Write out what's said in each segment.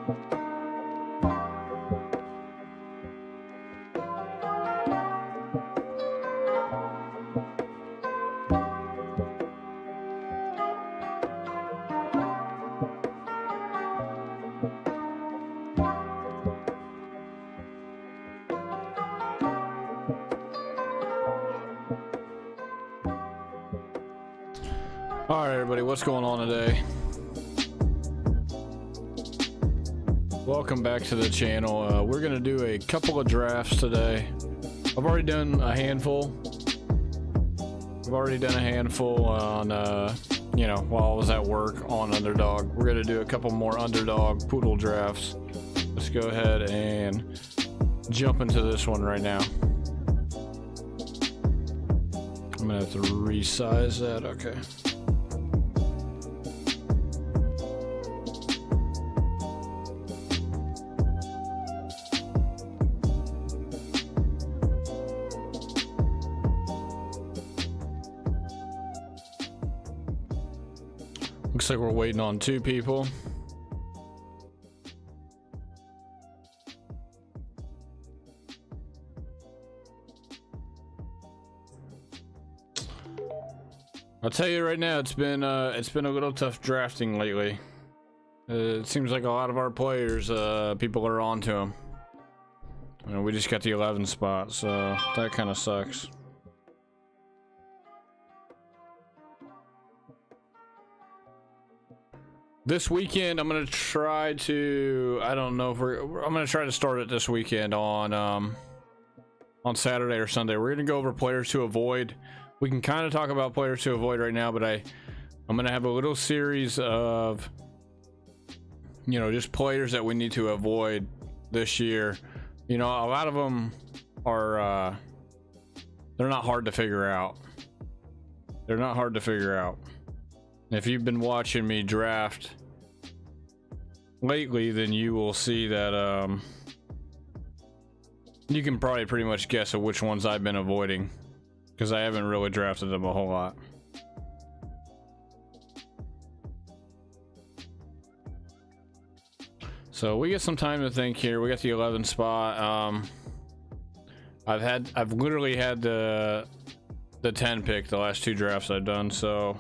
All right, everybody, what's going on today? Welcome back to the channel. We're gonna do a couple of drafts today. I've already done a handful. On, you know, while I was at work on Underdog. We're gonna do a couple more Underdog Poodle drafts. Let's go ahead and jump into this one right now. I'm gonna have to resize that. Okay. Looks like we're waiting on two people. I'll tell you right now, it's been a little tough drafting lately. It seems like a lot of our players, people are on to them. You know, we just got the 11 spot, so that kind of sucks. This weekend, I'm gonna try to. I don't know if I'm gonna try to start it this weekend on Saturday or Sunday. We're gonna go over players to avoid. We can kind of talk about players to avoid right now, but I'm gonna have a little series of, you know, just players that we need to avoid this year. You know, a lot of them are they're not hard to figure out. They're not hard to figure out. If you've been watching me draft lately, then you will see that you can probably pretty much guess at which ones I've been avoiding, because I haven't really drafted them a whole lot. So we get some time to think here. We got the 11 spot. I've literally had the 10 pick the last two drafts I've done, so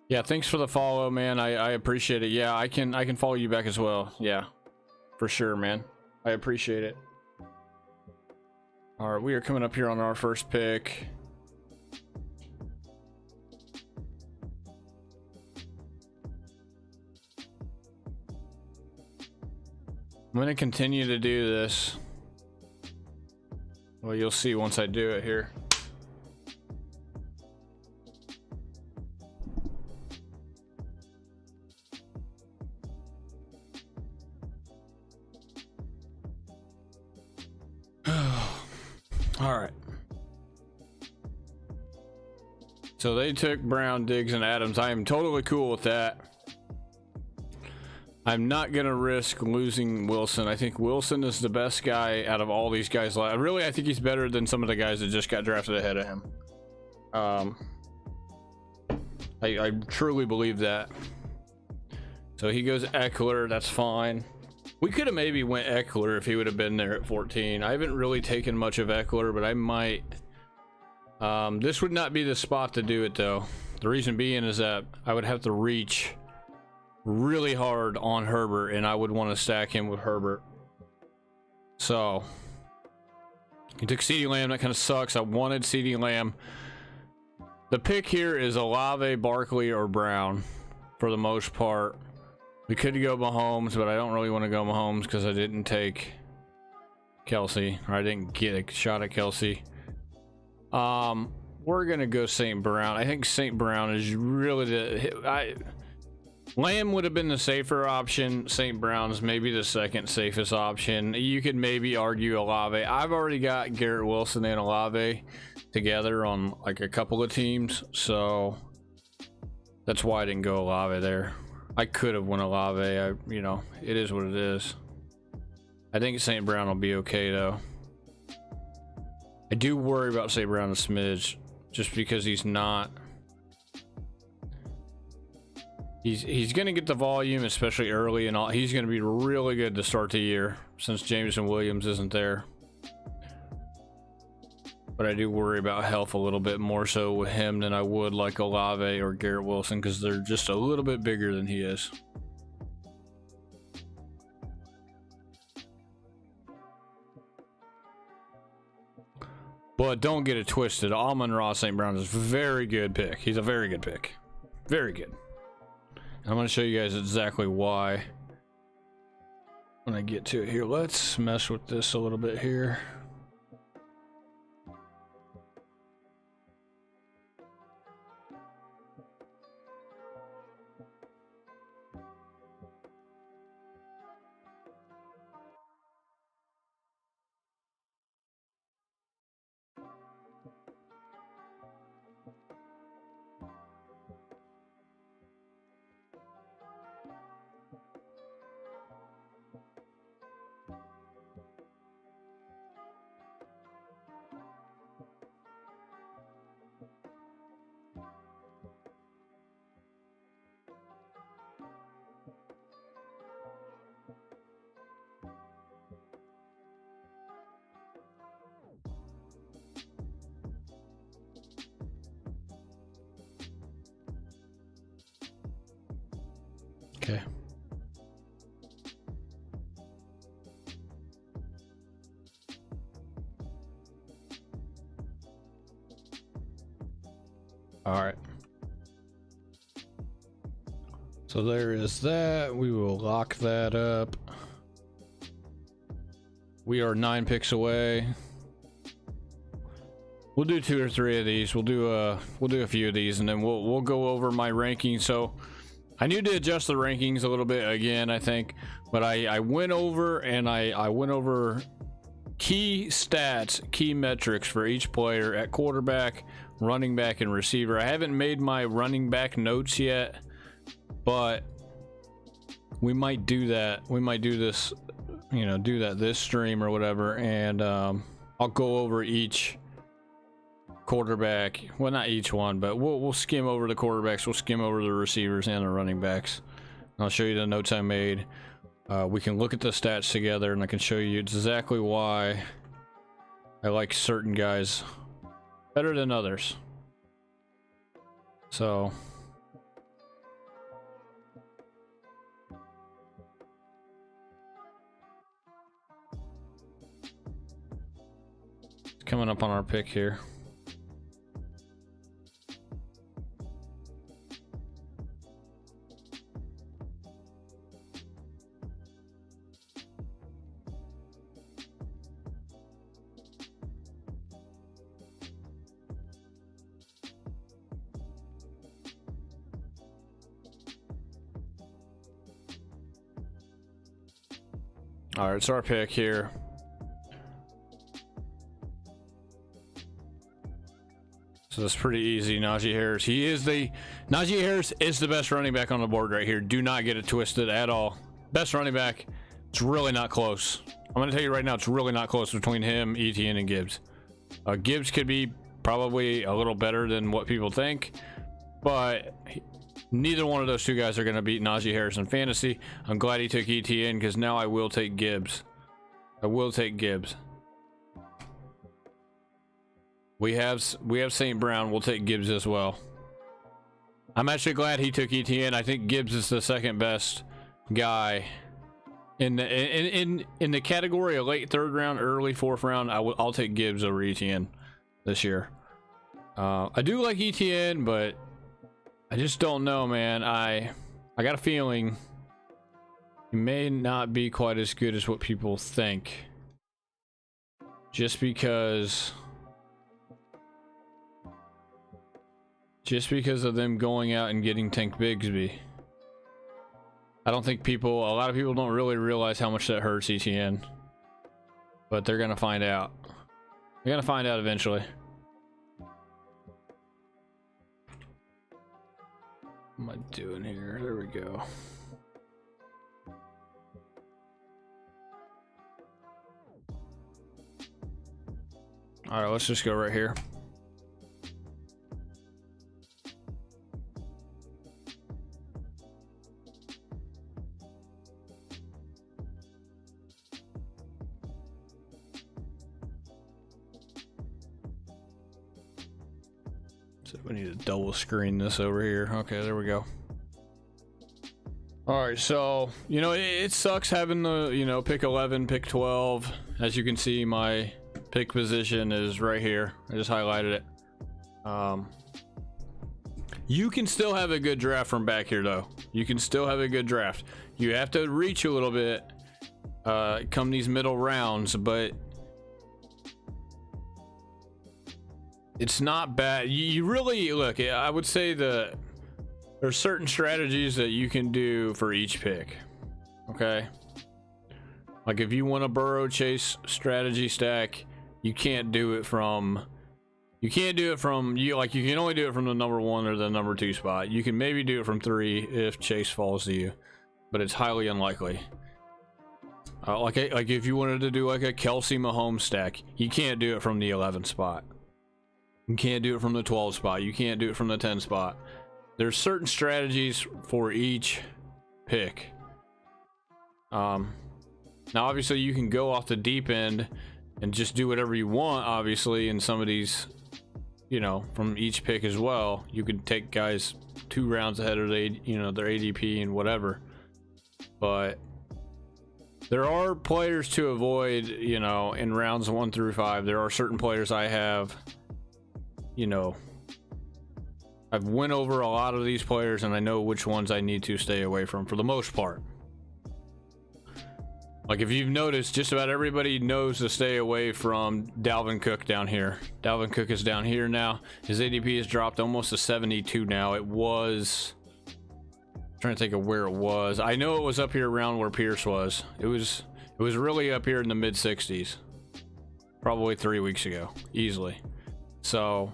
yeah, thanks for the follow, man. I appreciate it. Yeah, I can follow you back as well. Yeah, for sure, man. I appreciate it. All right, we are coming up here on our first pick. I'm gonna continue to do this. Well, you'll see once I do it here. All right. So they took Brown, Diggs, and Adams. I am totally cool with that. I'm not going to risk losing Wilson. I think Wilson is the best guy out of all these guys. Really, I think he's better than some of the guys that just got drafted ahead of him. I truly believe that. So he goes Eckler. That's fine. We could have maybe went Eckler if he would have been there at 14. I haven't really taken much of Eckler, but I might. This would not be the spot to do it, though. The reason being is that I would have to reach really hard on Herbert, and I would want to stack him with Herbert. So he took CeeDee Lamb. That kind of sucks. I wanted CeeDee Lamb. The pick here is Olave, Barkley, or Brown for the most part. We could go Mahomes, but I don't really want to go Mahomes because I didn't take Kelsey, or I didn't get a shot at Kelsey. We're gonna go St. Brown. I think St. Brown is really the Lamb would have been the safer option. St. Brown's maybe the second safest option. You could maybe argue Olave. I've already got Garrett Wilson and Olave together on like a couple of teams, so that's why I didn't go Olave there. I could have won Olave. You know, it is what it is. I think St. Brown will be okay though. I do worry about St. Brown a smidge, just because he's not. He's going to get the volume, especially early, and all. He's going to be really good to start the year since Jameson Williams isn't there. But I do worry about health a little bit more so with him than I would like Olave or Garrett Wilson, because they're just a little bit bigger than he is. But don't get it twisted. Amon-Ra St. Brown is a very good pick. He's a very good pick. Very good. I'm going to show you guys exactly why when I get to it here. Let's mess with this a little bit here. Okay. All right. So there is that. We will lock that up. We are 9 picks away. We'll do 2 or 3 of these. We'll do a few of these, and then we'll go over my rankings. So I need to adjust the rankings a little bit again, I think, but I went over and I went over key stats, key metrics for each player at quarterback, running back, and receiver. I haven't made my running back notes yet, but we might do that. We might do this, you know, do that this stream or whatever, and I'll go over each quarterback. Well, not each one, but we'll skim over the quarterbacks, we'll skim over the receivers and the running backs. I'll show you the notes I made. We can look at the stats together, and I can show you exactly why I like certain guys better than others. So it's coming up on our pick here. All right, it's our pick here. So that's pretty easy. Najee Harris. Najee Harris is the best running back on the board right here. Do not get it twisted at all. Best running back. It's really not close. I'm going to tell you right now, it's really not close between him, Etienne, and Gibbs. Gibbs could be probably a little better than what people think, but neither one of those two guys are going to beat Najee Harris in fantasy. I'm glad he took ETN, because now I will take Gibbs. I will take Gibbs. We have St. Brown. We'll take Gibbs as well. I'm actually glad he took ETN. I think Gibbs is the second best guy in the category of late third round, early fourth round. I'll take Gibbs over ETN this year. I do like ETN, but I just don't know, man. I got a feeling he may not be quite as good as what people think, just because of them going out and getting Tank Bigsby. I don't think a lot of people don't really realize how much that hurts ETN, but they're gonna find out. They're gonna find out eventually. What am I doing here? There we go. All right, let's just go right here. So we need to double screen this over here. Okay, there we go. All right, so it sucks having the pick 11, pick 12. As you can see, my pick position is right here. I just highlighted it. You can still have a good draft from back here, though. You can still have a good draft. You have to reach a little bit come these middle rounds, but it's not bad. You really look. I would say there's certain strategies that you can do for each pick. Okay, like if you want a burrow chase strategy stack, you can't do it from. You can only do it from the number 1 or the number 2 spot. You can maybe do it from 3 if Chase falls to you, but it's highly unlikely. Like if you wanted to do like a Kelsey Mahomes stack, you can't do it from the 11 spot. You can't do it from the 12 spot. You can't do it from the 10 spot. There's certain strategies for each pick. Now obviously you can go off the deep end and just do whatever you want, obviously, in some of these, from each pick as well. You could take guys 2 rounds ahead of their ADP and whatever. But there are players to avoid, in rounds 1 through 5. There are certain players I have, I've went over a lot of these players and I know which ones I need to stay away from for the most part. Like if you've noticed, just about everybody knows to stay away from Dalvin Cook down here. Dalvin Cook is down here now. His ADP has dropped almost to 72 now. It was, I'm trying to think of where it was. I know it was up here around where Pierce was. It was really up here in the mid 60s, probably 3 weeks ago, easily. So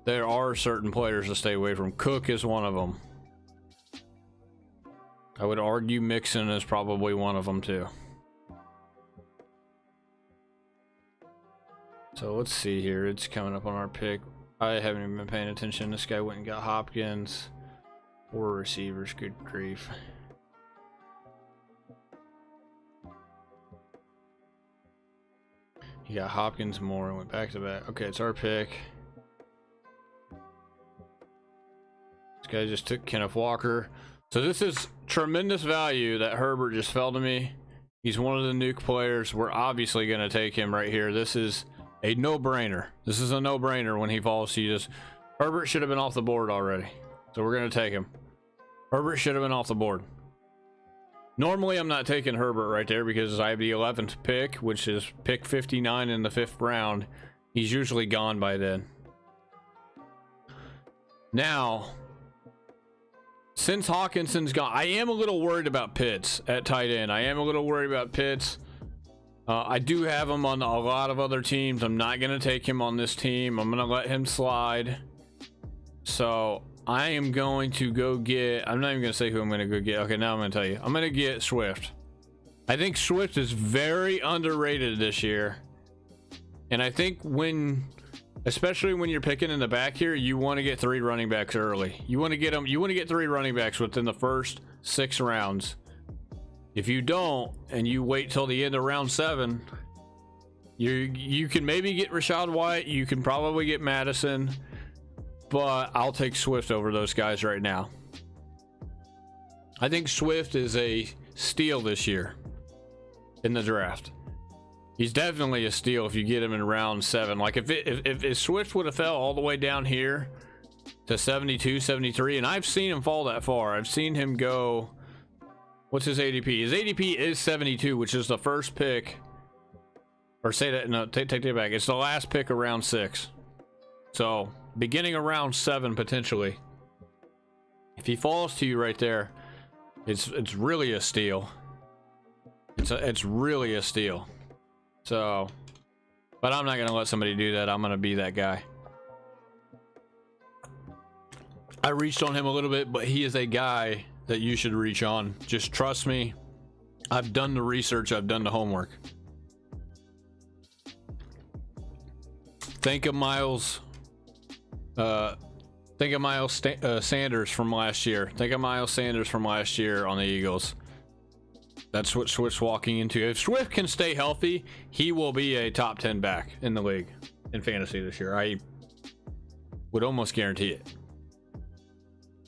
there are certain players to stay away from. Cook is one of them. I would argue Mixon is probably one of them too. So let's see here. It's coming up on our pick. I haven't even been paying attention. This guy went and got Hopkins. 4 receivers. Good grief. He got Hopkins more and went back to back. Okay, it's our pick. This guy just took Kenneth Walker. So this is tremendous value that Herbert just fell to me. He's one of the nuke players. We're obviously going to take him right here. This is a no-brainer. This is a no-brainer when he falls to you. Herbert should have been off the board already. So we're going to take him. Herbert should have been off the board. Normally, I'm not taking Herbert right there because I have the 11th pick, which is pick 59 in the 5th round. He's usually gone by then. Now, since Hawkinson's gone, I am a little worried about Pitts at tight end. I am a little worried about Pitts. I do have him on a lot of other teams. I'm not going to take him on this team. I'm going to let him slide. So I am going to go get, I'm not even going to say who I'm going to go get. Okay, now I'm going to tell you. I'm going to get Swift. I think Swift is very underrated this year. And I think especially when you're picking in the back here, you want to get 3 running backs early. You want to get them. You want to get 3 running backs within the first 6 rounds. If you don't, and you wait till the end of round 7, you can maybe get Rachaad White. You can probably get Madison, but I'll take Swift over those guys right now. I think Swift is a steal this year in the draft. He's definitely a steal if you get him in round 7. Like if Swift would have fell all the way down here to 72, 73, and I've seen him fall that far. I've seen him go, what's his ADP? His ADP is 72, which is the first pick, or say that, no, take that back. It's the last pick of round 6. So beginning of round 7 potentially. If he falls to you right there, it's really a steal. It's really a steal. So, but I'm not gonna let somebody do that. I'm gonna be that guy. I reached on him a little bit, but he is a guy that you should reach on. Just trust me. I've done the research. I've done the homework. Think of Miles. Think of Miles Sanders from last year. Think of Miles Sanders from last year on the Eagles. That's what Swift's walking into. If Swift can stay healthy, he will be a top 10 back in the league in fantasy this year. I would almost guarantee it.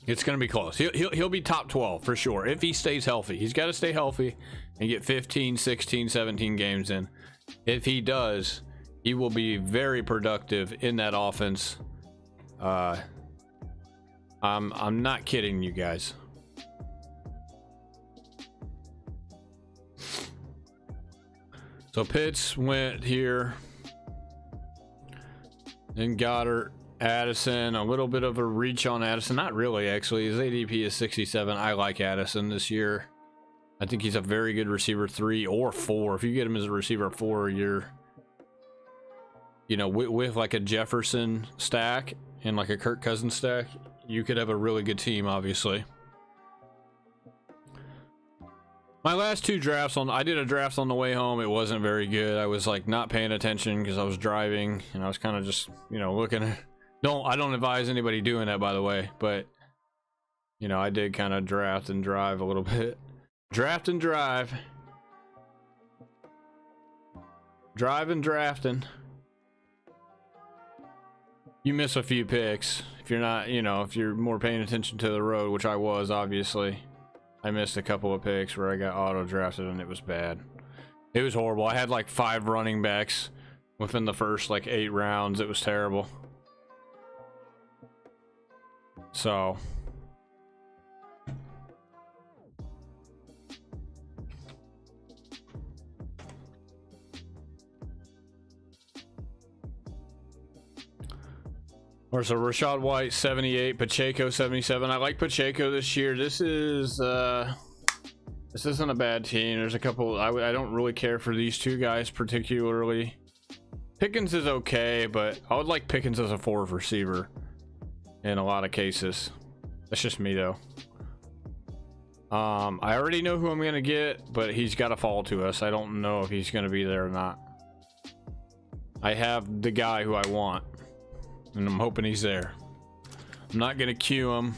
It's going to be close. He'll be top 12 for sure if he stays healthy. He's got to stay healthy and get 15, 16, 17 games in. If he does, he will be very productive in that offense. I'm not kidding you guys. So Pitts went here, then Goddard, Addison, a little bit of a reach on Addison. Not really, actually. His ADP is 67. I like Addison this year. I think he's a very good receiver 3 or 4. If you get him as a receiver 4, you're, you know, with like a Jefferson stack and like a Kirk Cousins stack, you could have a really good team, obviously. My last 2 drafts I did a draft on the way home. It wasn't very good. I was like not paying attention because I was driving and I was kind of just, you know, looking at, I don't advise anybody doing that, by the way, but you know, I did kind of draft and drive a little bit. Draft and drive. Drive and drafting. You miss a few picks if you're not, you know, if you're more paying attention to the road, which I was, obviously. I missed a couple of picks where I got auto drafted and it was bad. It was horrible. I had like 5 running backs within the first like 8 rounds. It was terrible. So there's a Rashad White 78, Pacheco 77. I like Pacheco this year. This isn't a bad team. There's a couple. I don't really care for these 2 guys particularly. Pickens is okay, but I would like Pickens as a 4th receiver in a lot of cases. That's just me though. I already know who I'm gonna get, but he's got to fall to us. I don't know if he's gonna be there or not. I have the guy who I want, and I'm hoping he's there. I'm not gonna queue him.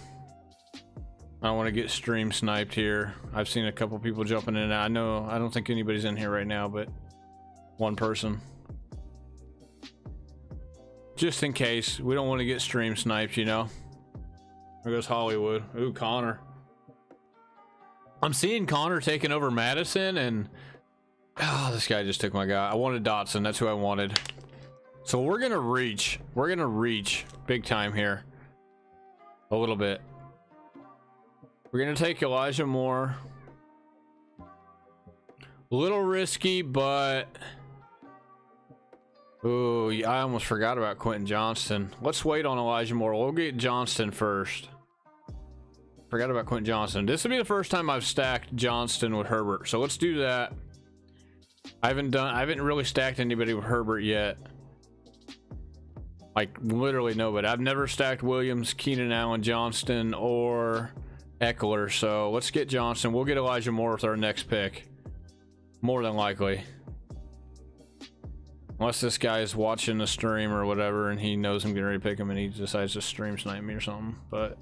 I don't want to get stream sniped here. I've seen a couple people jumping in and out. I don't think anybody's in here right now, but one person. Just in case. We don't want to get stream sniped, you know. There goes Hollywood. Ooh, Connor. I'm seeing Connor taking over Madison, and oh, this guy just took my guy. I wanted Dotson. That's who I wanted. So we're gonna reach. We're gonna reach big time here. A little bit. We're gonna take Elijah Moore. A little risky, but ooh, I almost forgot about Quentin Johnston. Let's wait on Elijah Moore. We'll get Johnston first. Forgot about Quentin Johnston. This will be the first time I've stacked Johnston with Herbert, so let's do that. I haven't really stacked anybody with Herbert yet. Like literally nobody. I've never stacked Williams, Keenan Allen, Johnston, or Eckler. So let's get Johnston. We'll get Elijah Moore with our next pick. More than likely. Unless this guy is watching the stream or whatever and he knows I'm getting ready to pick him and he decides to stream snipe me or something. But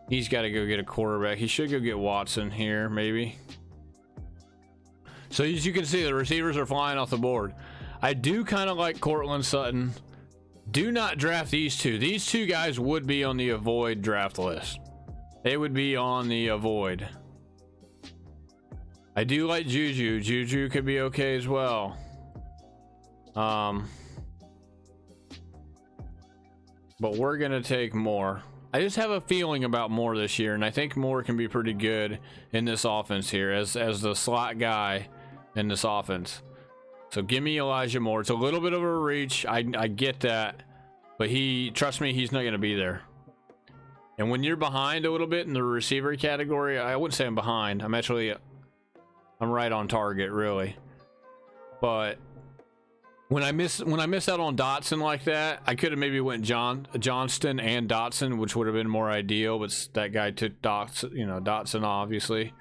he's got to go get a quarterback. He should go get Watson here, maybe. So as you can see, the receivers are flying off the board. I do kind of like Cortland Sutton, Do not draft these two. These two guys would be on the avoid draft list. They would be on the avoid. I do like Juju. Juju could be okay as well. But we're gonna take Moore. I just have a feeling about Moore this year, and I think Moore can be pretty good in this offense here as the slot guy in this offense. So give me Elijah Moore. It's a little bit of a reach. I get that, but trust me, he's not gonna be there. And when you're behind a little bit in the receiver category, I wouldn't say I'm behind. I'm right on target, really. But when I miss out on Dotson like that, I could have maybe went Johnston and Dotson, which would have been more ideal. But that guy took Dotson, obviously.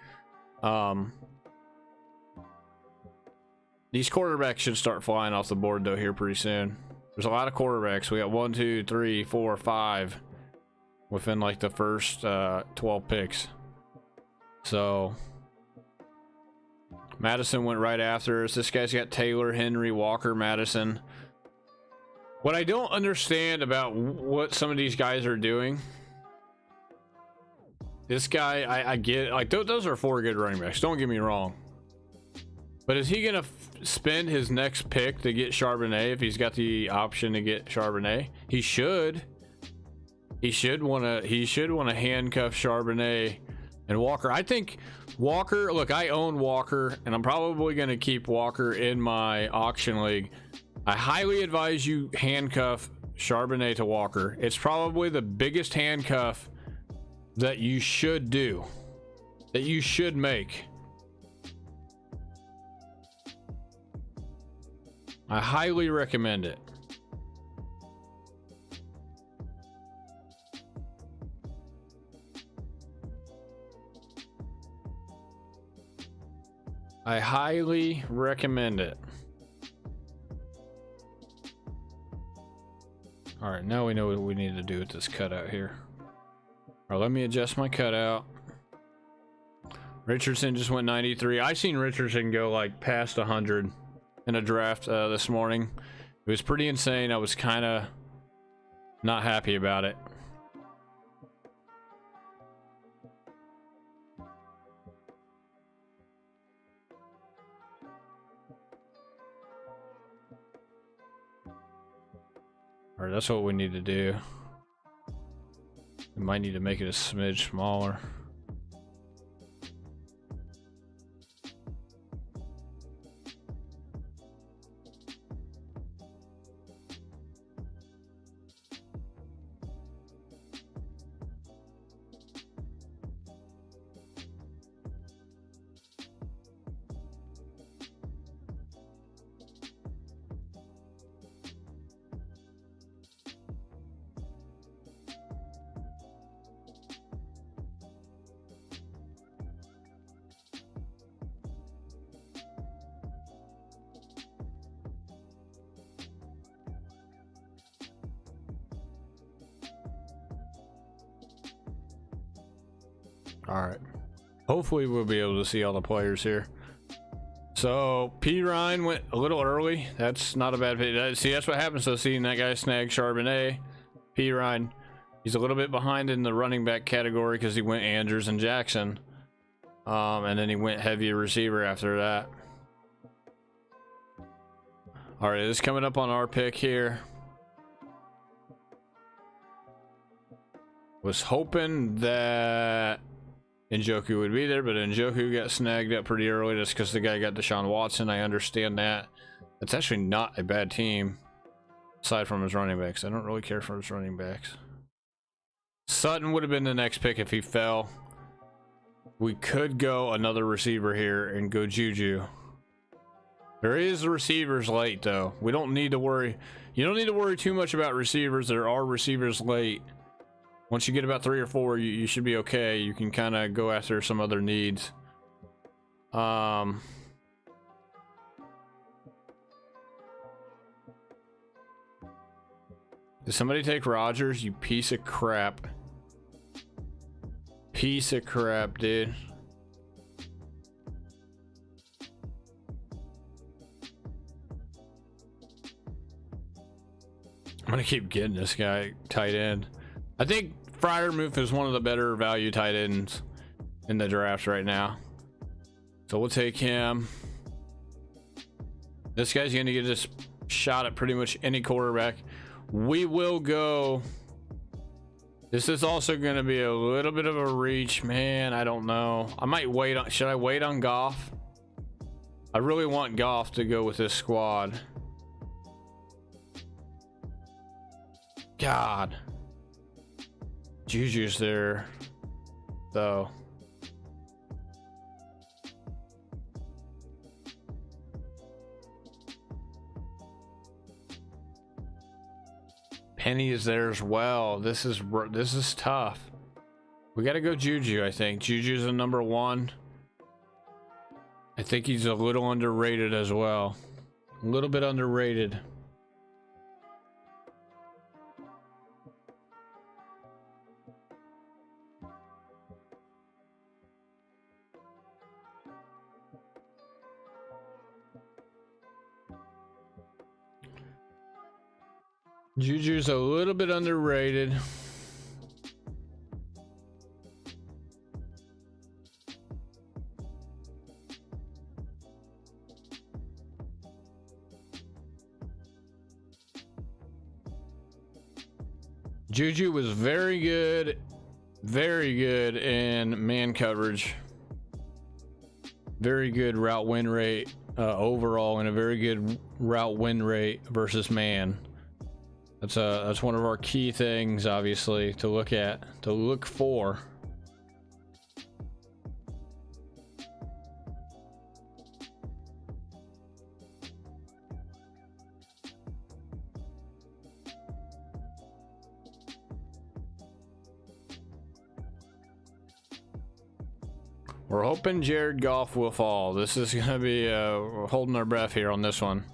These quarterbacks should start flying off the board though here pretty soon. There's a lot of quarterbacks. We got 1, 2, 3, 4, 5 within like the first 12 picks. So Madison went right after us. This guy's got Taylor, Henry, Walker, Madison. What I don't understand about what some of these guys are doing, this guy, I get, like, those are 4 good running backs, don't get me wrong. But is he gonna spend his next pick to get Charbonnet if he's got the option to get Charbonnet? He should. He should want to handcuff Charbonnet and Walker. I think Walker, look, I own Walker, and I'm probably going to keep Walker in my auction league. I highly advise you handcuff Charbonnet to Walker. It's probably the biggest handcuff that you should do, that you should make. I highly recommend it. I highly recommend it. All right, now we know what we need to do with this cutout here. All right, let me adjust my cutout. Richardson just went 93. I seen Richardson go like past 100 in a draft this morning. It was pretty insane. I was kind of not happy about it. All right, that's what we need to do. We might need to make it a smidge smaller. All right, hopefully we'll be able to see all the players here. So P. Ryan went a little early. That's not a bad pick. See, that's what happens to seeing that guy snag Charbonnet. P. Ryan, he's a little bit behind in the running back category because he went Andrews and Jackson, and then he went heavy receiver after that. All right, this is coming up on our pick here. Was hoping that Njoku would be there, but Njoku got snagged up pretty early just because the guy got Deshaun Watson. I understand that. It's actually not a bad team, aside from his running backs. I don't really care for his running backs. Sutton would have been the next pick if he fell. We could go another receiver here and go Juju. There is receivers late, though. We don't need to worry. You don't need to worry too much about receivers. There are receivers late. Once you get about 3 or 4, you should be okay. You can kind of go after some other needs. Did somebody take Rodgers? You piece of crap. Piece of crap, dude. gonna keep getting this guy tight end. I think Freiermuth is one of the better value tight ends in the draft right now. So we'll take him. This guy's gonna get this shot at pretty much any quarterback. We will go. This is also going to be a little bit of a reach, man. I don't know. I might wait on. Should I wait on Goff? I really want Goff to go with this squad. God, Juju's there, though. Penny is there as well. This is tough. We got to go Juju. I think Juju's a number 1. I think he's a little underrated as well. A little bit underrated. Juju's a little bit underrated. Juju was very good in man coverage. Very good route win rate overall, and a very good route win rate versus man. That's one of our key things, obviously, to look for. We're hoping Jared Goff will fall. This is gonna be holding our breath here on this one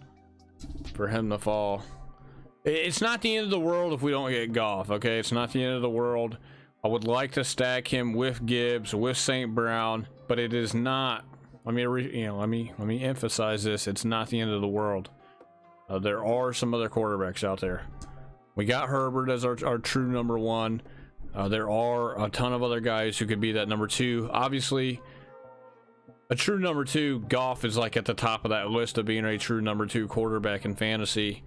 for him to fall. It's not the end of the world if we don't get Goff, okay? It's not the end of the world. I would like to stack him with Gibbs, with St. Brown, but it is not. Let me emphasize this. It's not the end of the world. There are some other quarterbacks out there. We got Herbert as our true number 1. There are a ton of other guys who could be that number 2. Obviously, a true number 2, Goff is like at the top of that list of being a true number 2 quarterback in fantasy.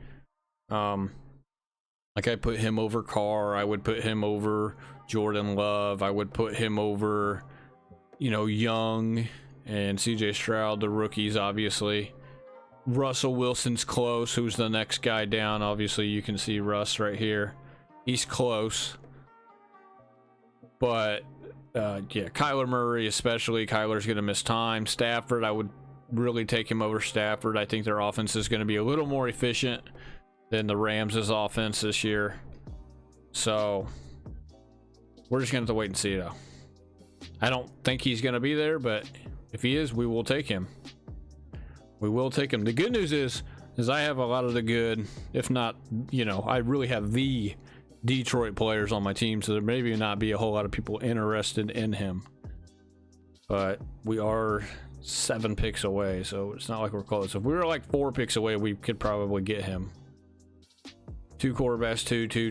Like I put him over Carr. I would put him over Jordan Love. I would put him over, Young and CJ Stroud, the rookies, obviously. Russell Wilson's close. Who's the next guy down? Obviously, you can see Russ right here. He's close. But, yeah, Kyler Murray especially. Kyler's going to miss time. Stafford, I would really take him over Stafford. I think their offense is going to be a little more efficient than the Rams' offense this year. So we're just gonna have to wait and see, though. I don't think he's gonna be there, but if he is, we will take him. We will take him. The good news is I have a lot of the good, if not, I really have the Detroit players on my team, so there maybe not be a whole lot of people interested in him. But we are 7 picks away, so it's not like we're close. If we were like 4 picks away, we could probably get him. 2 quarterbacks,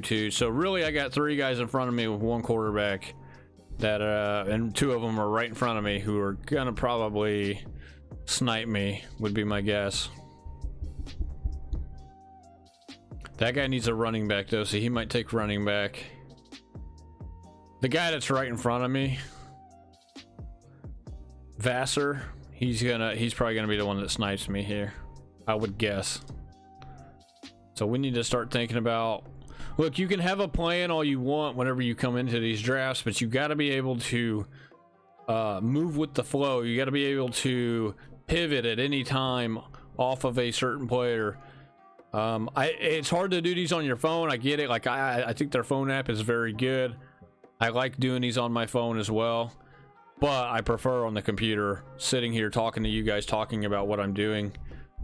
2. So really, I got 3 guys in front of me with 1 quarterback that, and 2 of them are right in front of me who are gonna probably snipe me, would be my guess. That guy needs a running back though, so he might take running back. The guy that's right in front of me, Vassar, he's probably gonna be the one that snipes me here, I would guess. So we need to start thinking about, look, you can have a plan all you want whenever you come into these drafts, but you got to be able to move with the flow. You got to be able to pivot at any time off of a certain player. It's hard to do these on your phone. I get it. Like I think their phone app is very good. I like doing these on my phone as well, but I prefer on the computer, sitting here talking to you guys, talking about what I'm doing.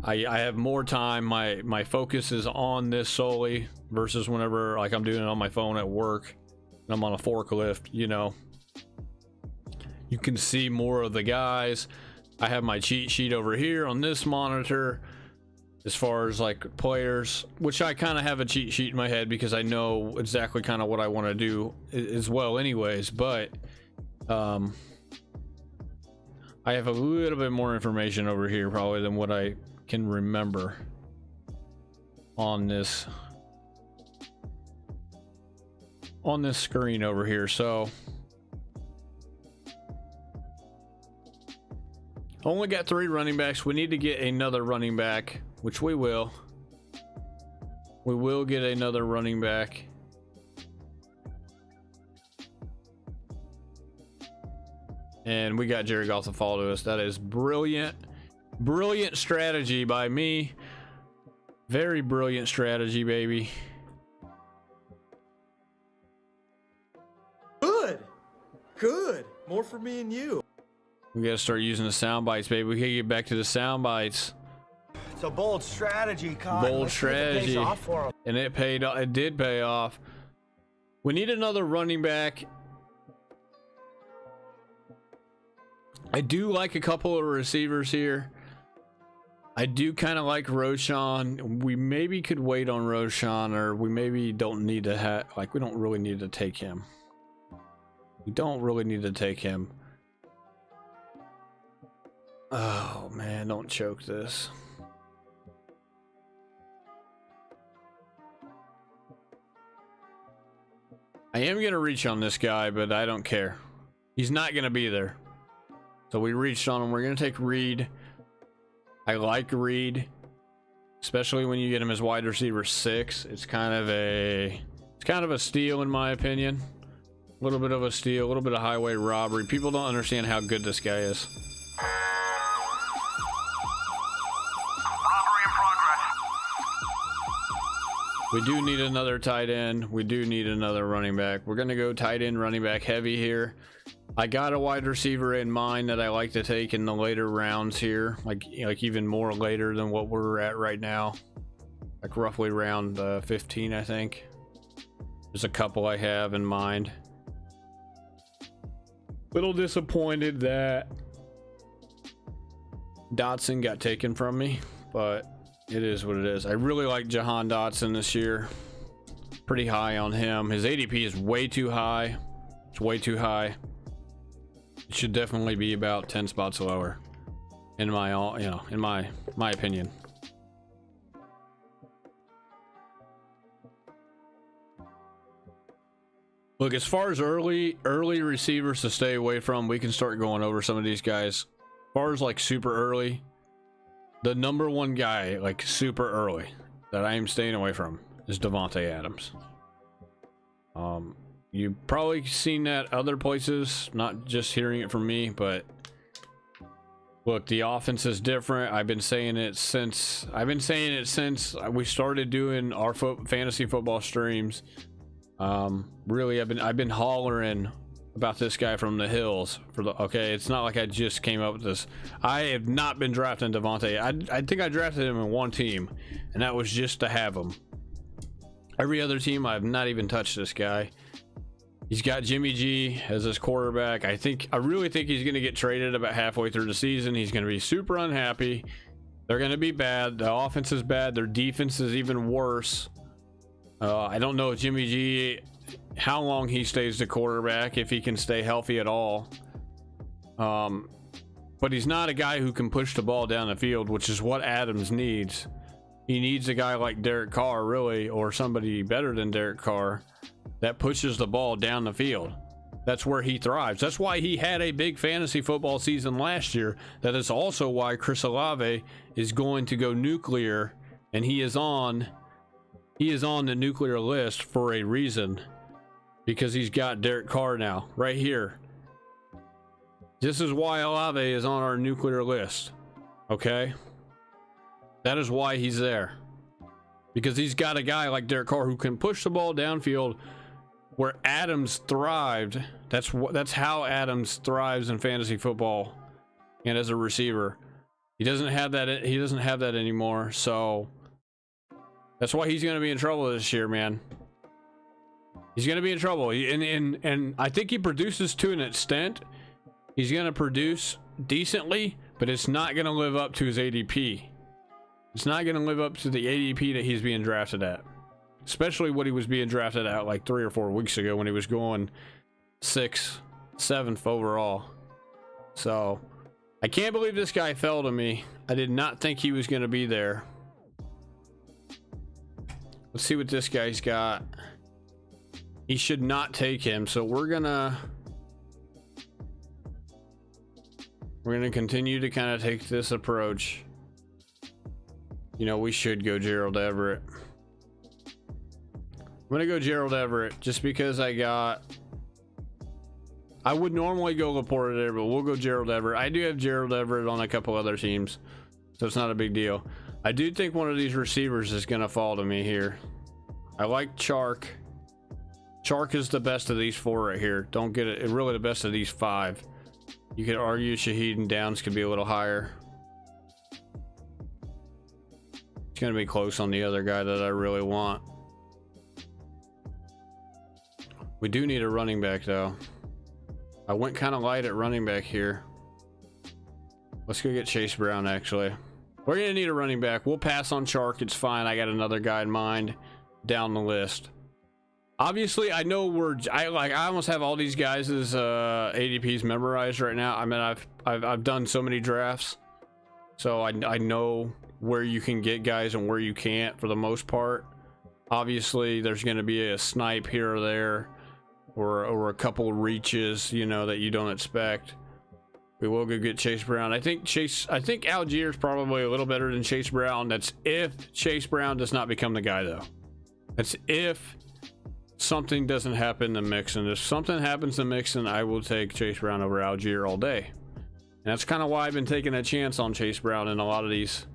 I have more time. My focus is on this solely versus whenever like I'm doing it on my phone at work and I'm on a forklift. You can see more of the guys. I have my cheat sheet over here on this monitor. as far as like players, which I kind of have a cheat sheet in my head because I know exactly kind of what I want to do as well anyways, but I have a little bit more information over here probably than what I can remember on this screen over here. So only got 3 running backs. We need to get another running back, which we will. We will get another running back. And we got Jerry Goff to fall to us. That is brilliant. Brilliant strategy by me. Very brilliant strategy, baby. Good. More for me and you. We gotta start using the sound bites, baby. We gotta get back to the sound bites. It's a bold strategy, Con. Bold strategy. And it paid. It did pay off. We need another running back. I do like a couple of receivers here. I do kind of like Roshan. We maybe could wait on Roshan, or we maybe don't need to have, like, we don't really need to take him. We don't really need to take him. Oh man, don't choke this. I am gonna reach on this guy, but I don't care. He's not gonna be there. So we reached on him. We're gonna take Reed. I like Reed, especially when you get him as wide receiver 6. It's kind of a steal in my opinion. A little bit of a steal, a little bit of highway robbery. People don't understand how good this guy is. Robbery in progress. We do need another tight end. We do need another running back. We're gonna go tight end, running back heavy here. I got a wide receiver in mind that I like to take in the later rounds here, like even more later than what we're at right now, like roughly round 15, I think. There's a couple I have in mind. Little disappointed that Dotson got taken from me, but it is what it is. I really like Jahan Dotson this year. Pretty high on him. His ADP is way too high. It's way too high. It should definitely be about 10 spots lower, in my my opinion. Look, as far as early receivers to stay away from, we can start going over some of these guys. As far as like super early, the number one guy like super early that I am staying away from is Davante Adams. You've probably seen that other places, not just hearing it from me, but look, the offense is different. I've been saying it since we started doing our fantasy football streams. Really, I've been hollering about this guy from the hills okay, it's not like I just came up with this. I have not been drafting Davante. I think I drafted him in one team, and that was just to have him. Every other team, I've not even touched this guy. He's got Jimmy G as his quarterback. I really think he's going to get traded about halfway through the season. He's going to be super unhappy. They're going to be bad. The offense is bad. Their defense is even worse. I don't know if Jimmy G, how long he stays the quarterback, if he can stay healthy at all. But he's not a guy who can push the ball down the field, which is what Adams needs. He needs a guy like Derek Carr, really, or somebody better than Derek Carr, that pushes the ball down the field. That's where he thrives. That's why he had a big fantasy football season last year. That is also why Chris Olave is going to go nuclear, and he is on the nuclear list for a reason, because he's got Derek Carr now right here. This is why Olave is on our nuclear list. Okay, that is why he's there, because he's got a guy like Derek Carr who can push the ball downfield, where Adams thrived. That's how Adams thrives in fantasy football and as a receiver. He doesn't have that. He doesn't have that anymore. So that's why he's going to be in trouble this year, man. He's going to be in trouble. And I think he produces to an extent. He's going to produce decently, but it's not going to live up to his ADP. It's not going to live up to the ADP that he's being drafted at, especially what he was being drafted at like 3 or 4 weeks ago when he was going 6th, 7th overall. So I can't believe this guy fell to me. I did not think he was going to be there. Let's see what this guy's got. He should not take him, so we're gonna continue to kind of take this approach. You know, we should go Gerald Everett. I'm gonna go Gerald Everett just because I would normally go Laporta there, but we'll go Gerald Everett. I do have Gerald Everett on a couple other teams, so it's not a big deal. I do think one of these receivers is gonna fall to me here. I like Chark. Chark is the best of these 4 right here. Don't get it. Really the best of these 5. You could argue Shaheed and Downs could be a little higher. It's going to be close on the other guy that I really want. We do need a running back though. I went kind of light at running back here. Let's go get Chase Brown actually. We're going to need a running back. We'll pass on Chark. It's fine. I got another guy in mind down the list. Obviously, I know I almost have all these guys' ADPs memorized right now. I mean, I've done so many drafts, so I know where you can get guys and where you can't for the most part. Obviously, there's going to be a snipe here or there, or a couple reaches, you know, that you don't expect. We will go get Chase Brown. I think Algier is probably a little better than Chase Brown. That's if Chase Brown does not become the guy, though. That's if something doesn't happen to Mixon. If something happens to Mixon, I will take Chase Brown over Algier all day. And that's kind of why I've been taking a chance on Chase Brown in a lot of these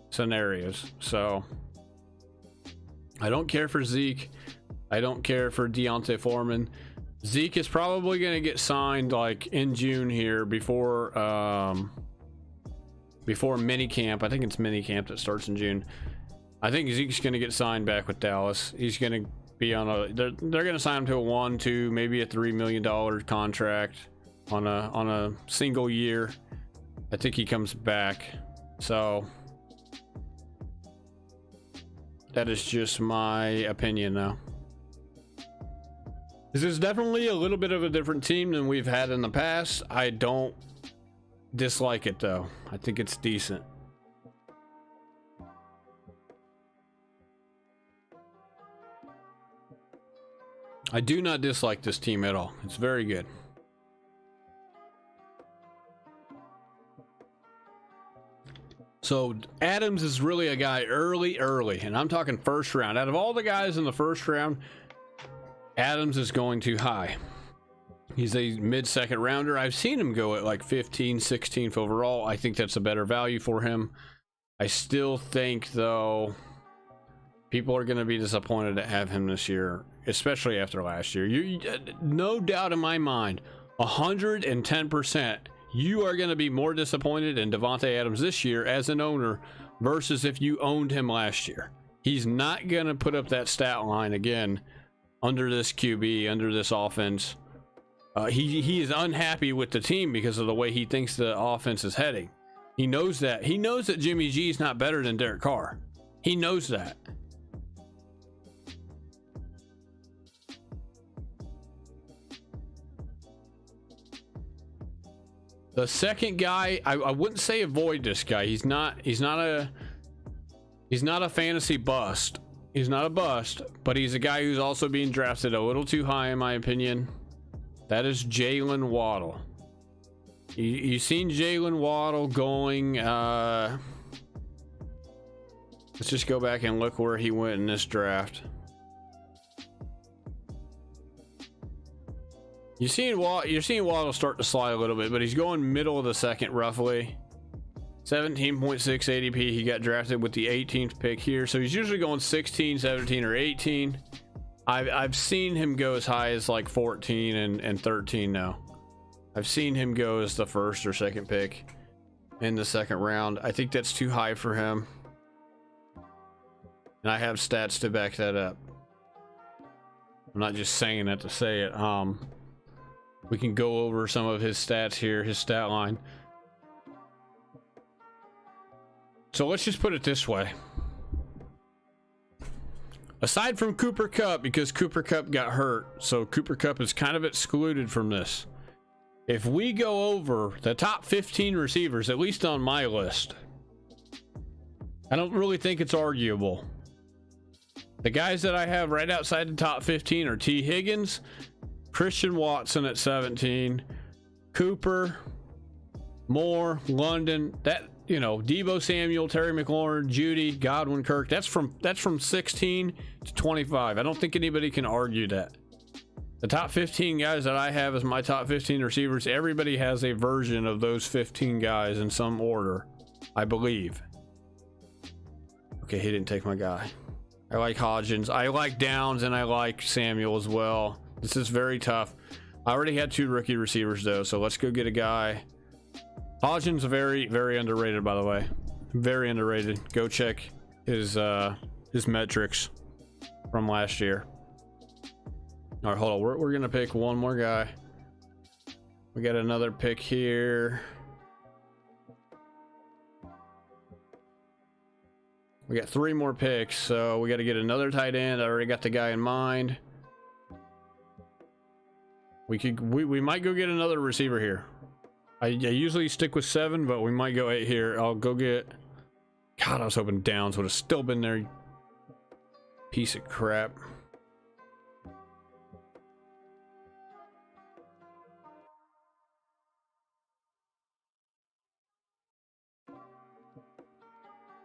scenarios. So I don't care for Zeke. I don't care for Deontay Foreman. Zeke is probably going to get signed like in June here before minicamp. I think it's minicamp that starts in June. I think Zeke's going to get signed back with Dallas. He's going to be on they're going to sign him to a 1, 2, maybe a $3 million contract on a single year. I think he comes back. So that is just my opinion now. This is definitely a little bit of a different team than we've had in the past. I don't dislike it though. I think it's decent. I do not dislike this team at all. It's very good. So Adams is really a guy early, and I'm talking first round. Out of all the guys in the first round, Adams is going too high. He's a mid-second rounder. I've seen him go at like 15th, 16th overall. I think that's a better value for him. I still think though people are going to be disappointed to have him this year, especially after last year. No doubt in my mind, 110%, you are going to be more disappointed in Davante Adams this year as an owner versus if you owned him last year. He's not going to put up that stat line again under this QB, under this offense. He is unhappy with the team because of the way he thinks the offense is heading. He knows that. He knows that Jimmy G is not better than Derek Carr. He knows that. The second guy, I wouldn't say avoid this guy. He's not a fantasy bust. He's not a bust, but he's a guy who's also being drafted a little too high in my opinion. That is Jalen Waddle. You've seen Jalen Waddle going, let's just go back and look where he went in this draft. You're seeing Waddle start to slide a little bit, but he's going middle of the second roughly. 17.6 ADP. He got drafted with the 18th pick here, so he's usually going 16, 17, or 18. I've seen him go as high as like 14 and 13 now. I've seen him go as the first or second pick in the second round. I think that's too high for him, and I have stats to back that up. I'm not just saying that to say it. We can go over some of his stats here, his stat line. So let's just put it this way. Aside from Cooper Kupp, because Cooper Kupp got hurt, so Cooper Kupp is kind of excluded from this. If we go over the top 15 receivers, at least on my list, I don't really think it's arguable. The guys that I have right outside the top 15 are T. Higgins, Christian Watson at 17, Cooper, Moore, London, that, you know, Deebo Samuel, Terry McLaurin, Judy, Godwin, Kirk. That's from 16 to 25. I don't think anybody can argue that. The top 15 guys that I have as my top 15 receivers, everybody has a version of those 15 guys in some order, I believe. Okay, he didn't take my guy. I like Hodgins. I like Downs, and I like Samuel as well. This is very tough. I already had 2 rookie receivers, though, so let's go get a guy. Hodgins very, very underrated, by the way. Very underrated. Go check his metrics from last year. All right, hold on. We're gonna pick one more guy. We got another pick here. We got 3 more picks, so we got to get another tight end. I already got the guy in mind. We might go get another receiver here. I usually stick with 7, but we might go 8 here. I'll go get... God, I was hoping Downs would have still been there. Piece of crap.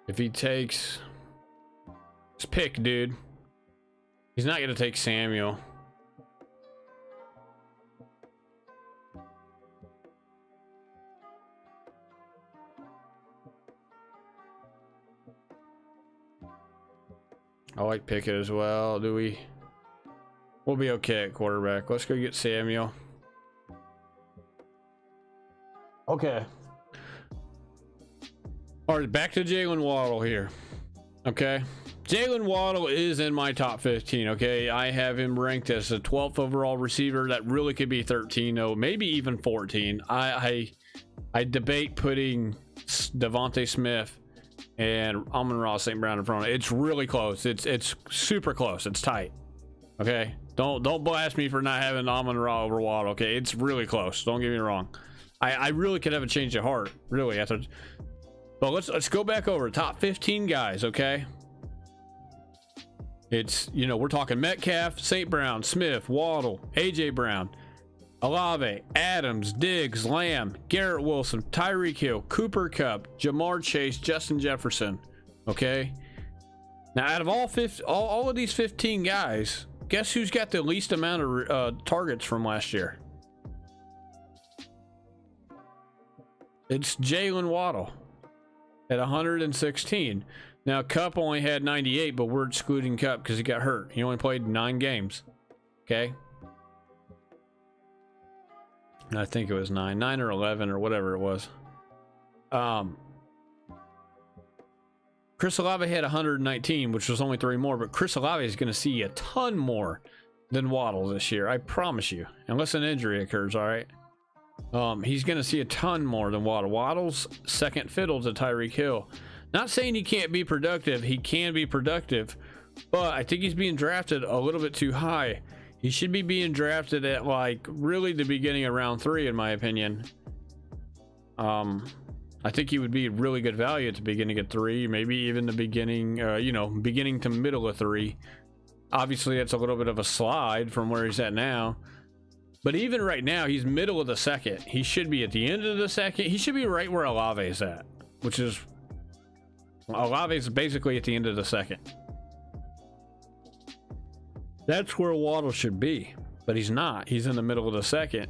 If he takes... Just pick, dude. He's not going to take Samuel. I like Pickett as well. Do we? We'll be okay at quarterback. Let's go get Samuel. Okay. All right, back to Jalen Waddle here. Okay. Jalen Waddle is in my top 15. Okay. I have him ranked as the 12th overall receiver. That really could be 13, though, maybe even 14. I debate putting Devontae Smith and Amon-Ra St. Brown in front of it. It's really close. It's super close. It's tight. Okay. Don't blast me for not having Amon-Ra over Waddle. Okay. It's really close. Don't get me wrong. I really could have a change of heart. Really. But let's go back over top 15 guys. Okay. It's, you know, we're talking Metcalf, St. Brown, Smith, Waddle, AJ Brown, Olave, Adams, Diggs, Lamb, Garrett Wilson, Tyreek Hill, Cooper Kupp, Jamar Chase, Justin Jefferson. Okay. Now, out of all of these 15 guys, guess who's got the least amount of targets from last year? It's Jalen Waddle at 116. Now, Kupp only had 98, but we're excluding Kupp because he got hurt. He only played 9 games. Okay. I think it was 9 or 11 or whatever it was. Chris Olave had 119, which was only 3 more, but Chris Olave is going to see a ton more than Waddle this year. I promise you, unless an injury occurs. All right. He's going to see a ton more than Waddle. Waddle's second fiddle to Tyreek Hill. Not saying he can't be productive. He can be productive, but I think he's being drafted a little bit too high. He should be being drafted at like really the beginning of round 3, in my opinion. I think he would be really good value at the beginning of 3, maybe even the beginning, beginning to middle of 3. Obviously, that's a little bit of a slide from where he's at now. But even right now, he's middle of the second. He should be at the end of the second. He should be right where Olave is at, which is Olave is basically at the end of the second. That's where Waddle should be, but he's not. He's in the middle of the second.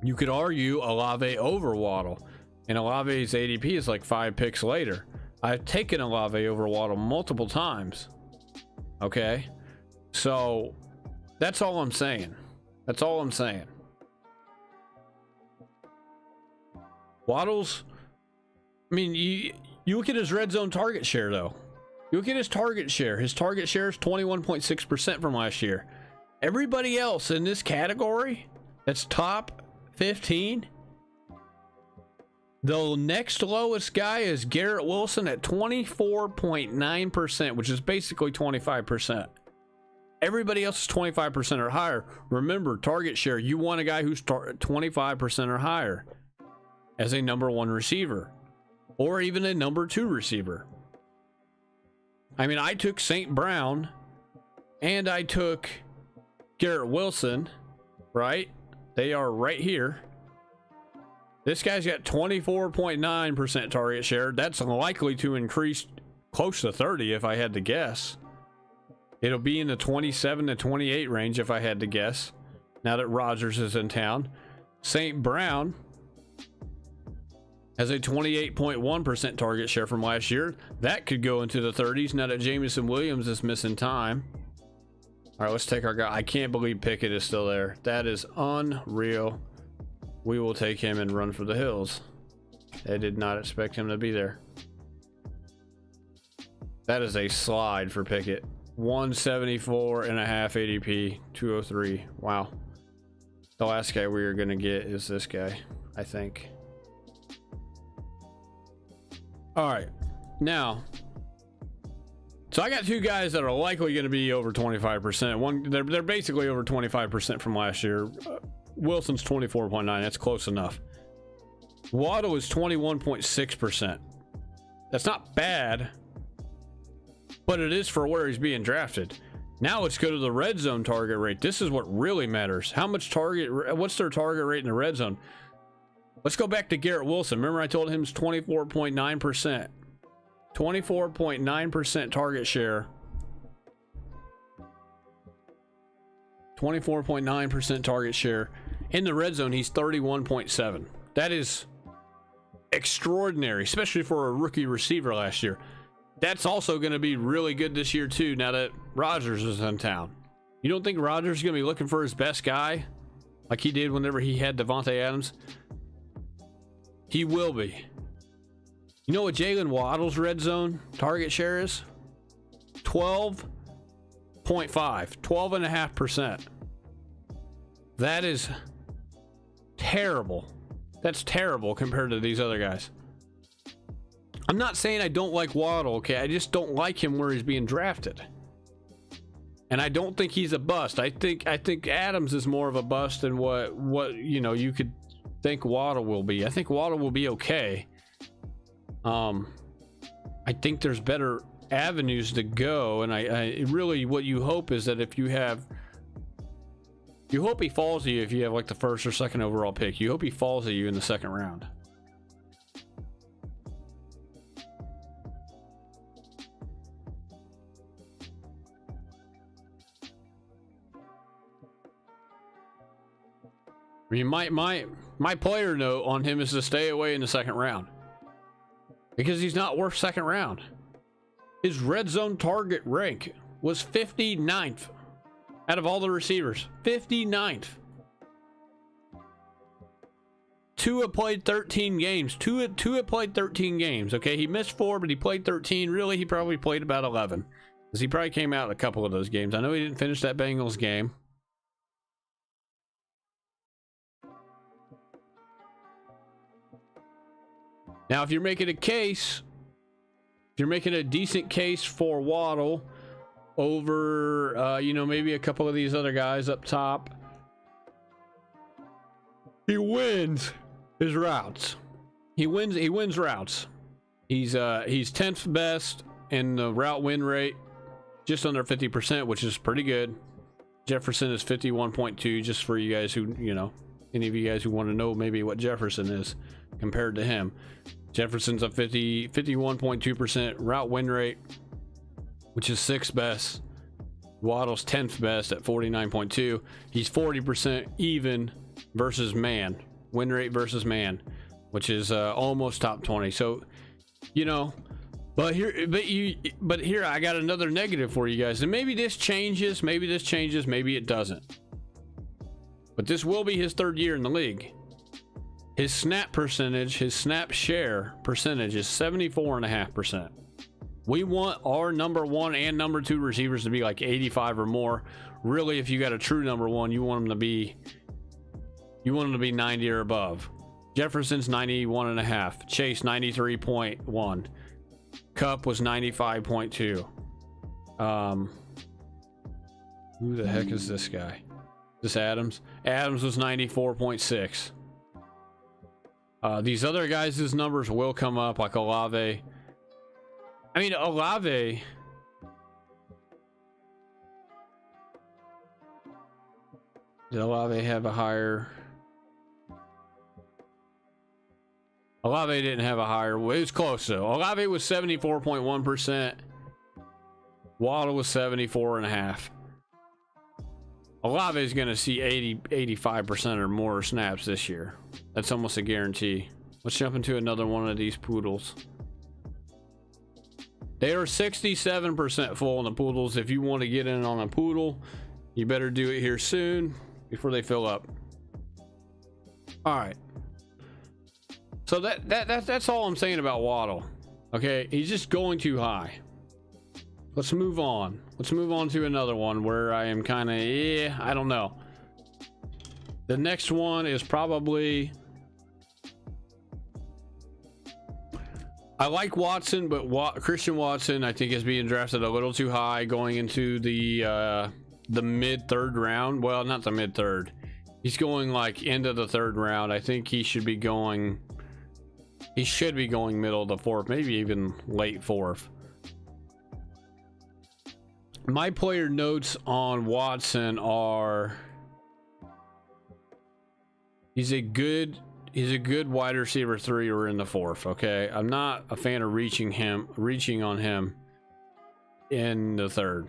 You could argue Olave over Waddle, and Olave's ADP is like 5 picks later. I've taken Olave over Waddle multiple times. Okay, so that's all I'm saying. That's all I'm saying. Waddle's, I mean, you look at his red zone target share, though. You look at his target share. His target share is 21.6% from last year. Everybody else in this category that's top 15, The next lowest guy is Garrett Wilson at 24.9%, which is basically 25%. Everybody else is 25% or higher. Remember, target share, you want a guy who's 25% or higher as a number 1 receiver, or even a number 2 receiver. I mean, I took St. Brown and I took Garrett Wilson, right? They are right here. This guy's got 24.9% target share. That's likely to increase close to 30 if I had to guess. It'll be in the 27 to 28 range if I had to guess, now that Rodgers is in town. St. Brown has a 28.1% target share from last year. That could go into the 30s now that Jamison Williams is missing time. All right, let's take our guy. I can't believe Pickett is still there. That is unreal. We will take him and run for the hills. I did not expect him to be there. That is a slide for Pickett. 174.5 ADP, 203. Wow. The last guy we are going to get is this guy, I think. All right. Now, so I got 2 guys that are likely going to be over 25%. They're basically over 25% from last year. Wilson's 24.9. That's close enough. Waddle is 21.6%. That's not bad, but it is for where he's being drafted. Now let's go to the red zone target rate. This is what really matters. What's their target rate in the red zone? Let's go back to Garrett Wilson. Remember I told him it's 24.9%. 24.9% target share. 24.9% target share. In the red zone, he's 31.7. That is extraordinary, especially for a rookie receiver last year. That's also going to be really good this year too, now that Rodgers is in town. You don't think Rodgers is going to be looking for his best guy like he did whenever he had Devontae Adams? He will be. You know what Jalen Waddle's red zone target share is? 12.5. 12.5%. That is terrible. That's terrible compared to these other guys. I'm not saying I don't like Waddle, okay? I just don't like him where he's being drafted. And I don't think he's a bust. I think Adams is more of a bust than what you know you could think Waddle will be. I think Waddle will be okay. I think there's better avenues to go, and I really what you hope is that if you hope he falls to you if you have like the 1st or 2nd overall pick. You hope he falls to you in the 2nd round. I mean, my player note on him is to stay away in the 2nd round because he's not worth 2nd round. His red zone target rank was 59th out of all the receivers. 59th. Tua played 13 games. Tua played 13 games. Okay, he missed 4, but he played 13. Really, he probably played about 11 because he probably came out in a couple of those games. I know he didn't finish that Bengals game. Now, if you're making a case, if you're making a decent case for Waddle over, maybe a couple of these other guys up top, he wins his routes. He wins routes. He's 10th best in the route win rate, just under 50%, which is pretty good. Jefferson is 51.2, just for you guys who, any of you guys who want to know maybe what Jefferson is compared to him. Jefferson's a 51.2% route win rate, which is 6th best. Waddle's 10th best at 49.2. He's 40% even versus man, win rate versus man, which is almost top 20. So, but here I got another negative for you guys, and maybe this changes, maybe it doesn't. But this will be his 3rd year in the league. His snap share percentage is 74.5%. We want our number 1 and number 2 receivers to be like 85 or more. Really, if you got a true number 1, you want them to be 90 or above. Jefferson's 91.5. Chase 93.1. Cup was 95.2. Who the heck is this guy? This Adams? Adams was 94.6. These other guys' numbers will come up, like Olave. I mean, Olave. Did Olave have a higher? Olave didn't have a higher. Well, it was close though. Olave was 74.1%. Waddle was 74.5. Olave is going to see 85% or more snaps this year. That's almost a guarantee. Let's jump into another one of these Poodles. They are 67% full on the Poodles. If you want to get in on a Poodle, you better do it here soon before they fill up. All right. So that's all I'm saying about Waddle. Okay, he's just going too high. Let's move on. Let's move on to another one where I am kind of, I don't know. The next one is probably, I like Watson, but Christian Watson I think is being drafted a little too high going into the mid third round. Well, not the mid third. He's going like into the third round. I think he should be going middle of the fourth, maybe even late fourth. My player notes on Watson are he's a good wide receiver 3 or in the fourth. Okay, I'm not a fan of reaching on him in the third.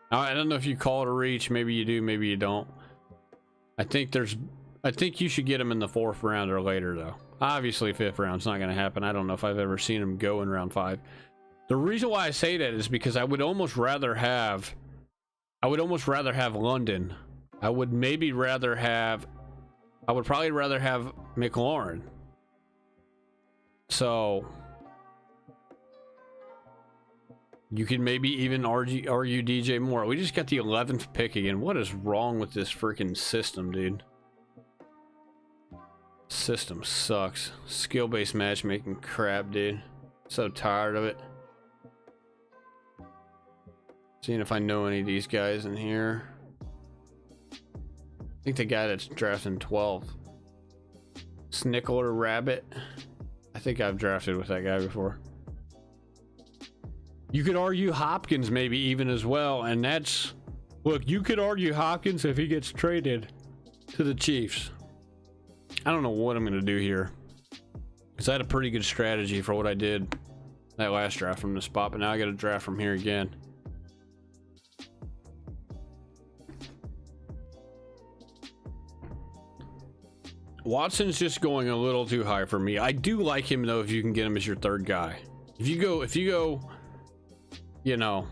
I don't know if you call it a reach. Maybe you do, maybe you don't. I think you should get him in the fourth round or later though. Obviously fifth round's not going to happen. I don't know if I've ever seen him go in round 5. The reason why I say that is because I would probably rather have London. I would rather have McLaurin. So you can maybe even argue DJ Moore. We just got the 11th pick again. What is wrong with this freaking system, dude? System sucks. Skill-based matchmaking crap, dude. So tired of it. Seeing if I know any of these guys in here. I think the guy that's drafting 12. Snickler Rabbit. I think I've drafted with that guy before. You could argue Hopkins maybe even as well, and that's... Look, you could argue Hopkins if he gets traded to the Chiefs. I don't know what I'm going to do here. Because I had a pretty good strategy for what I did that last draft from the spot, but now I got to draft from here again. Watson's just going a little too high for me. I do like him though if you can get him as your third guy. If you go, you know,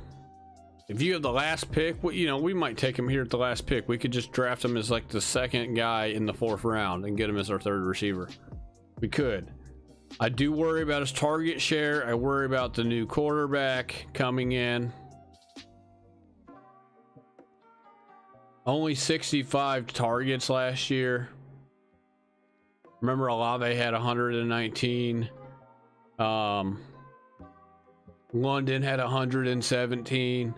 if you have the last pick, well, you know, we might take him here at the last pick. We could just draft him as like the second guy in the fourth round and get him as our third receiver. We could. I do worry about his target share. I worry about the new quarterback coming in. Only 65 targets last year. Remember, Olave had 119. London had 117.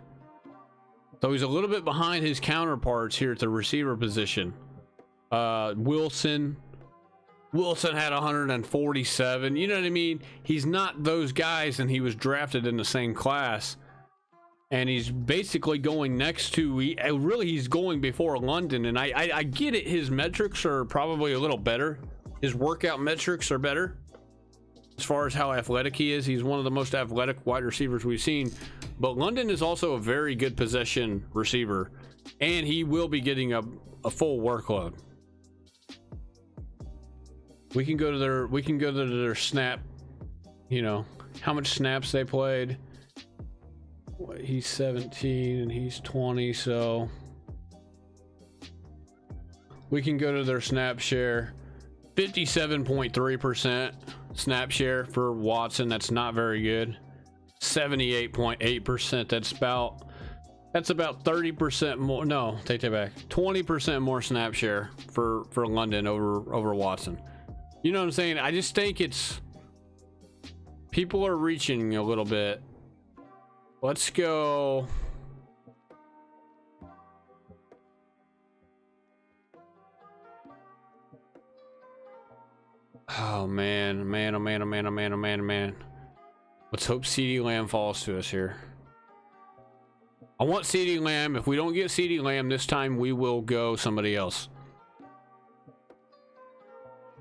So he's a little bit behind his counterparts here at the receiver position. Wilson had 147. You know what I mean? He's not those guys, and he was drafted in the same class. And he's basically going next to, he's going before London. And I get it. His metrics are probably a little better. His workout metrics are better. As far as how athletic he is, he's one of the most athletic wide receivers we've seen. But London is also a very good possession receiver. And he will be getting a full workload. We can go to their snap, you know, how much snaps they played. He's 17 and he's 20, so we can go to their snap share. 57.3% snap share for Watson. That's not very good. 78.8%. That's about 30% more. No, take that back. 20% more snap share for London over Watson. You know what I'm saying? I just think it's people are reaching a little bit. Let's go. Oh man, man, oh man, oh man, oh man, oh man, oh man. Let's hope CeeDee Lamb falls to us here. I want CeeDee Lamb. If we don't get CeeDee Lamb this time, we will go somebody else.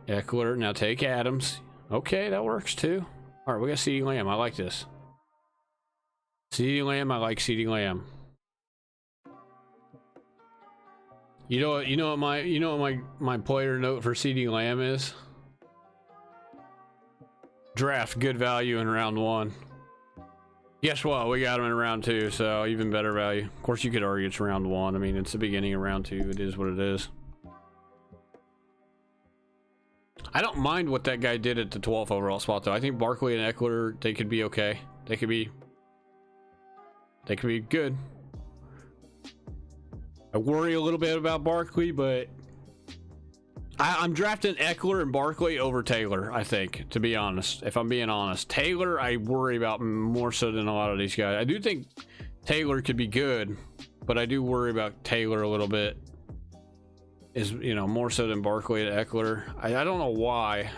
Eckler, now take Adams. Okay, that works too. All right, we got CeeDee Lamb. I like this. CeeDee Lamb, I like CeeDee Lamb. You know what my player note for CeeDee Lamb is? Draft good value in round 1. Guess what? We got him in round 2, so even better value. Of course, you could argue it's round 1. I mean, it's the beginning of round 2. It is what it is. I don't mind what that guy did at the 12th overall spot, though. I think Barkley and Eckler, they could be okay. They could be good. I worry a little bit about Barkley, but I'm drafting Eckler and Barkley over Taylor, I think, to be honest. If I'm being honest. Taylor, I worry about more so than a lot of these guys. I do think Taylor could be good, but I do worry about Taylor a little bit. Is, you know, more so than Barkley and Eckler. I don't know why.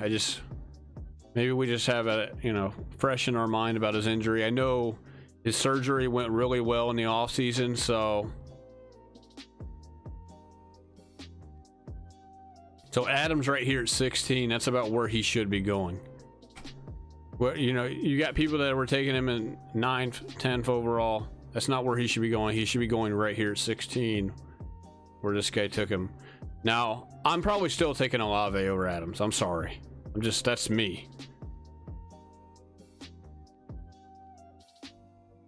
Maybe we just have a, you know, fresh in our mind about his injury. I know his surgery went really well in the offseason, so Adams right here at 16, that's about where he should be going. Well, you know, you got people that were taking him in 9th, 10th overall. That's not where he should be going. He should be going right here at 16, where this guy took him. Now, I'm probably still taking Olave over Adams. I'm sorry. That's me.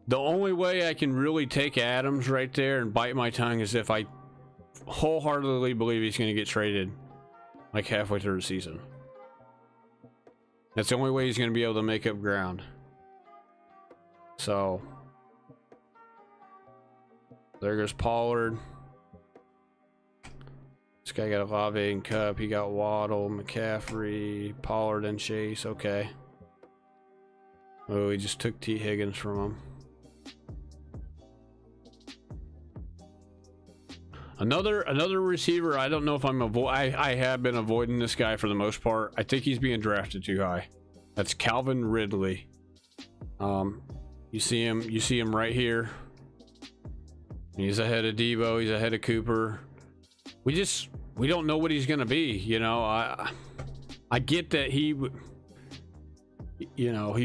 The only way I can really take Adams right there and bite my tongue is if I wholeheartedly believe he's going to get traded like halfway through the season. That's the only way he's going to be able to make up ground. So, there goes Pollard. This guy got Olave and Cup. He got Waddle, McCaffrey, Pollard, and Chase. Okay. Oh, he just took T. Higgins from him. Another receiver. I don't know if I have been avoiding this guy for the most part. I think he's being drafted too high. That's Calvin Ridley. You see him right here. He's ahead of Debo. He's ahead of Cooper. We don't know what he's gonna be. You know, I get that he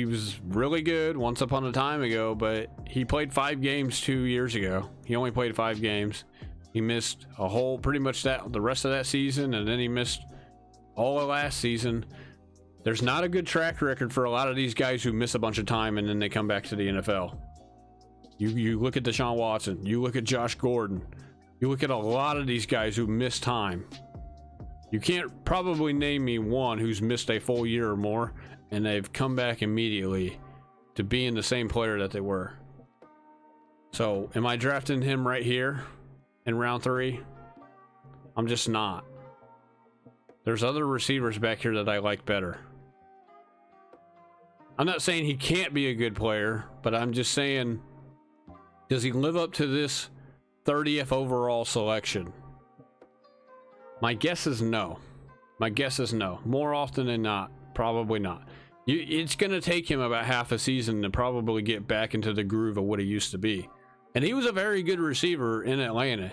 was really good once upon a time ago, but he played 5 games 2 years ago. He only played 5 games. He missed pretty much the rest of that season, and then he missed all of last season. There's not a good track record for a lot of these guys who miss a bunch of time and then they come back to the NFL. You look at Deshaun Watson, you look at Josh Gordon, you look at a lot of these guys who miss time. You can't probably name me one who's missed a full year or more and they've come back immediately to being the same player that they were. So, am I drafting him right here in round 3? I'm just not. There's other receivers back here that I like better. I'm not saying he can't be a good player, but I'm just saying, does he live up to this 30th overall selection? My guess is no. More often than not, probably not. It's going to take him about half a season to probably get back into the groove of what he used to be. And he was a very good receiver in Atlanta.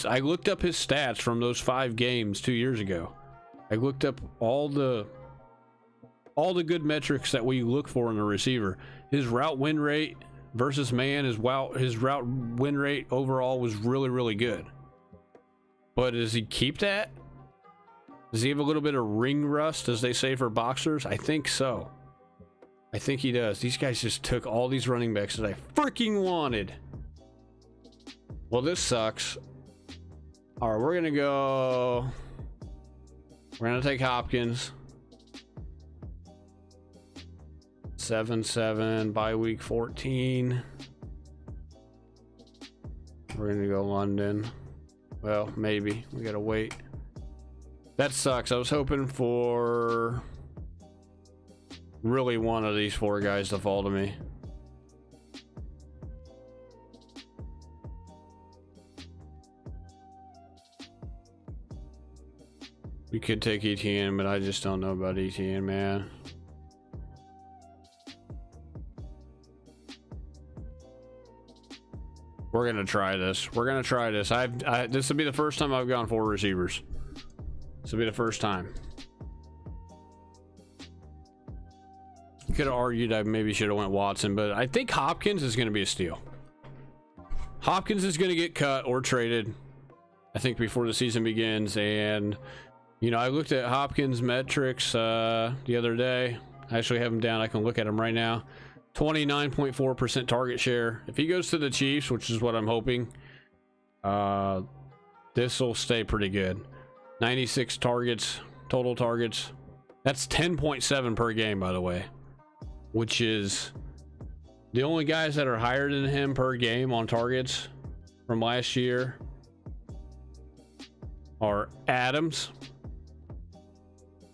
I looked up his stats from those 5 games 2 years ago. I looked up all the good metrics that we look for in a receiver. His route win rate versus man, his route win rate overall was really, really good. But does he keep that? Does he have a little bit of ring rust, as they say for boxers? I think so. I think he does. These guys just took all these running backs that I freaking wanted. Well, this sucks. All right, we're gonna take Hopkins. 7-7 by week 14. We're gonna go London. Well, maybe we gotta wait. That sucks. I was hoping for really one of these four guys to fall to me. We could take ETN, but I just don't know about ETN, man. We're gonna try this. We're gonna try this. This will be the first time I've gone 4 receivers. This will be the first time. Could have argued I maybe should have went Watson, but I think Hopkins is going to be a steal. Hopkins is going to get cut or traded, I think, before the season begins. And, you know, I looked at Hopkins' metrics the other day. I actually have them down. I can look at them right now. 29.4% target share. If he goes to the Chiefs, which is what I'm hoping, this will stay pretty good. 96 targets, total targets. That's 10.7 per game, by the way, which is the only guys that are higher than him per game on targets from last year are Adams.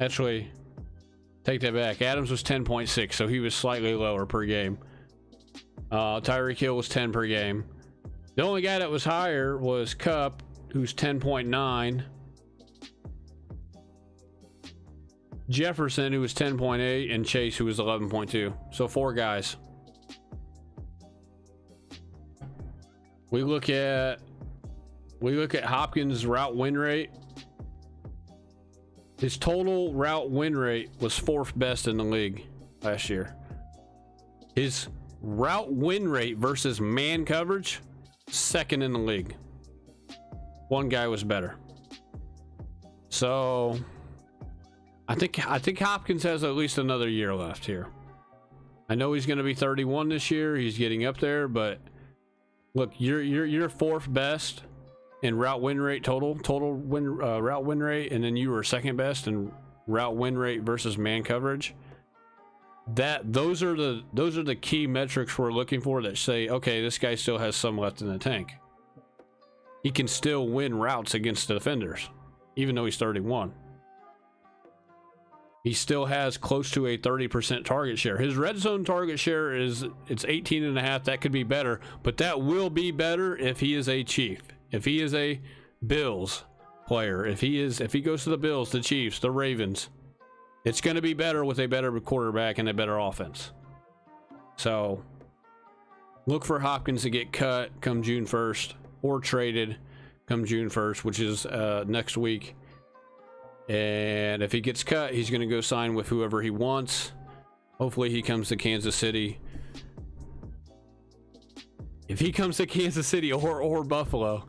Actually, take that back. Adams was 10.6, so he was slightly lower per game. Tyreek Hill was 10 per game. The only guy that was higher was Kupp, who's 10.9. Jefferson, who was 10.8, and Chase, who was 11.2. So 4 guys. We look at Hopkins' route win rate. His total route win rate was 4th best in the league last year. His route win rate versus man coverage, 2nd in the league. One guy was better. So I think Hopkins has at least another year left here. I know he's going to be 31 this year. He's getting up there, but look, you're 4th best in route win rate total route win rate, and then you were 2nd best in route win rate versus man coverage. Those are the key metrics we're looking for that say, okay, this guy still has some left in the tank. He can still win routes against the defenders, even though he's 31. He still has close to a 30% target share. His red zone target share it's 18.5. That could be better, but that will be better if he is a Chief. If he is a Bills player, if he goes to the Bills, the Chiefs, the Ravens, it's going to be better with a better quarterback and a better offense. So look for Hopkins to get cut come June 1st or traded come June 1st, which is next week. And if he gets cut, he's going to go sign with whoever he wants. Hopefully he comes to Kansas City. If he comes to Kansas City or Buffalo,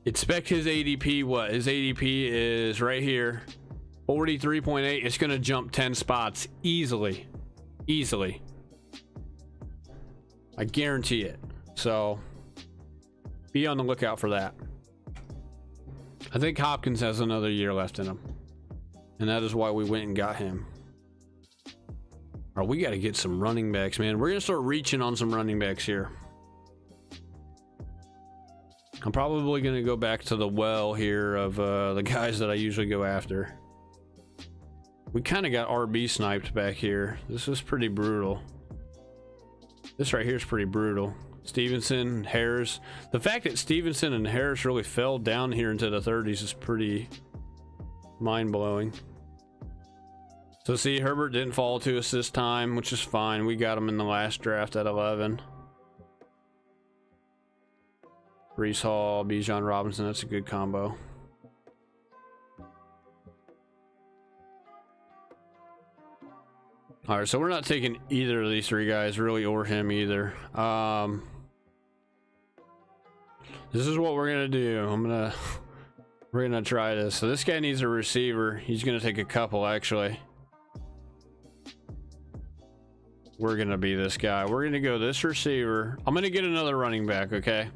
expect his ADP. What his ADP is right here, 43.8. It's going to jump 10 spots easily. I guarantee it. So be on the lookout for that. I think Hopkins has another year left in him, and that is why we went and got him. All right, we got to get some running backs, man. We're going to start reaching on some running backs here. I'm probably going to go back to the well here of the guys that I usually go after. We kind of got RB sniped back here. This is pretty brutal. This right here is pretty brutal. Stevenson, Harris. The fact that Stevenson and Harris really fell down here into the 30s is pretty mind-blowing. So see, Herbert didn't fall to us this time, which is fine. We got him in the last draft at 11. Breece Hall, Bijan Robinson, that's a good combo. All right, so we're not taking either of these 3 guys, really, or him either. This is what we're gonna do. We're gonna try this. So this guy needs a receiver. He's gonna take a couple, actually. We're gonna be this guy. We're gonna go this receiver. I'm gonna get another running back, okay?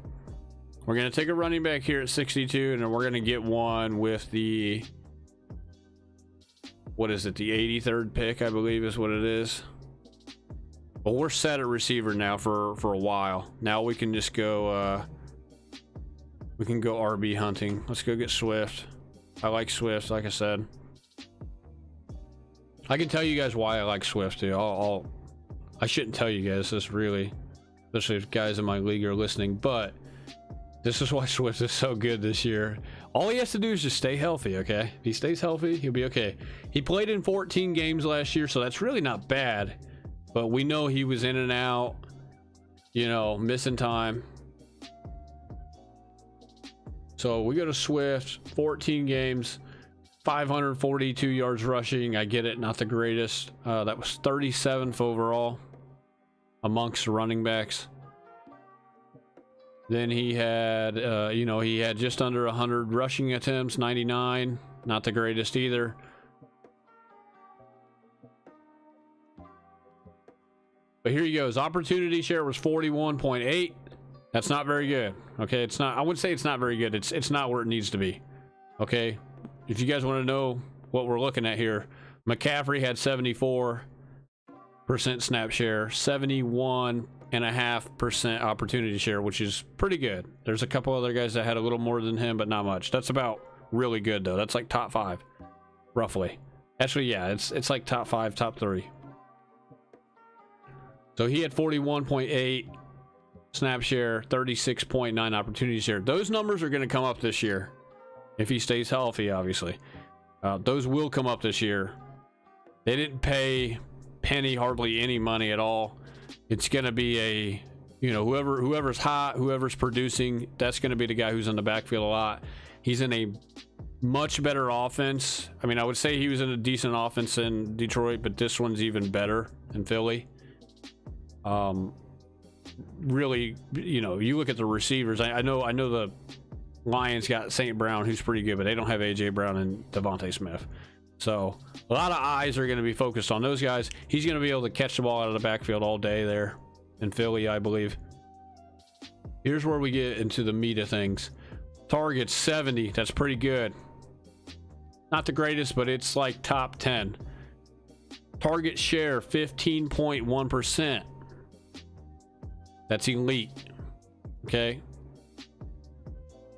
We're gonna take a running back here at 62, and then we're gonna get one with the, what is it, the 83rd pick, I believe is what it is. But we're set at receiver now for a while. Now we can just go we can go RB hunting. Let's go get Swift. I like Swift, like I said. I can tell you guys why I like Swift too. I shouldn't tell you guys this really, especially if guys in my league are listening, but this is why Swift is so good this year. All he has to do is just stay healthy, okay? If he stays healthy, he'll be okay. He played in 14 games last year, so that's really not bad. But we know he was in and out, you know, missing time. So we go to Swift, 14 games, 542 yards rushing. I get it, not the greatest. That was 37th overall amongst running backs. Then he had, you know, he had just under 100 rushing attempts, 99. Not the greatest either. But here he goes. Opportunity share was 41.8. That's not very good. Okay, it's not. I wouldn't say it's not very good. It's not where it needs to be. Okay, if you guys want to know what we're looking at here, McCaffrey had 74% snap share, 71.5% opportunity share, which is pretty good. There's a couple other guys that had a little more than him, but not much. That's about really good though. That's like top 5, roughly. Actually, yeah, it's like top 5, top 3. So he had 41.8 snap share, 36.9 opportunity share. Those numbers are going to come up this year if he stays healthy, obviously. Those will come up this year. They didn't pay Penny hardly any money at all. It's going to be a, you know, whoever's hot, whoever's producing, that's going to be the guy who's in the backfield a lot. He's in a much better offense. I mean, I would say he was in a decent offense in Detroit, but this one's even better in Philly. Really, you know, you look at the receivers. I know the Lions got St. Brown, who's pretty good, but they don't have AJ Brown and Devontae Smith. So a lot of eyes are going to be focused on those guys. He's going to be able to catch the ball out of the backfield all day there in Philly, I believe. Here's where we get into the meat of things. Targets 70. That's pretty good. Not the greatest, but it's like top 10. Target share 15.1%. That's elite. Okay.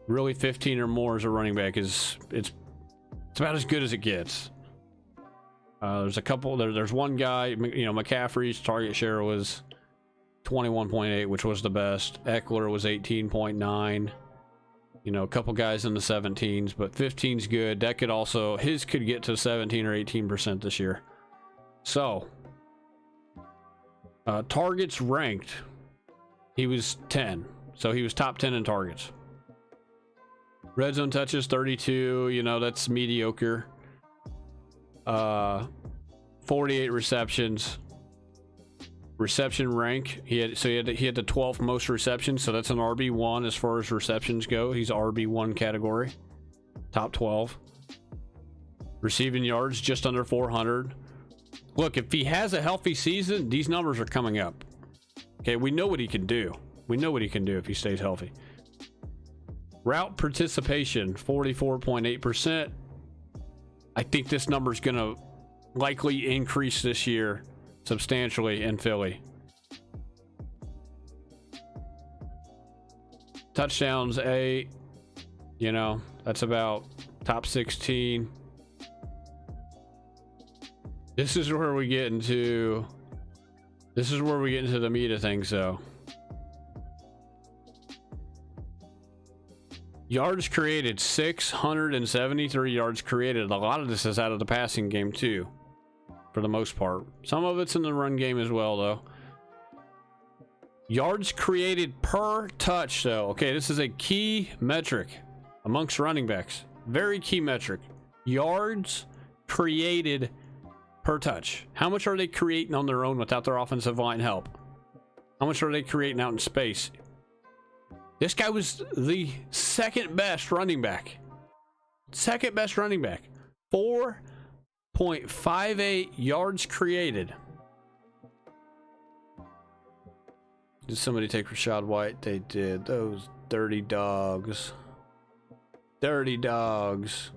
Really, 15 or more as a running back is it's about as good as it gets. There's a couple. There's one guy. You know, McCaffrey's target share was 21.8, which was the best. Eckler was 18.9. You know, a couple guys in the 17s, but 15's good. That could also, his could get to 17 or 18% this year. So, targets ranked. He was 10. So he was top 10 in targets. Red zone touches 32. You know, that's mediocre. 48 receptions. Reception rank. He had the 12th most receptions. So that's an RB1 as far as receptions go. He's RB1 category. Top 12. Receiving yards just under 400. Look, if he has a healthy season, these numbers are coming up. Okay, we know what he can do. We know what he can do if he stays healthy. Route participation, 44.8%. I think this number is going to likely increase this year substantially in Philly. Touchdowns, 8. You know, that's about top 16. This is where we get into the meat of things, though. Yards created, 673 yards created. A lot of this is out of the passing game, too, for the most part. Some of it's in the run game as well, though. Yards created per touch, though. Okay, this is a key metric amongst running backs. Very key metric. Yards created per touch. How much are they creating on their own without their offensive line help? How much are they creating out in space? This guy was the second best running back. Second best running back. 4.58 yards created. Did somebody take Rashad White? They did. Those dirty dogs. Dirty dogs.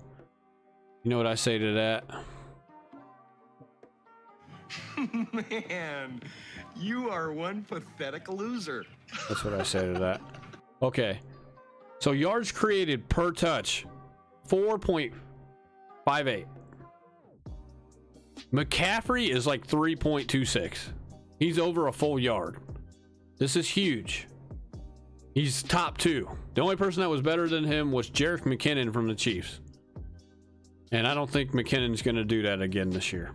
You know what I say to that? Man, you are one pathetic loser. That's what I say to that. Okay. So yards created per touch, 4.58. 5'8". McCaffrey is like 3.26. He's over a full yard. This is huge. He's top 2. The only person that was better than him was Jerick McKinnon from the Chiefs. And I don't think McKinnon's going to do that again this year.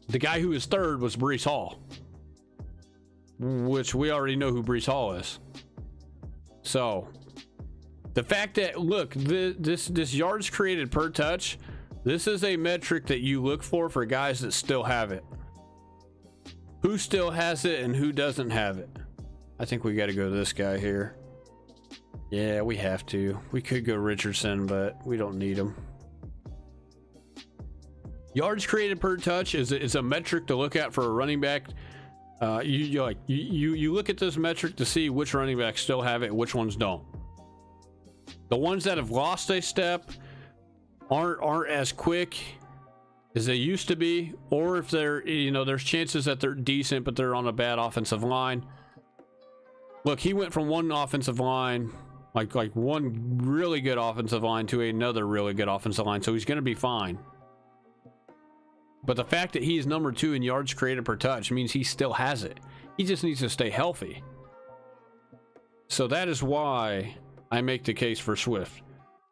The guy who was 3rd was Breece Hall, which we already know who Breece Hall is. So the fact that, look, this yards created per touch, this is a metric that you look for guys that still have it. Who still has it and who doesn't have it? I think we got to go to this guy here. Yeah, we have to. We could go Richardson, but we don't need him. Yards created per touch is a metric to look at for a running back. You look at this metric to see which running backs still have it, which ones don't. The ones that have lost a step aren't as quick as they used to be, or if they're, there's chances that they're decent but they're on a bad offensive line. Look, he went from one offensive line, like one really good offensive line, to another really good offensive line, so he's going to be fine. But the fact that he's number 2 in yards created per touch means he still has it. He just needs to stay healthy. So that is why I make the case for Swift.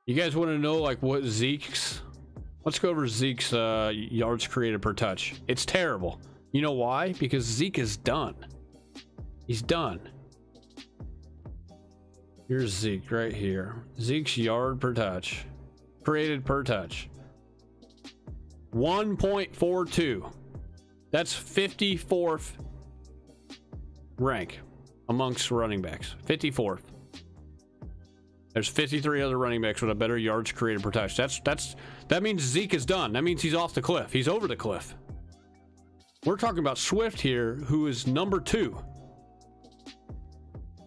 You guys want to know like what Zeke's? Let's go over Zeke's yards created per touch. It's terrible. You know why? Because Zeke is done. He's done. Here's Zeke right here. Zeke's yard per touch. Created per touch. 1.42. That's 54th rank amongst running backs. 54th. There's 53 other running backs with a better yards created per touch. That means Zeke is done. That means he's off the cliff. He's over the cliff. We're talking about Swift here, who is number 2.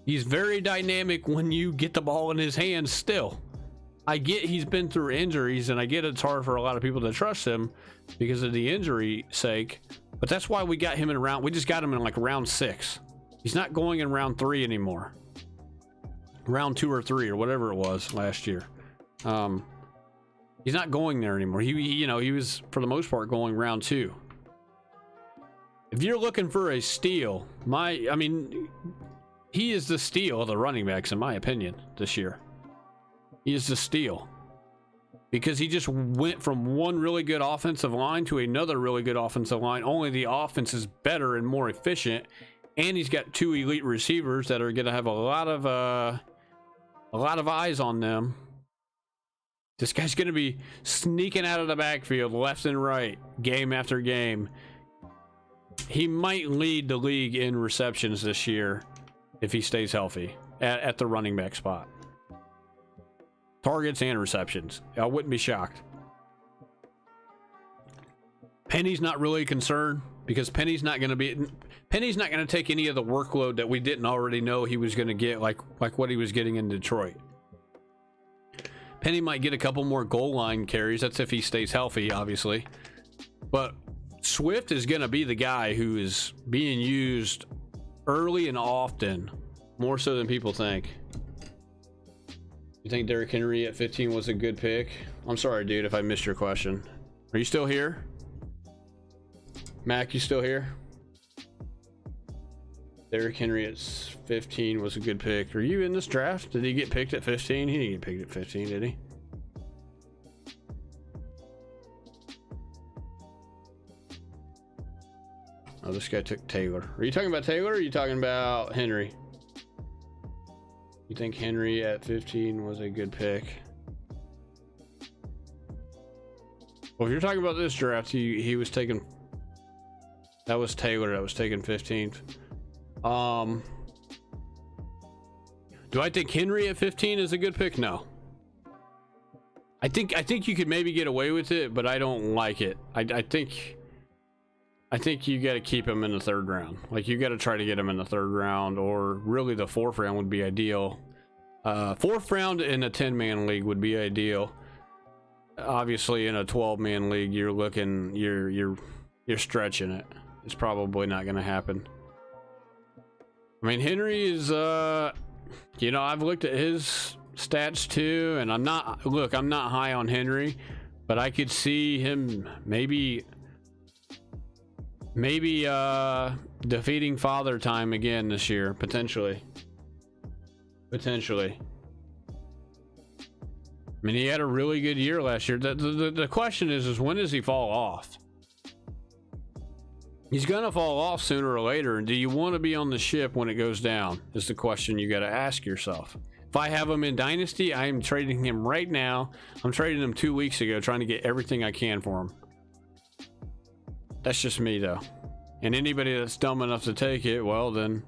He's very dynamic when you get the ball in his hands still. I get he's been through injuries, and I get it's hard for a lot of people to trust him because of the injury sake, but that's why we got him in we just got him in like round 6. He's not going in round 3 anymore. Round 2 or 3 or whatever it was last year. He's not going there anymore. He was for the most part going round 2. If you're looking for a steal, he is the steal of the running backs in my opinion this year. He is the steal because he just went from one really good offensive line to another really good offensive line. Only the offense is better and more efficient, and he's got 2 elite receivers that are going to have a lot of eyes on them. This guy's going to be sneaking out of the backfield left and right, game after game. He might lead the league in receptions this year if he stays healthy at the running back spot. Targets and receptions. I wouldn't be shocked. Penny's not really concerned because Penny's not going to take any of the workload that we didn't already know he was going to get, like what he was getting in Detroit. Penny might get a couple more goal line carries. That's if he stays healthy, obviously. But Swift is going to be the guy who is being used early and often, more so than people think. You think Derrick Henry at 15 was a good pick? I'm sorry, dude, if I missed your question. Are you still here? Mac, you still here? Derrick Henry at 15 was a good pick. Are you in this draft? Did he get picked at 15? He didn't get picked at 15, did he? Oh, this guy took Taylor. Are you talking about Taylor or are you talking about Henry? You think Henry at 15 was a good pick? Well, if you're talking about this draft, he was taken. That was Taylor that was taken 15th. Do I think Henry at 15 is a good pick? No. I think you could maybe get away with it, but I don't like it. I think you got to keep him in the 3rd round. Like, you got to try to get him in the 3rd round, or really the 4th round would be ideal. 4th round in a 10-man league would be ideal. Obviously, in a 12-man league, you're stretching it. It's probably not going to happen. I mean, Henry is, I've looked at his stats too, and I'm not high on Henry, but I could see him maybe defeating Father Time again this year, potentially. I mean, he had a really good year last year. The question is when does he fall off? He's gonna fall off sooner or later. And do you want to be on the ship when it goes down? Is the question you got to ask yourself. If I have him in Dynasty, I am trading him right now. I'm trading him 2 weeks ago, trying to get everything I can for him. That's just me, though. And anybody that's dumb enough to take it, well, then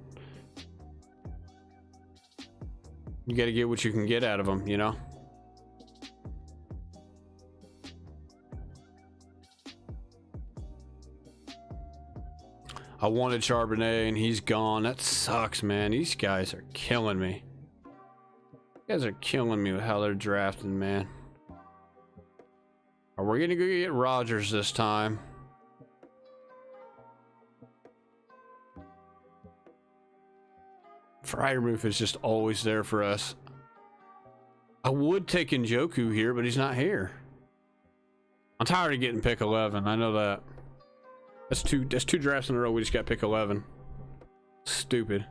you got to get what you can get out of him, you know? I wanted Charbonnet and he's gone. That sucks, man. These guys are killing me. You guys are killing me with how they're drafting, man. Are we gonna go get Rodgers this time? Freiermuth is just always there for us. I would take Njoku here, but he's not here. I'm tired of getting pick 11. I know that. That's two drafts in a row. We just got pick 11. Stupid.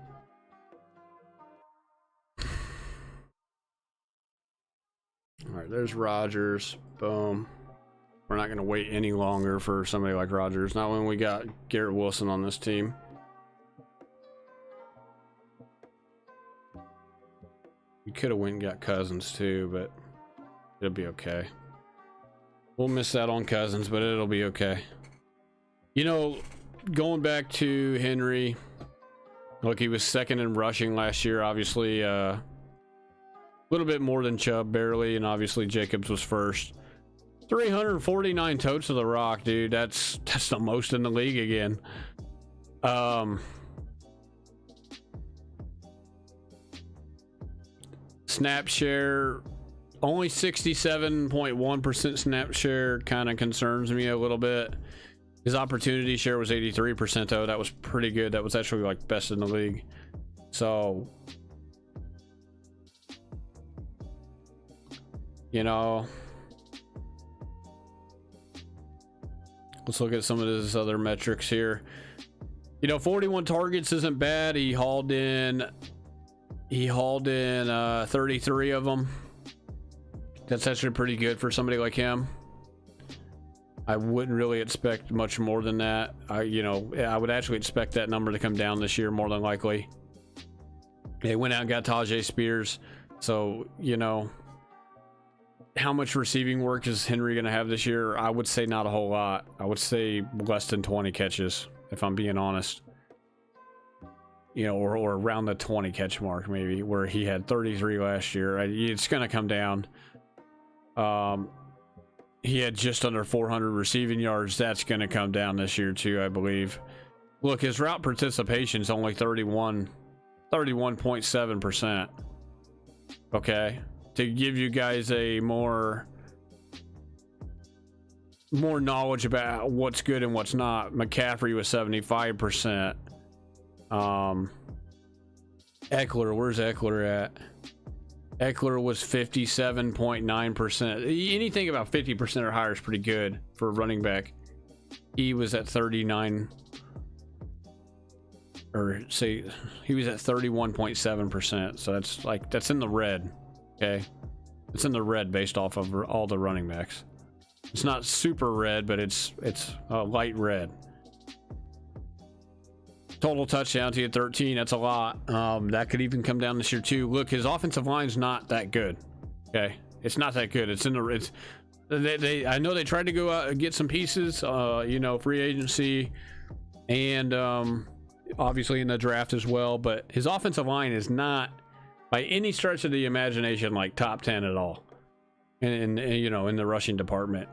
All right, there's Rodgers. Boom. We're not going to wait any longer for somebody like Rodgers. Not when we got Garrett Wilson on this team. We could have went and got Cousins too, but it'll be okay. We'll miss out on Cousins, but it'll be okay. You know, going back to Henry, look, he was second in rushing last year, obviously a little bit more than Chubb, barely, and obviously Jacobs was first. 349 totes to the rock, dude. That's the most in the league again. Snap share, only 67.1% snap share kind of concerns me a little bit. His opportunity share was 83% though. That was pretty good. That was actually like best in the league. So, you know, let's look at some of his other metrics here. You know, 41 targets isn't bad. He hauled in 33 of them. That's actually pretty good for somebody like him. I wouldn't really expect much more than that. I would actually expect that number to come down this year more than likely. They went out and got Tajay Spears. So, you know, how much receiving work is Henry going to have this year? I would say not a whole lot. I would say less than 20 catches, if I'm being honest. You know, or around the 20 catch mark, maybe, where he had 33 last year. It's going to come down. He had just under 400 receiving yards. That's going to come down this year too, I believe. Look, his route participation is only 31.7%. Okay, to give you guys a more knowledge about what's good and what's not. McCaffrey was 75%. Eckler, where's Eckler at? Eckler was 57.9%. Anything about 50% or higher is pretty good for a running back. He was at 39, or say he was at 31.7%. So that's in the red. Okay, it's in the red based off of all the running backs. It's not super red, but it's light red. Total touchdowns, he had 13. That's a lot. That could even come down this year too. Look, his offensive line's not that good. Okay, it's not that good. I know they tried to go out and get some pieces. You know, free agency, and obviously in the draft as well. But his offensive line is not, by any stretch of the imagination, like top 10 at all. And you know, in the rushing department.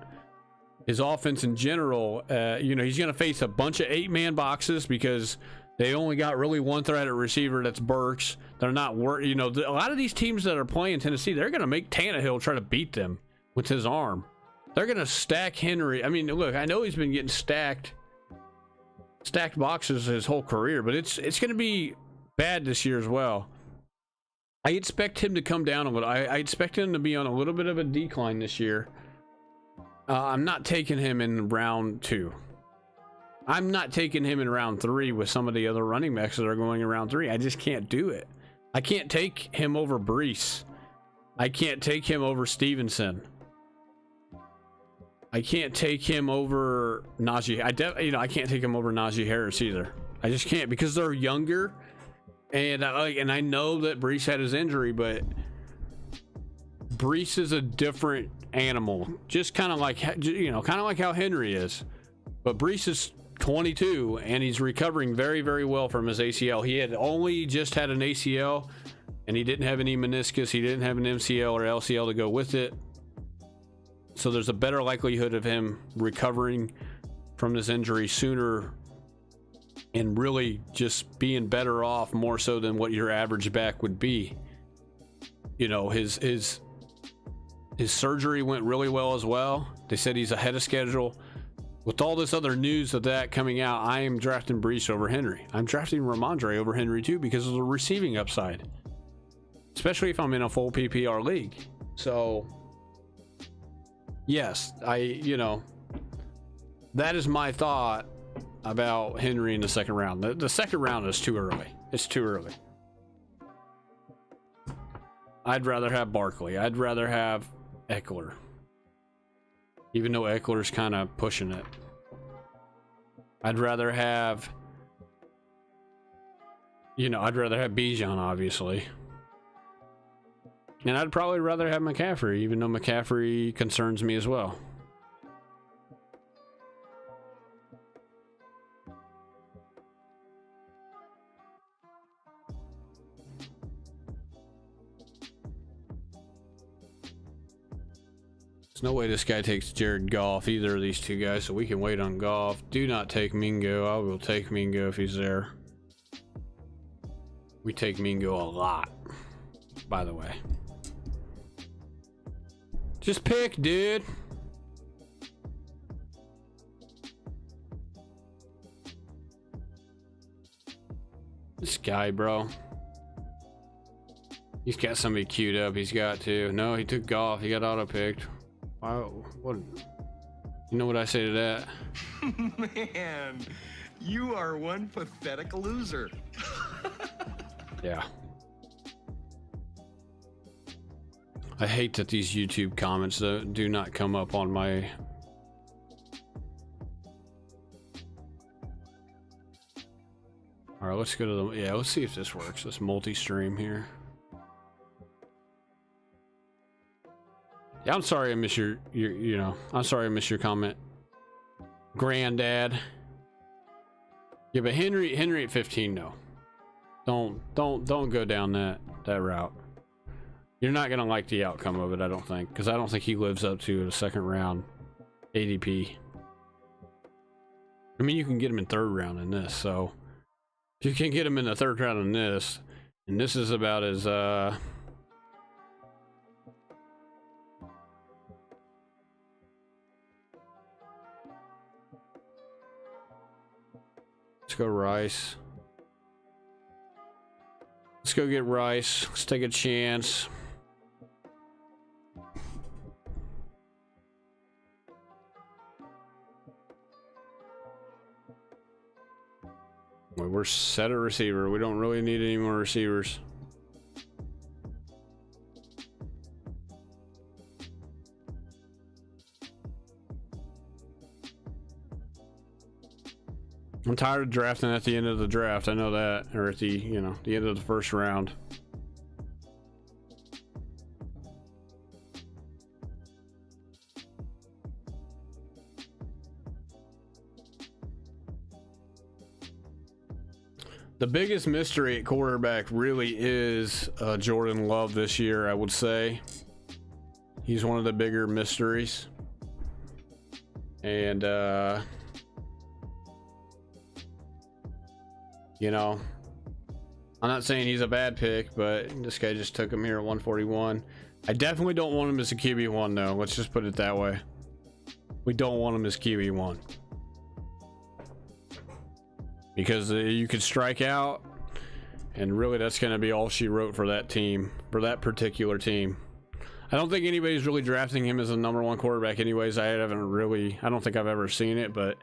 His offense in general, you know, he's going to face a bunch of 8-man boxes because they only got really one threat at receiver. That's Burks. They're not you know, a lot of these teams that are playing Tennessee, they're going to make Tannehill try to beat them with his arm. They're going to stack Henry. I mean, look, I know he's been getting stacked boxes his whole career, but it's going to be bad this year as well. I expect him to come down a little. I expect him to be on a little bit of a decline this year. I'm not taking him in round 2. I'm not taking him in round 3 with some of the other running backs that are going in round 3. I just can't do it. I can't take him over Brees. I can't take him over Stevenson. I can't take him over Najee. I can't take him over Najee Harris either. I just can't, because they're younger, and I know that Brees had his injury, but Brees is a different animal. Just kind of like how Henry is. But Brees is 22 and he's recovering very, very well from his ACL. He had only just had an ACL, and he didn't have any meniscus. He didn't have an MCL or LCL to go with it. So there's a better likelihood of him recovering from this injury sooner and really just being better off more so than what your average back would be. You know, his surgery went really well as well. They said he's ahead of schedule. With all this other news of that coming out, I am drafting Brees over Henry. I'm drafting Ramondre over Henry too because of the receiving upside, especially if I'm in a full PPR league. So yes, that is my thought about Henry in the second round. The second round is too early. It's too early. I'd rather have Barkley. I'd rather have Eckler. Even though Eckler's kind of pushing it. I'd rather have Bijan, obviously. And I'd probably rather have McCaffrey, even though McCaffrey concerns me as well. There's no way this guy takes Jared Goff, either of these two guys, so we can wait on Goff. Do not take Mingo. I will take Mingo if he's there. We take Mingo a lot, by the way. Just pick, dude. This guy, bro. He's got somebody queued up. He's got to. No, he took Goff. He got auto-picked. Wow. What? You know what I say to that? Man, you are one pathetic loser. Yeah. I hate that these YouTube comments do not come up on my... Alright, let's go to the... Yeah, let's see if this works. This multi-stream here. Yeah, I'm sorry I missed your I'm sorry I missed your comment, Granddad. Yeah, but Henry at 15, no. Don't go down that route. You're not gonna like the outcome of it, I don't think, because I don't think he lives up to a second round ADP. I mean, you can get him in third round in this, so if you can get him in the third round in this, and this is about as let's go Rice. Let's go get Rice. Let's take a chance. We're set a receiver. We don't really need any more receivers. I'm tired of drafting at the end of the draft. I know that, or at the the end of the first round. The biggest mystery at quarterback really is Jordan Love this year, I would say. He's one of the bigger mysteries. And I'm not saying he's a bad pick, but this guy just took him here at 141. I definitely don't want him as a QB1 though. Let's just put it that way. We don't want him as QB1. Because you could strike out, and really that's going to be all she wrote for that team, for that particular team. I don't think anybody's really drafting him as a #1 quarterback anyways. I don't think I've ever seen it, but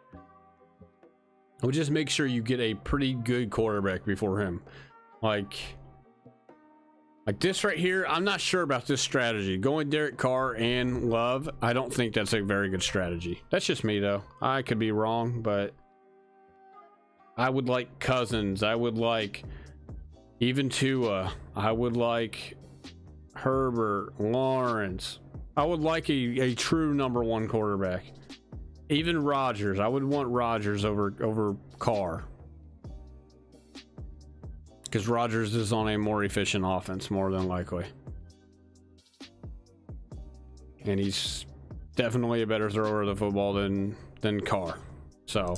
I would just make sure you get a pretty good quarterback before him. Like this right here, I'm not sure about this strategy. Going Derek Carr and Love, I don't think that's a very good strategy. That's just me though. I could be wrong, but I would like Cousins. I would like even Tua. I would like Herbert, Lawrence. I would like a true #1 quarterback. Even Rodgers. I would want Rodgers over Carr. Because Rodgers is on a more efficient offense, more than likely. And he's definitely a better thrower of the football than Carr. So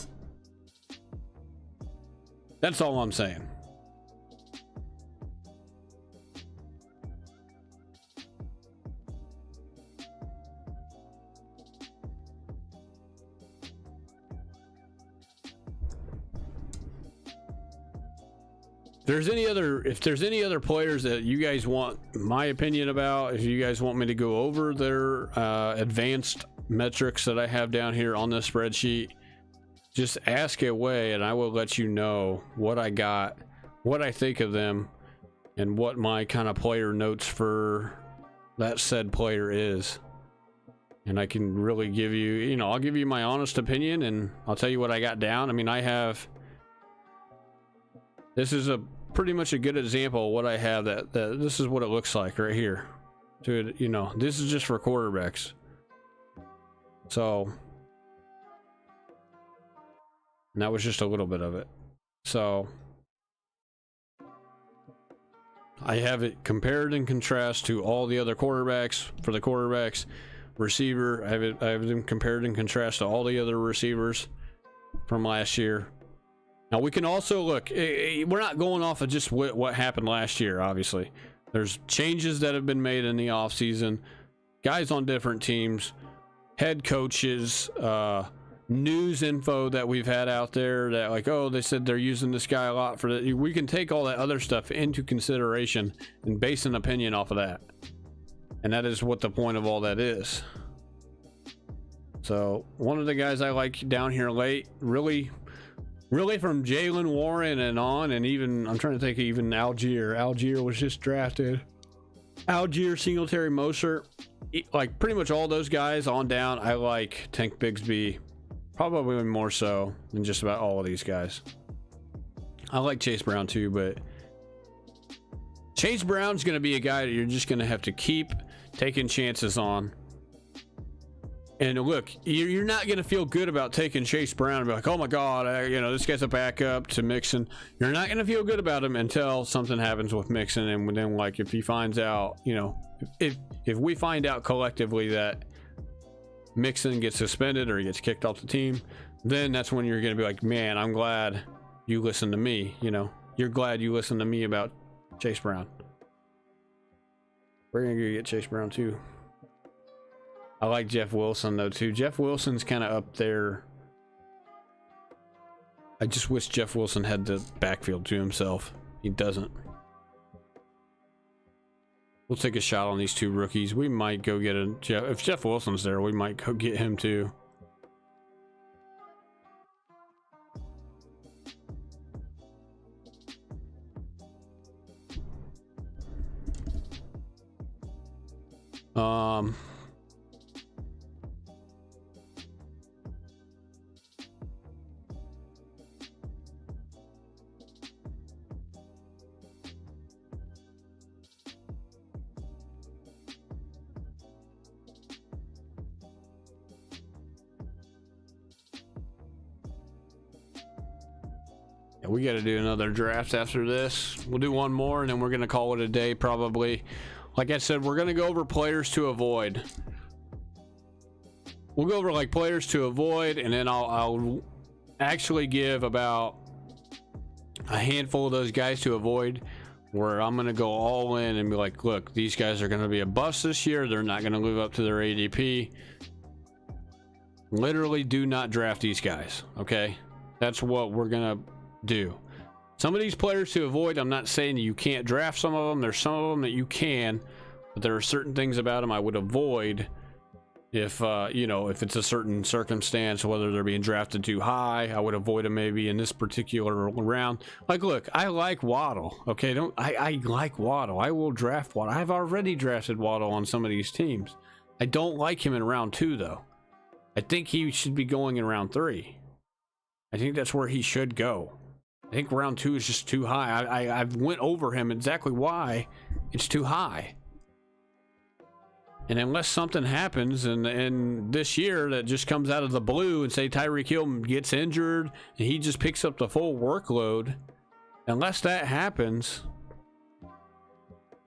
that's all I'm saying. If there's any other players that you guys want my opinion about, if you guys want me to go over their advanced metrics that I have down here on this spreadsheet, just ask away and I will let you know what I got, what I think of them, and what my kind of player notes for that said player is. And I can really give you, I'll give you my honest opinion and I'll tell you what I got down. I mean, this is pretty much a good example of what I have. That this is what it looks like right here. Dude, this is just for quarterbacks. So, and that was just a little bit of it. So, I have it compared and contrast to all the other quarterbacks. For the quarterbacks, receiver, I have them compared and contrast to all the other receivers from last year. Now we can also look, we're not going off of just what happened last year, obviously. There's changes that have been made in the offseason, guys on different teams, head coaches, news info that we've had out there that like, oh, they said they're using this guy a lot for that. We can take all that other stuff into consideration and base an opinion off of that. And that is what the point of all that is. So one of the guys I like down here late, really from Jalen Warren and on, and even I'm trying to think, even Algier was just drafted. Algier, Singletary, Moser, like pretty much all those guys on down. I like Tank Bigsby probably more so than just about all of these guys. I like Chase Brown too, but Chase Brown's going to be a guy that you're just going to have to keep taking chances on. And look, you're not going to feel good about taking Chase Brown and be like, oh my God, this guy's a backup to Mixon. You're not going to feel good about him until something happens with Mixon. And then, like, if he finds out, if we find out collectively that Mixon gets suspended or he gets kicked off the team, then that's when you're going to be like, man, I'm glad you listened to me. You're glad you listened to me about Chase Brown. We're going to go get Chase Brown too. I like Jeff Wilson though too. Jeff Wilson's kind of up there. I just wish Jeff Wilson had the backfield to himself. He doesn't. We'll take a shot on these two rookies. We might go get if Jeff Wilson's there, we might go get him too. We got to do another draft after this. We'll do one more and then we're going to call it a day probably. Like I said, we're going to go over players to avoid. We'll go over like players to avoid, and then I'll actually give about a handful of those guys to avoid, where I'm going to go all in and be like, look, these guys are going to be a bust this year. They're not going to live up to their ADP. Literally do not draft these guys. Okay. That's what we're going to do. Some of these players to avoid, I'm not saying you can't draft some of them. There's some of them that you can, but there are certain things about him I would avoid if you know, if it's a certain circumstance, whether they're being drafted too high. I would avoid him maybe in this particular round. Like, look, I like Waddle. Okay, I like Waddle. I will draft Waddle. I've already drafted Waddle on some of these teams. I don't like him in round 2 though. I think he should be going in round 3. I think that's where he should go. I think round 2 is just too high. I've went over him exactly why it's too high. And unless something happens and this year that just comes out of the blue and say Tyreek Hill gets injured and he just picks up the full workload, unless that happens,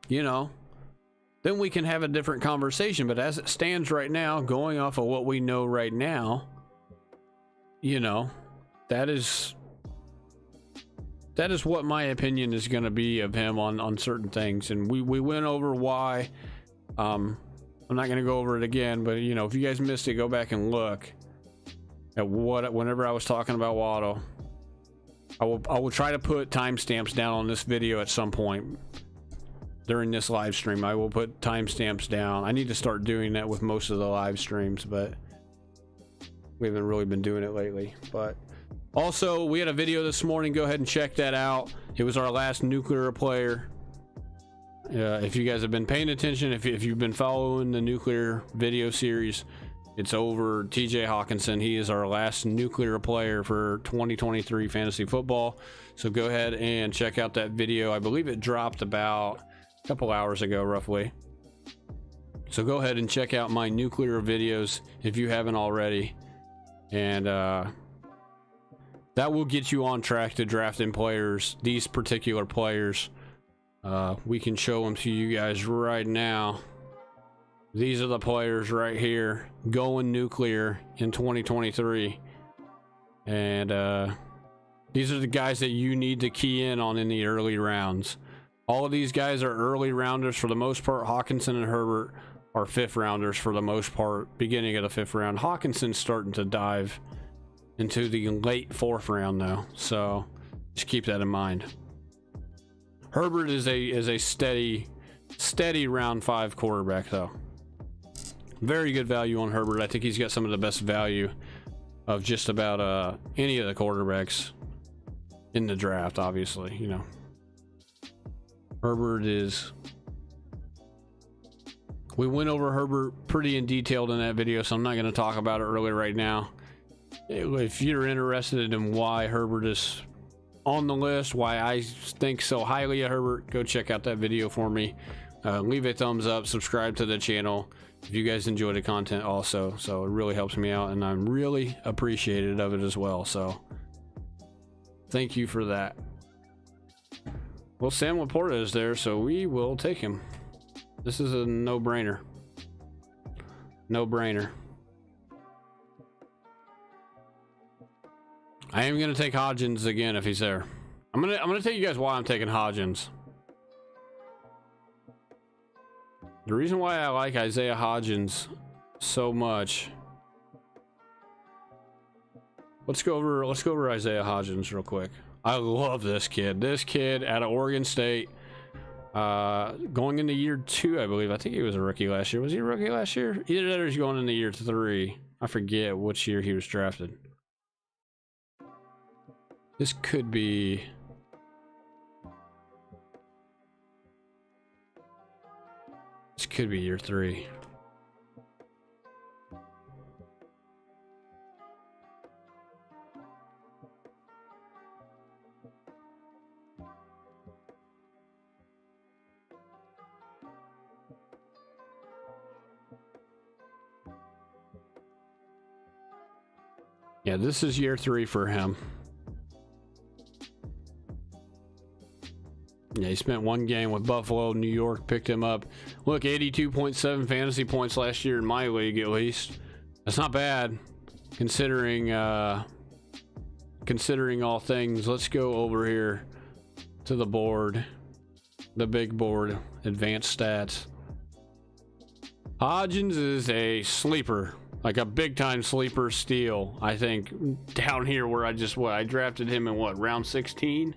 you know, then we can have a different conversation. But as it stands right now, going off of what we know right now, you know, that is what my opinion is going to be of him on certain things. And we went over why. I'm not going to go over it again, but you know, if you guys missed it, go back and look at whenever I was talking about Waddle. I will try to put timestamps down on this video at some point during this live stream. I will put timestamps down. I need to start doing that with most of the live streams, but we haven't really been doing it lately. But also, we had a video this morning. Go ahead and check that out. It was our last nuclear player. If you guys have been paying attention, if you've been following the nuclear video series, it's over TJ Hawkinson. He is our last nuclear player for 2023 fantasy football. So go ahead and check out that video. I believe it dropped about a couple hours ago, roughly. So go ahead and check out my nuclear videos if you haven't already. And that will get you on track to drafting players, these particular players. We can show them to you guys right now. These are the players right here going nuclear in 2023. And these are the guys that you need to key in on in the early rounds. All of these guys are early rounders for the most part. Hawkinson and Herbert are 5th rounders for the most part, beginning of the 5th round. Hawkinson's starting to dive into the late 4th round though, so just keep that in mind. Herbert is a steady round 5 quarterback though. Very good value on Herbert. I think he's got some of the best value of just about any of the quarterbacks in the draft, obviously, you know. Herbert is... We went over Herbert pretty in detail in that video, so I'm not going to talk about it really right now. If you're interested in why Herbert is on the list, why I think so highly of Herbert, go check out that video for me. Leave a thumbs up, subscribe to the channel if you guys enjoy the content also. So it really helps me out, and I'm really appreciative of it as well. So thank you for that. Well, Sam Laporta is there, so we will take him. This is a no-brainer. No-brainer. I am gonna take Hodgins again if he's there. I'm gonna tell you guys why I'm taking Hodgins. The reason why I like Isaiah Hodgins so much. Let's go over Isaiah Hodgins real quick. I love this kid. This kid out of Oregon State, going into year 2, I believe. I think he was a rookie last year. Was he a rookie last year? Either that or he's going into year 3. I forget which year he was drafted. This could be... This could be year 3. Yeah, this is year 3 for him. Yeah, he spent 1 game with Buffalo. New York picked him up. Look, 82.7 fantasy points last year in my league, at least. That's not bad, considering all things. Let's go over here to the board, the big board, advanced stats. Hodgins is a sleeper, like a big-time sleeper steal. I think down here where I drafted him in round 16.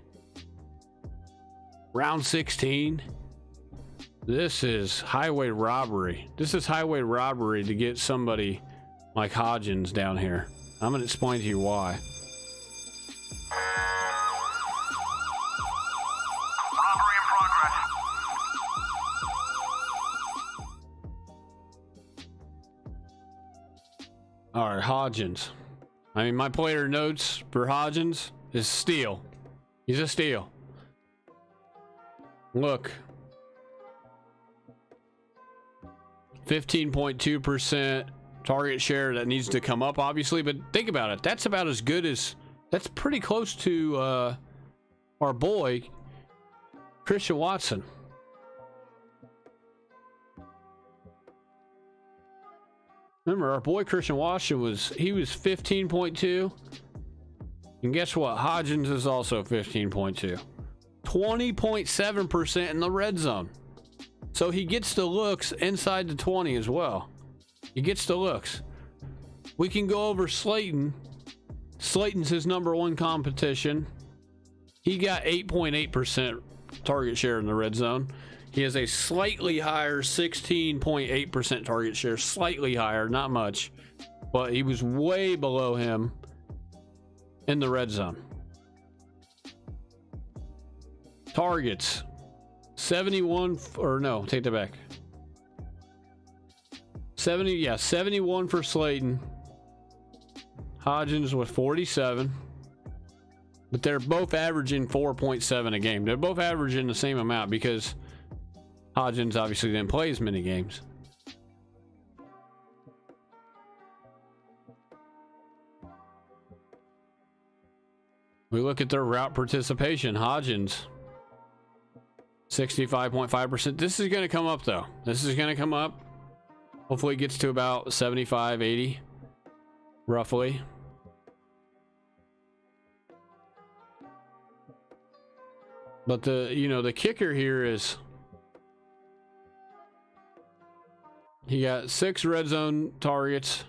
Round 16. This is highway robbery. This is highway robbery to get somebody like Hodgins down here. I'm going to explain to you why. Robbery in progress. All right, Hodgins. I mean, my player notes for Hodgins is steal. He's a steal. Look. 15.2% target share. That needs to come up, obviously, but think about it. That's about as good as, that's pretty close to our boy Christian Watson. Remember, our boy Christian Watson was 15.2, and guess what? Hodgins is also 15.2. 20.7% in the red zone. So he gets the looks inside the 20 as well. He gets the looks. We can go over Slayton. Slayton's his number one competition. He got 8.8% target share in the red zone. He has a slightly higher 16.8% target share. Slightly higher, not much. But he was way below him in the red zone. Targets. 71, or no, take that back. 71 for Slayton. Hodgins with 47. But they're both averaging 4.7 a game. They're both averaging the same amount because Hodgins obviously didn't play as many games. We look at their route participation. Hodgins 65.5%. This is going to come up though. This is going to come up. Hopefully it gets to about 75, 80 roughly. But the kicker here is he got 6 red zone targets.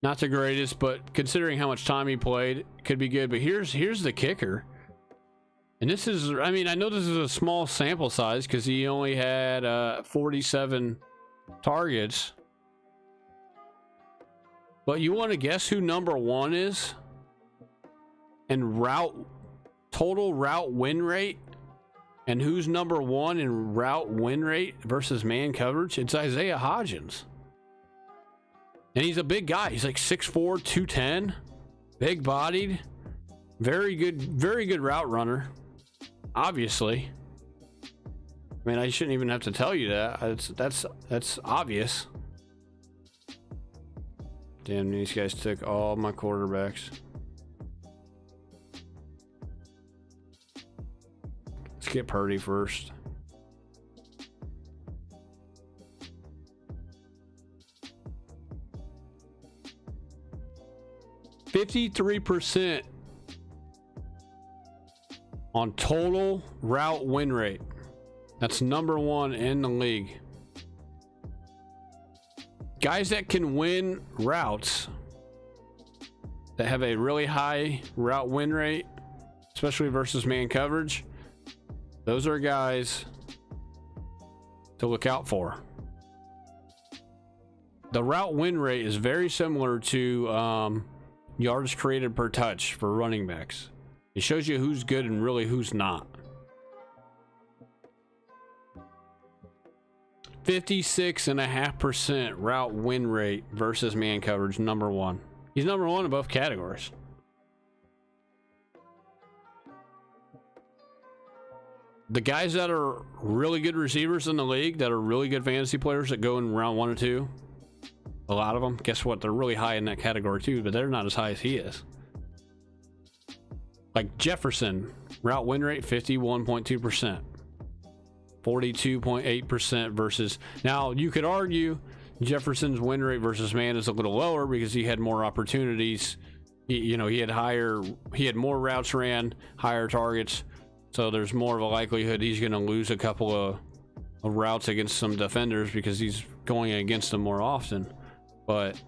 Not the greatest, but considering how much time he played, could be good. But here's the kicker. And this is, I mean, I know this is a small sample size because he only had 47 targets. But you want to guess who number 1 is? And total route win rate? And who's number 1 in route win rate versus man coverage? It's Isaiah Hodgins. And he's a big guy. He's like 6'4", 210. Big bodied. Very good route runner. Obviously. I mean, I shouldn't even have to tell you that. That's obvious. Damn, these guys took all my quarterbacks. Let's get Purdy first. %53 on total route win rate. That's number 1 in the league. Guys that can win routes, that have a really high route win rate, especially versus man coverage, those are guys to look out for. The route win rate is very similar to yards created per touch for running backs. It shows you who's good and really who's not. 56.5% route win rate versus man coverage, number 1. He's number 1 in both categories. The guys that are really good receivers in the league, that are really good fantasy players that go in round 1 or 2, a lot of them, guess what? They're really high in that category too, but they're not as high as he is. Like Jefferson, route win rate 51.2%. 42.8% versus, now you could argue Jefferson's win rate versus man is a little lower because he had more opportunities. He had more routes ran, higher targets, so there's more of a likelihood he's going to lose a couple of routes against some defenders because he's going against them more often. But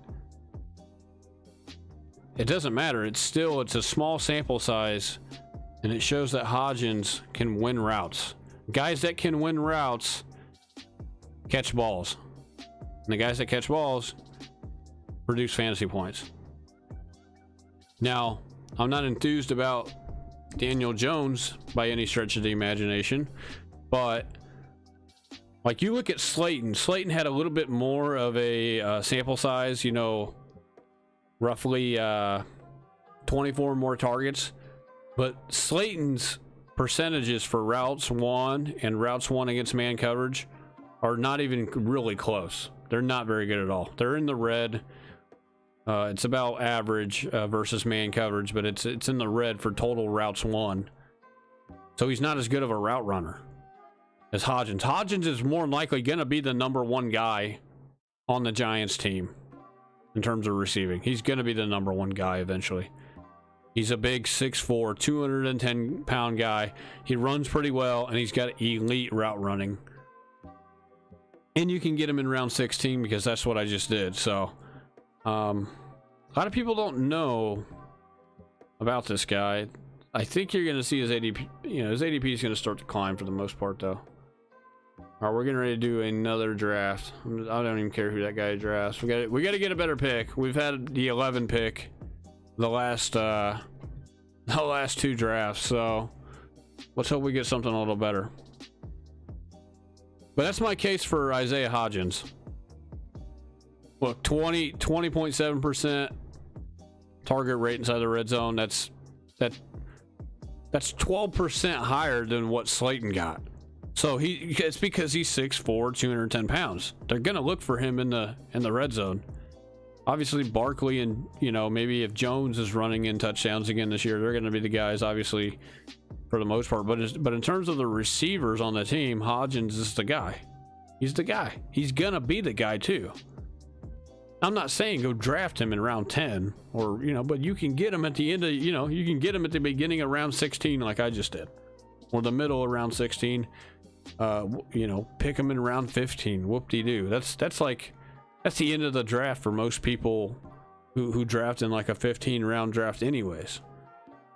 it doesn't matter. It's a small sample size, and it shows that Hodgins can win routes. Guys that can win routes catch balls. And the guys that catch balls produce fantasy points. Now, I'm not enthused about Daniel Jones by any stretch of the imagination, but like you look at Slayton had a little bit more of a sample size, you know, roughly 24 more targets, but Slayton's percentages for routes won and routes won against man coverage are not even really close. They're not very good at all. They're in the red. It's about average versus man coverage, but it's in the red for total routes won. So he's not as good of a route runner as Hodgins. Hodgins is more than likely going to be the number one guy on the Giants team in terms of receiving. He's going to be the number one guy eventually. He's a big 6'4", 210-pound guy. He runs pretty well, and he's got elite route running. And you can get him in round 16 because that's what I just did. So, a lot of people don't know about this guy. I think you're going to see his ADP. You know, his ADP is going to start to climb for the most part, though. All right, we're getting ready to do another draft. I don't even care who that guy drafts. We got to get a better pick. We've had the 11 pick the last two drafts, so let's hope we get something a little better. But that's my case for Isaiah Hodgins. Look, 20.7% target rate inside the red zone. That's 12% higher than what Slayton got. So it's because he's 6'4", 210 pounds. They're gonna look for him in the red zone. Obviously, Barkley and, you know, maybe if Jones is running in touchdowns again this year, they're going to be the guys, obviously, for the most part. But in terms of the receivers on the team, Hodgins is the guy. He's the guy. He's going to be the guy, too. I'm not saying go draft him in round 10 or, you know, but you can get him at the end of, you know, you can get him at the beginning of round 16 like I just did. Or the middle of round 16. You know, pick him in round 15. Whoop-de-doo. That's the end of the draft for most people who draft in like a 15-round draft anyways.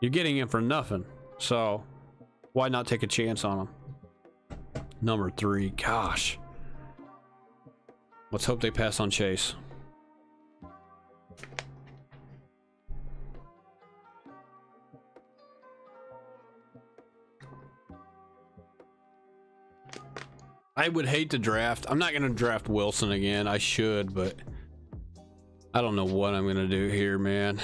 You're getting him for nothing. So why not take a chance on him? Number 3. Gosh. Let's hope they pass on Chase. I would hate to draft. I'm not going to draft Wilson again. I should, but I don't know what I'm going to do here, man.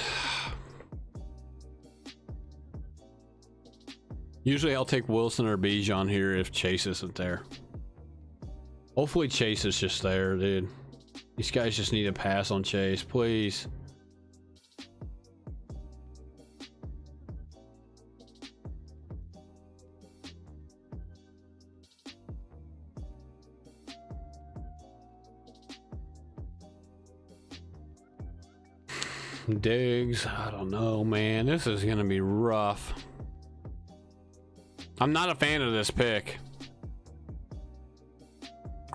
Usually I'll take Wilson or Bijan here if Chase isn't there. Hopefully Chase is just there, dude. These guys just need to pass on Chase, please. Diggs, I don't know, man. This is gonna be rough. I'm not a fan of this pick.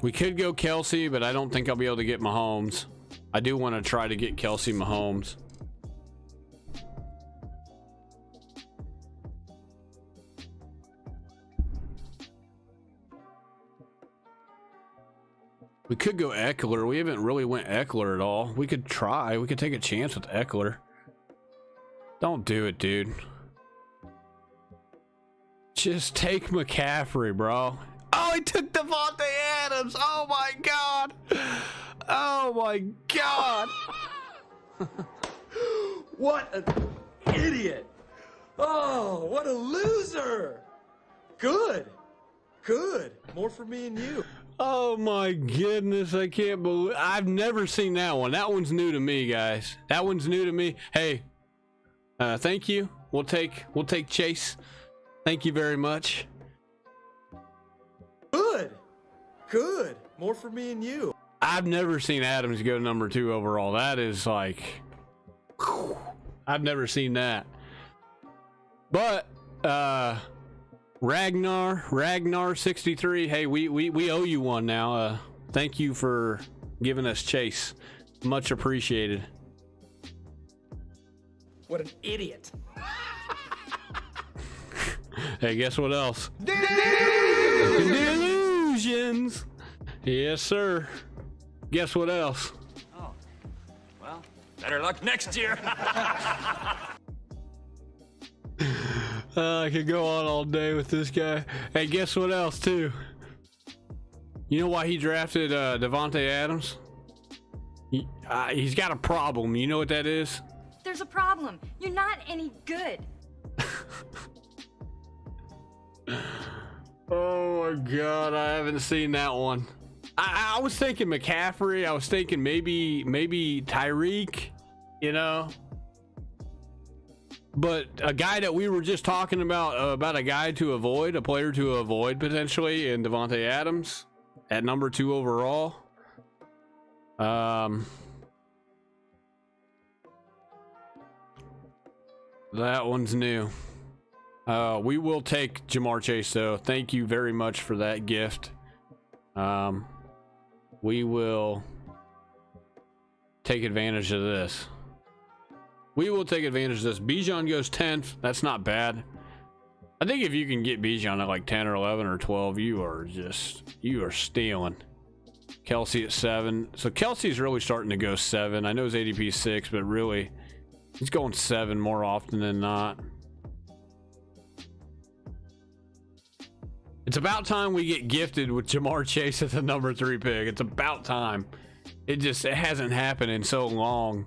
We could go Kelsey, but I don't think I'll be able to get Mahomes. I do want to try to get Kelsey Mahomes. We could go Eckler. We haven't really went Eckler at all. We could try. We could take a chance with Eckler. Don't do it, dude. Just take McCaffrey, bro. Oh, he took Devontae Adams. Oh, my God. Oh, my God. What an idiot. Oh, what a loser. Good. Good. More for me and you. Oh my goodness, I can't believe I've never seen that one. That one's new to me, guys. That one's new to me. Hey, thank you. We'll take Chase. Thank you very much. Good. Good. More for me and you. I've never seen Adams go number 2 overall. That is like, whew, I've never seen that. But Ragnar 63. Hey, we owe you one now. Thank you for giving us Chase. Much appreciated. What an idiot. Hey, guess what else? Delusions. Yes, sir. Guess what else? Oh, well, better luck next year. I could go on all day with this guy. Hey, guess what else, too? You know why he drafted Davante Adams? He's got a problem. You know what that is? There's a problem. You're not any good. Oh my God, I haven't seen that one. I was thinking McCaffrey. I was thinking maybe Tyreek, you know. But a guy that we were just talking about a guy to avoid, a player to avoid potentially, in Davante Adams at number 2 overall. That one's new. We will take Jamar Chase, though. Thank you very much for that gift. We will take advantage of this. We will take advantage of this. Bijan goes 10th. That's not bad. I think if you can get Bijan at like 10 or 11 or 12, you are stealing. Kelsey at 7. So Kelsey's really starting to go 7. I know his ADP is 6, but really he's going 7 more often than not. It's about time we get gifted with Jamar Chase at the number 3 pick. It's about time. It hasn't happened in so long.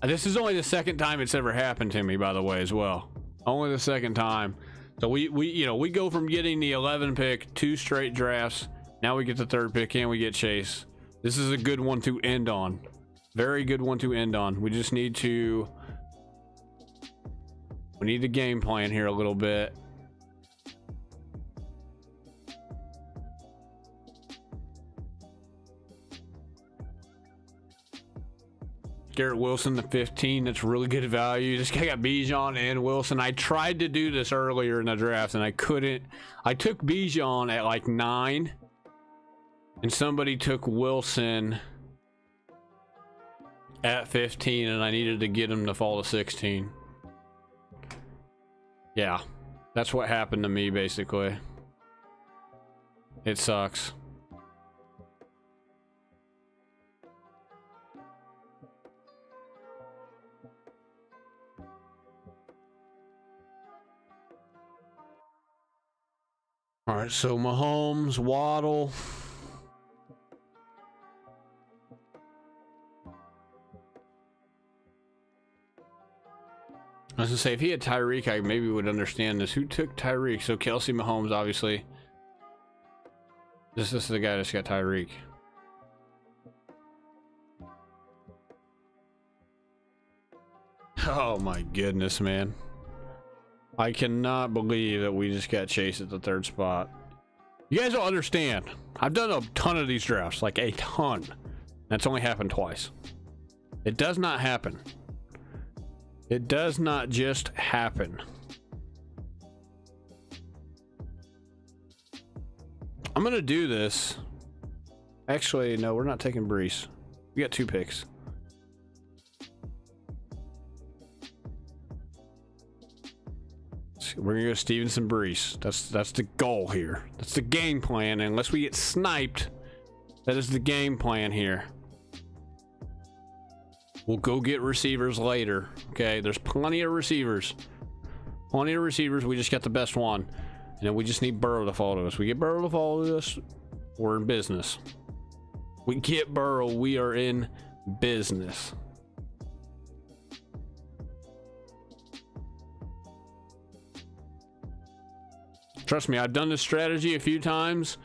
This is only the second time it's ever happened to me, by the way, as well. Only the second time. So we go from getting the 11 pick, 2 straight drafts. Now we get the 3rd pick and we get Chase. This is a good one to end on. Very good one to end on. We just need to game plan here a little bit. Garrett Wilson, the 15. That's really good value. This guy got Bijan and Wilson. I tried to do this earlier in the draft and I couldn't. I took Bijan at like 9, and somebody took Wilson at 15, and I needed to get him to fall to 16. Yeah, that's what happened to me, basically. It sucks. All right, so Mahomes, Waddle. I was gonna say, if he had Tyreek, I maybe would understand this. Who took Tyreek? So Kelsey, Mahomes, obviously. This is the guy that's got Tyreek. Oh my goodness, man. I cannot believe that we just got Chase at the 3rd spot. You guys don't understand. I've done a ton of these drafts, like a ton. That's only happened twice. It does not happen. It does not just happen. I'm gonna do this. Actually, no, we're not taking Brees. We got 2 picks. We're gonna go Stevenson, Brees. That's the goal here. That's the game plan. And unless we get sniped, that is the game plan here. We'll go get receivers later. Okay, there's plenty of receivers. Plenty of receivers. We just got the best one. And then we just need Burrow to fall to us. We get Burrow to fall to us, we're in business. We get Burrow, we are in business. Trust me, I've done this strategy a few times,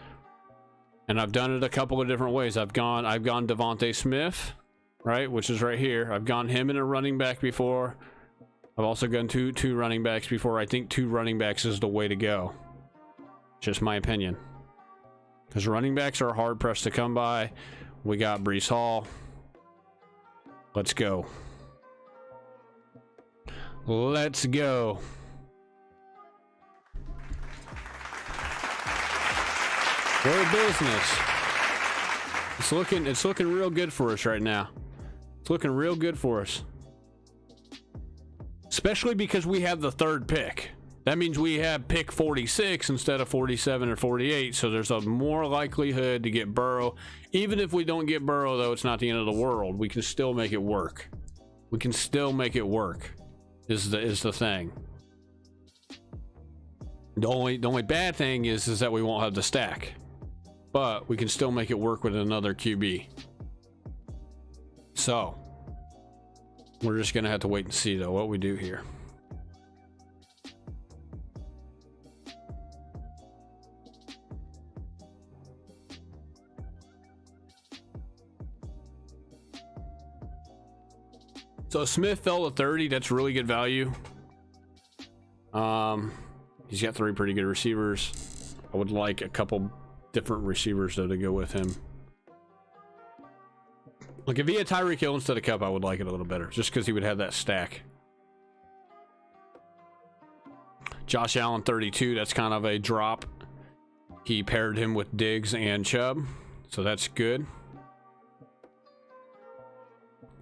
and I've done it a couple of different ways. I've gone Devontae Smith, right, which is right here. I've gone him in a running back before. I've also gone two running backs before. I think 2 running backs is the way to go. Just my opinion, because running backs are hard pressed to come by. We got Brees Hall. Let's go. Let's go. We're in business. It's looking real good for us right now. It's looking real good for us. Especially because we have the 3rd pick. That means we have pick 46 instead of 47 or 48, so there's a more likelihood to get Burrow. Even if we don't get Burrow, though, it's not the end of the world. We can still make it work. We can still make it work, is the thing. The only bad thing is that we won't have the stack. But we can still make it work with another QB. So, we're just going to have to wait and see, though, what we do here. So Smith fell to 30. That's really good value. He's got 3 pretty good receivers. I would like a couple different receivers though to go with him. Like if he had Tyreek Hill instead of Cup, I would like it a little better, just because he would have that stack. Josh Allen 32. That's kind of a drop. He paired him with Diggs and Chubb, so that's good.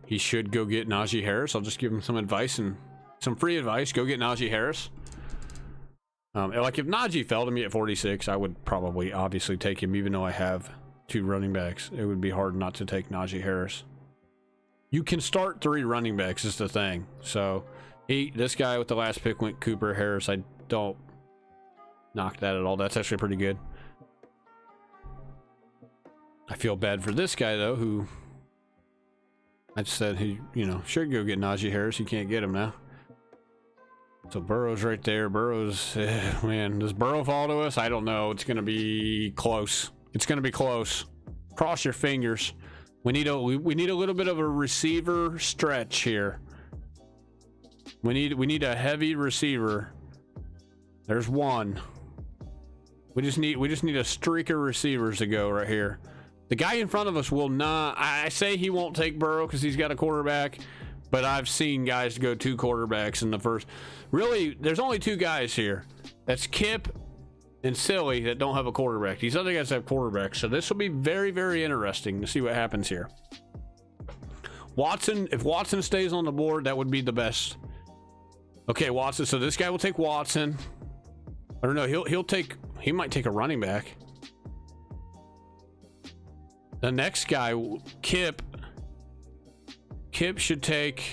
He should go get Najee Harris. I'll just give him some advice and some free advice. Go get Najee Harris. Like if Najee fell to me at 46, I would probably obviously take him, even though I have 2 running backs. It would be hard not to take Najee Harris. You can start 3 running backs is the thing. So this guy with the last pick went Cooper Harris. I don't knock that at all. That's actually pretty good. I feel bad for this guy though, who I said he, should go get Najee Harris. He can't get him now. So Burrow's right there. Burrow's, man, does Burrow fall to us? I don't know. It's going to be close. It's going to be close. Cross your fingers. We need a little bit of a receiver stretch here. We need a heavy receiver. There's one. We just need a streak of receivers to go right here. The guy in front of us will not. I say he won't take Burrow because he's got a quarterback, but I've seen guys go 2 quarterbacks in the first. Really, there's only 2 guys here. That's Kip and Silly that don't have a quarterback. These other guys have quarterbacks, so this will be very, very interesting to see what happens here. Watson, if Watson stays on the board, that would be the best. Okay, Watson. So this guy will take Watson. I don't know. He might take a running back. The next guy, Kip should take.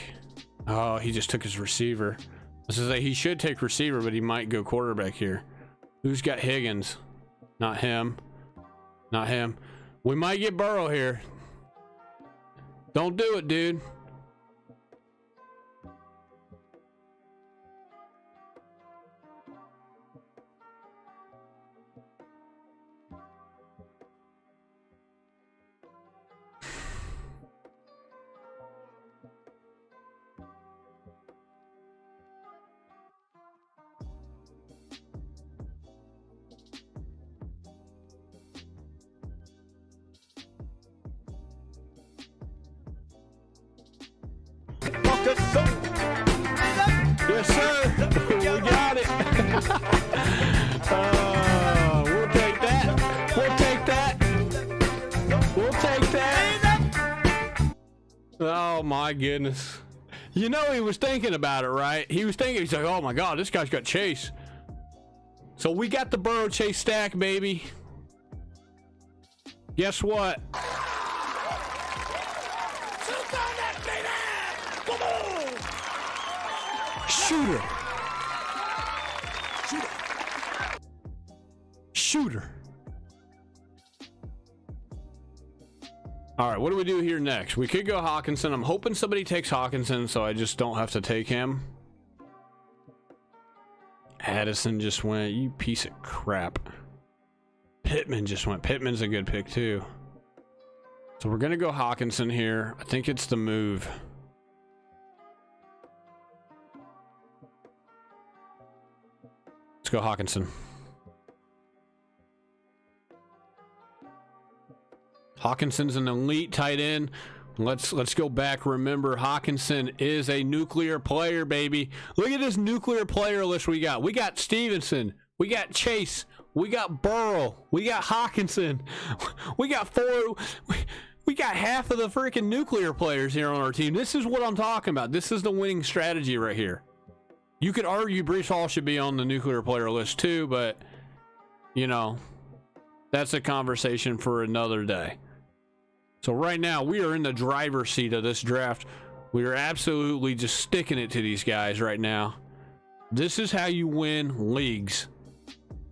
Oh, he just took his receiver. I was gonna say he should take receiver, but he might go quarterback here. Who's got Higgins? Not him. Not him. We might get Burrow here. Don't do it, dude. Yes, sir. We got it. We'll take that. We'll take that. We'll take that. Oh, my goodness. You know he was thinking about it, right? He was thinking, he's like, oh, my God, this guy's got Chase. So we got the Burrow Chase stack, baby. Guess what? Shooter. Shooter. All right, what do we do here next? We could go Hawkinson. I'm hoping somebody takes Hawkinson so I just don't have to take him. Addison just went. You piece of crap. Pittman just went. Pittman's a good pick too. So we're going to go Hawkinson here. I think it's the move. Let's go Hawkinson. Hawkinson's an elite tight end. Let's go back. Remember, Hawkinson is a nuclear player, baby. Look at this nuclear player list we got. We got Stevenson. We got Chase. We got Burrow. We got Hawkinson. We got we got half of the freaking nuclear players here on our team. This is what I'm talking about. This is the winning strategy right here. You could argue Breece Hall should be on the nuclear player list too, but you know, that's a conversation for another day. So right now we are in the driver's seat of this draft. We are absolutely just sticking it to these guys right now. This is how you win leagues.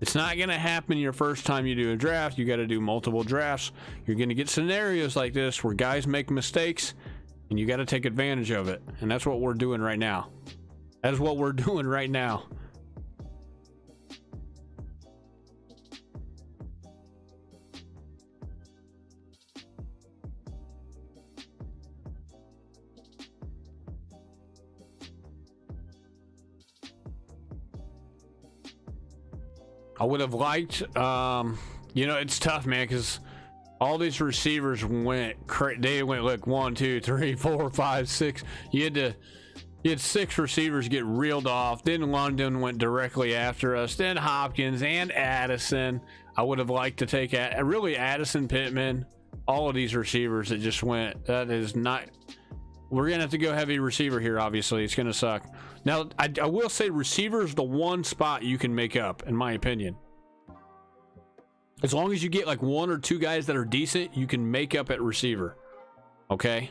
It's not going to happen your first time you do a draft. You got to do multiple drafts. You're going to get scenarios like this where guys make mistakes, and you got to take advantage of it. And that's what we're doing right now. That's what we're doing right now. I would have liked, you know, it's tough, man, because all these receivers went, they went like 1, 2, 3, 4, 5, 6. You had 6 receivers get reeled off. Then London went directly after us. Then Hopkins and Addison. I would have liked to take really Addison, Pittman, all of these receivers that just went. That is not. We're gonna have to go heavy receiver here. Obviously, it's gonna suck. Now, I will say receiver is the one spot you can make up, in my opinion. As long as you get like 1 or 2 guys that are decent, you can make up at receiver. Okay.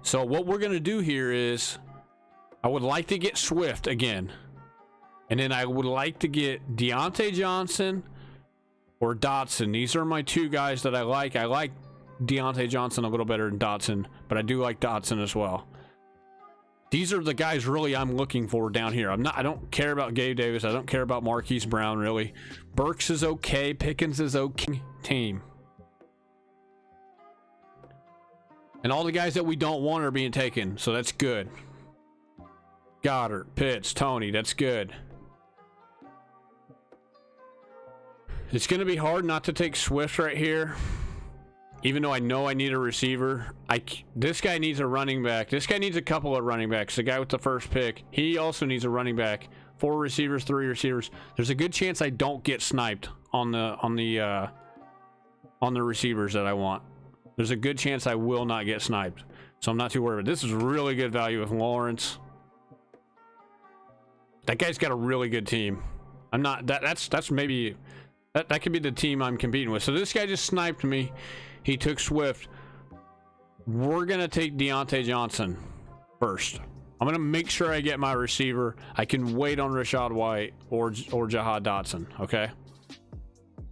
So what we're gonna do here is, I would like to get Swift again, and then I would like to get Deontay Johnson or Dotson. These are my 2 guys that I like. I like Deontay Johnson a little better than Dotson, but I do like Dotson as well. These are the guys really I'm looking for down here. I don't care about Gabe Davis. I don't care about Marquise Brown really. Burks is okay. Pickens is okay. Team. And all the guys that we don't want are being taken, so that's good. Goddard, Pitts, Tony, that's good. It's going to be hard not to take Swift right here. Even though I know I need a receiver, this guy needs a running back. This guy needs a couple of running backs. The guy with the first pick, he also needs a running back. 4 receivers, 3 receivers. There's a good chance I don't get sniped on the receivers that I want. There's a good chance I will not get sniped, so I'm not too worried. But this is really good value with Lawrence. That guy's got a really good team. I'm not. That's maybe that could be the team I'm competing with. So this guy just sniped me. He took Swift. We're going to take Deontay Johnson first. I'm going to make sure I get my receiver. I can wait on Rashad White or Jahad Dotson, okay?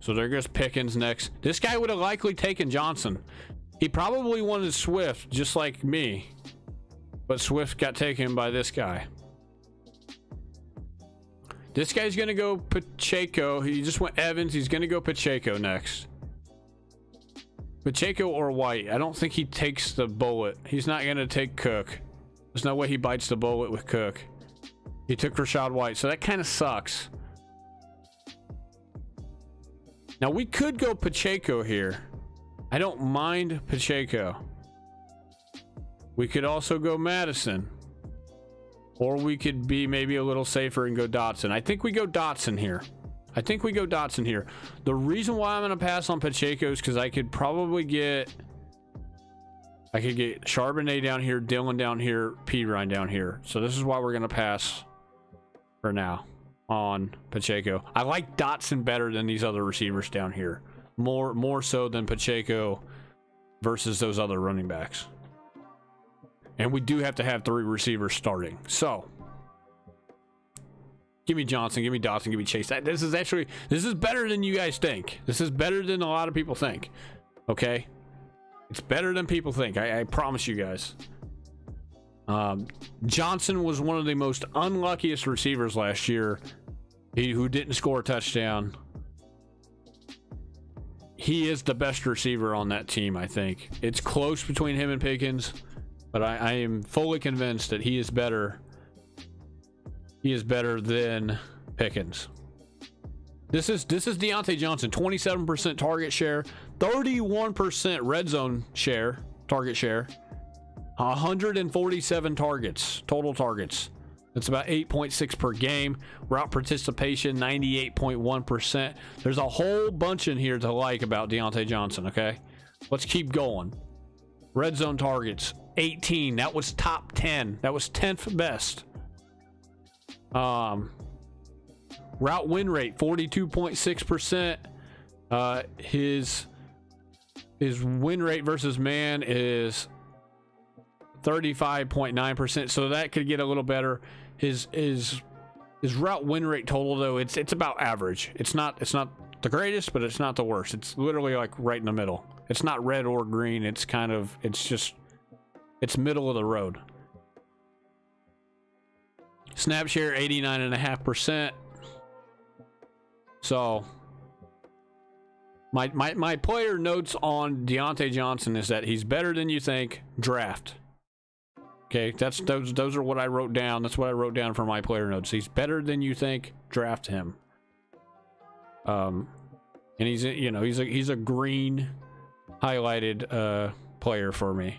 So there goes Pickens next. This guy would have likely taken Johnson. He probably wanted Swift, just like me. But Swift got taken by this guy. This guy's going to go Pacheco. He just went Evans. He's going to go Pacheco next. Pacheco or White. I don't think he takes the bullet. He's not going to take Cook. There's no way he bites the bullet with Cook. He took Rashad White, so that kind of sucks. Now, we could go Pacheco here. I don't mind Pacheco. We could also go Madison. Or we could be maybe a little safer and go Dotson. I think we go Dotson here. The reason why I'm going to pass on Pacheco is because I could probably get Charbonnet down here, Dillon down here, Pirine down here. So this is why we're going to pass for now on Pacheco. I like Dotson better than these other receivers down here. More so than Pacheco versus those other running backs. And we do have to have 3 receivers starting. So give me Johnson, give me Dotson, give me Chase. This is better than you guys think. This is better than a lot of people think. Okay? It's better than people think. I promise you guys. Johnson was one of the most unluckiest receivers last year who didn't score a touchdown. He is the best receiver on that team, I think. It's close between him and Pickens, but I am fully convinced that he is better. He is better than Pickens. This is Deontay Johnson, 27% target share, 31% red zone share, target share, 147 targets, total targets. That's about 8.6 per game. Route participation, 98.1%. There's a whole bunch in here to like about Deontay Johnson, okay? Let's keep going. Red zone targets, 18. That was top 10. That was 10th best. Route win rate 42.6%. His win rate versus man is 35.9%, so that could get a little better. His route win rate total, though, it's about average. It's not the greatest, but it's not the worst. It's literally like right in the middle. It's not red or green. It's middle of the road. Snap share 89.5%. So my player notes on Deontay Johnson is that he's better than you think. Draft. Okay, those are what I wrote down. That's what I wrote down for my player notes. He's better than you think. Draft him. And he's a green highlighted player for me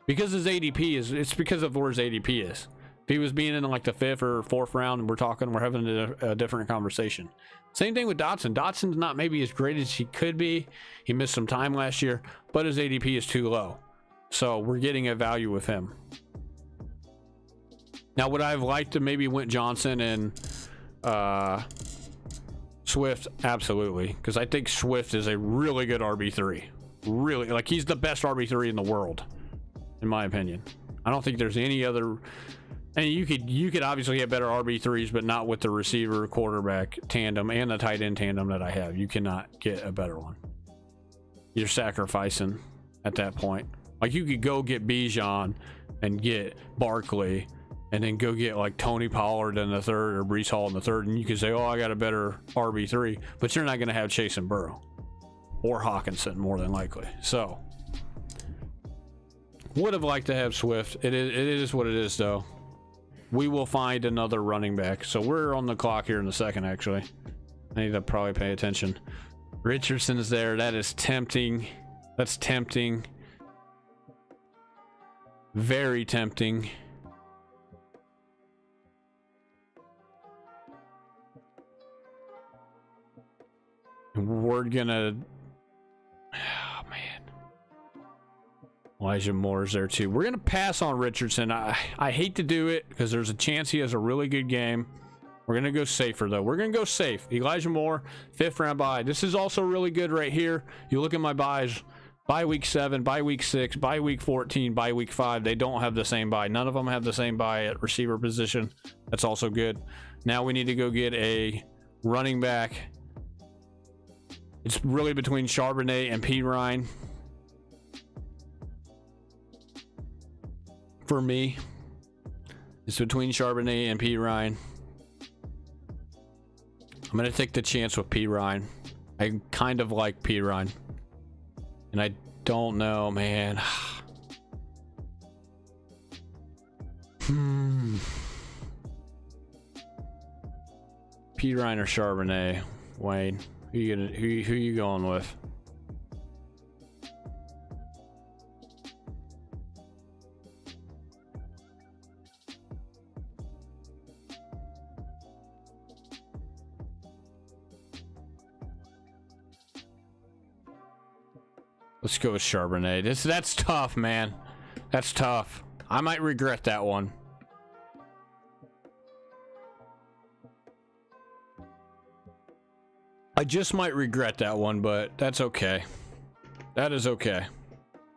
because his ADP it's because of where his ADP is. If he was being in like the 5th or 4th round, and we're having a different conversation. Same thing with Dotson. Dotson's not maybe as great as he could be. He missed some time last year, but his ADP is too low. So we're getting a value with him. Now, would I have liked to maybe went Johnson and Swift? Absolutely, because I think Swift is a really good RB3. Really, like he's the best RB3 in the world, in my opinion. I don't think there's any other. And you could obviously have better RB3s, but not with the receiver quarterback tandem and the tight end tandem that I have. You cannot get a better one. You're sacrificing at that point. Like you could go get Bijan and get Barkley, and then go get like Tony Pollard in the 3rd or Breece Hall in the 3rd, and you could say, oh, I got a better RB3, but you're not going to have Chase and Burrow or Hawkinson more than likely. So would have liked to have Swift. It is what it is, though. We will find another running back. So we're on the clock here in a second, actually. I need to probably pay attention. Richardson is there. That is tempting. That's tempting. Very tempting. We're gonna. Oh man, Elijah Moore is there too. We're gonna pass on Richardson. I hate to do it because there's a chance he has a really good game. We're gonna go safer though. We're gonna go safe. Elijah Moore, 5th round bye. This is also really good right here. You look at my buys. Bye week 7, bye week 6, bye week 14, bye week 5. They don't have the same bye. None of them have the same bye at receiver position. That's also good. Now we need to go get a running back. It's really between Charbonnet and P. Ryan. For me, it's between Charbonnet and P. Ryan. I'm going to take the chance with P. Ryan. I kind of like P. Ryan. And I don't know, man. P. Ryan or Charbonnet? Wayne, who you going with? Let's go with Charbonnet. That's tough, man. That's tough. I might regret that one. I just might regret that one, but that's okay. That is okay.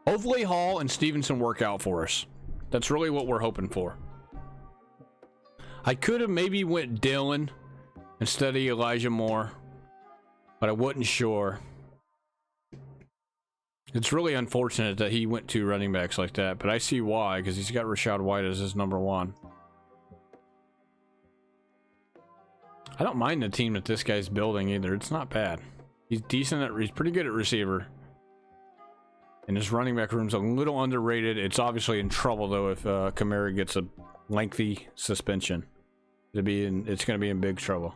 Hopefully Hall and Stevenson work out for us. That's really what we're hoping for. I could have maybe went Dylan instead of Elijah Moore, but I wasn't sure. It's really unfortunate that he went 2 running backs like that, but I see why, because he's got Rashad White as his number 1. I don't mind the team that this guy's building either. It's not bad. He's decent he's pretty good at receiver. And his running back room's a little underrated. It's obviously in trouble though if Kamara gets a lengthy suspension. It's going to be in big trouble.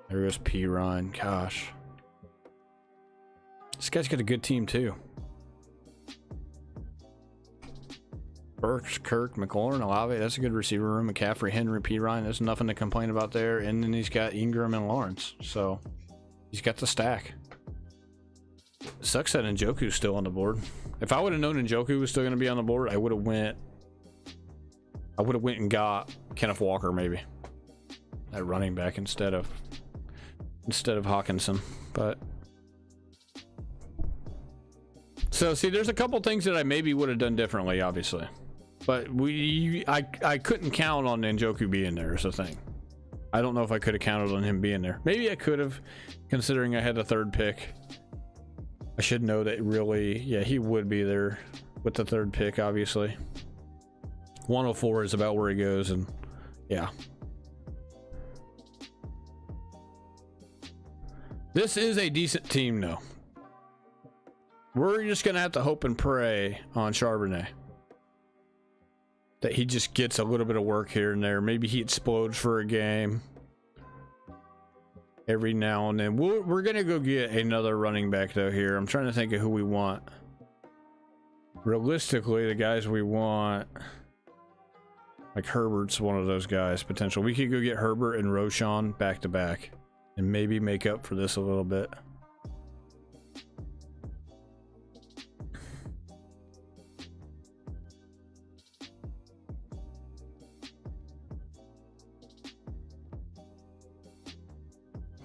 There goes P. Ryan. Gosh. This guy's got a good team too. Burks, Kirk, McLaurin, Olave. That's a good receiver room. McCaffrey, Henry, P. Ryan. There's nothing to complain about there. And then he's got Ingram and Lawrence. So he's got the stack. Sucks that Njoku's still on the board. If I would have known Njoku was still going to be on the board, I would have I would have went and got Kenneth Walker maybe at running back instead of Hawkinson. But so see, there's a couple things that I maybe would have done differently, obviously, but I couldn't count on Njoku being there is the thing. I don't know if I could have counted on him being there. Maybe I could have, considering I had the 3rd pick. I should know that really, yeah, he would be there with the 3rd pick, obviously. 104 is about where he goes, and yeah. This is a decent team, though. We're just going to have to hope and pray on Charbonnet that he just gets a little bit of work here and there. Maybe he explodes for a game every now and then. We're going to go get another running back, though, here. I'm trying to think of who we want. Realistically, the guys we want, like Herbert's one of those guys, potential. We could go get Herbert and Roshan back to back and maybe make up for this a little bit.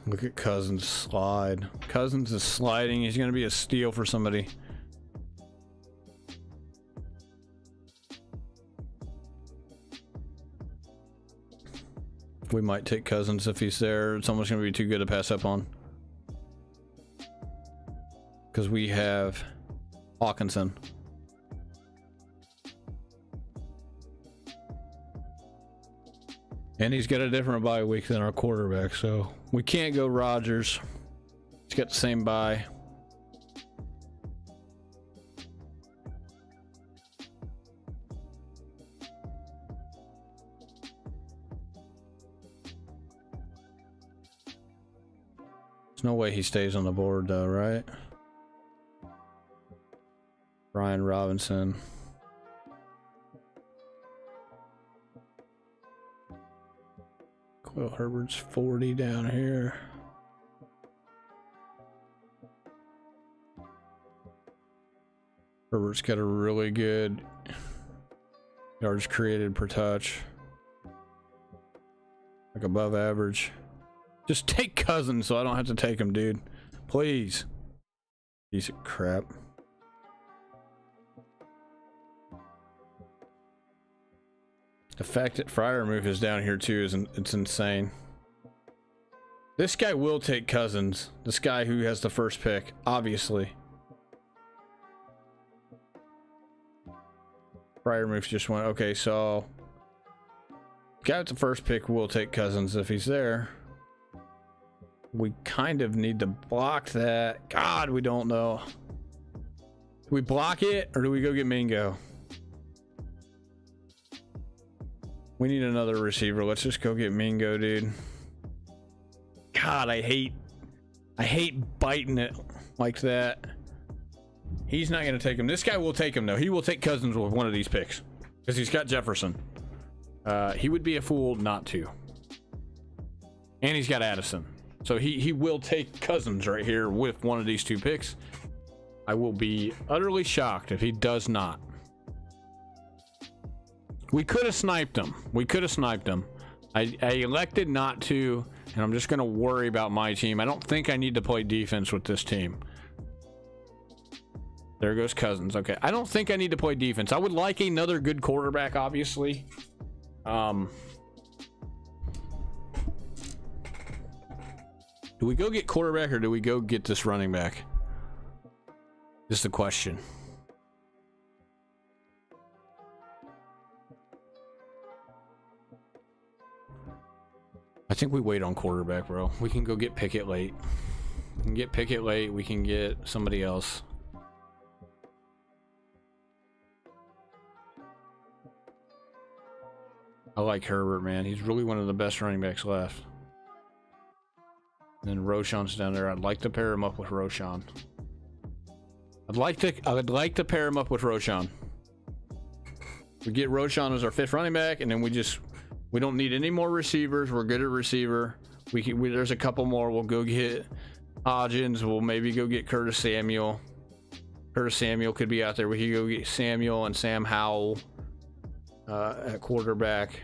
Look at Cousins slide. Cousins is sliding. He's going to be a steal for somebody. We might take Cousins if he's there. It's almost going to be too good to pass up on. Because we have Hawkinson. And he's got a different bye week than our quarterback, so we can't go Rodgers. He's got the same bye. There's no way he stays on the board, though, right? Brian Robinson. Well, Herbert's 40 down here. Herbert's got a really good yards created per touch, like above average. Just take Cousins so I don't have to take him, dude. Please. Piece of crap. The fact that Freiermuth is down here too it's insane. This guy will take Cousins. This guy who has the first pick, obviously. Freiermuth just went, okay, so guy with the first pick will take Cousins if he's there. We kind of need to block that. God, we don't know. Do we block it or do we go get Mingo? We need another receiver. Let's just go get Mingo, dude. God, I hate biting it like that. He's not going to take him. This guy will take him, though. He will take Cousins with one of these picks because he's got Jefferson. He would be a fool not to. And he's got Addison. So he will take Cousins right here with one of these 2 picks. I will be utterly shocked if he does not. We could have sniped him. I elected not to, and I'm just going to worry about my team. I don't think I need to play defense with this team. There goes Cousins. Okay, I don't think I need to play defense. I would like another good quarterback, obviously. Do we go get quarterback or do we go get this running back? Just the question. I think we wait on quarterback, bro. We can go get Pickett late. We can get Pickett late. We can get somebody else. I like Herbert, man. He's really one of the best running backs left. And then Roshan's down there. I'd like to pair him up with Roshan. I'd like to pair him up with Roshan. We get Roshan as our 5th running back, and then we don't need any more receivers. We're good at receiver. There's a couple more. We'll go get Hodgins. We'll maybe go get Curtis Samuel. Curtis Samuel could be out there. We could go get Samuel and Sam Howell. at quarterback.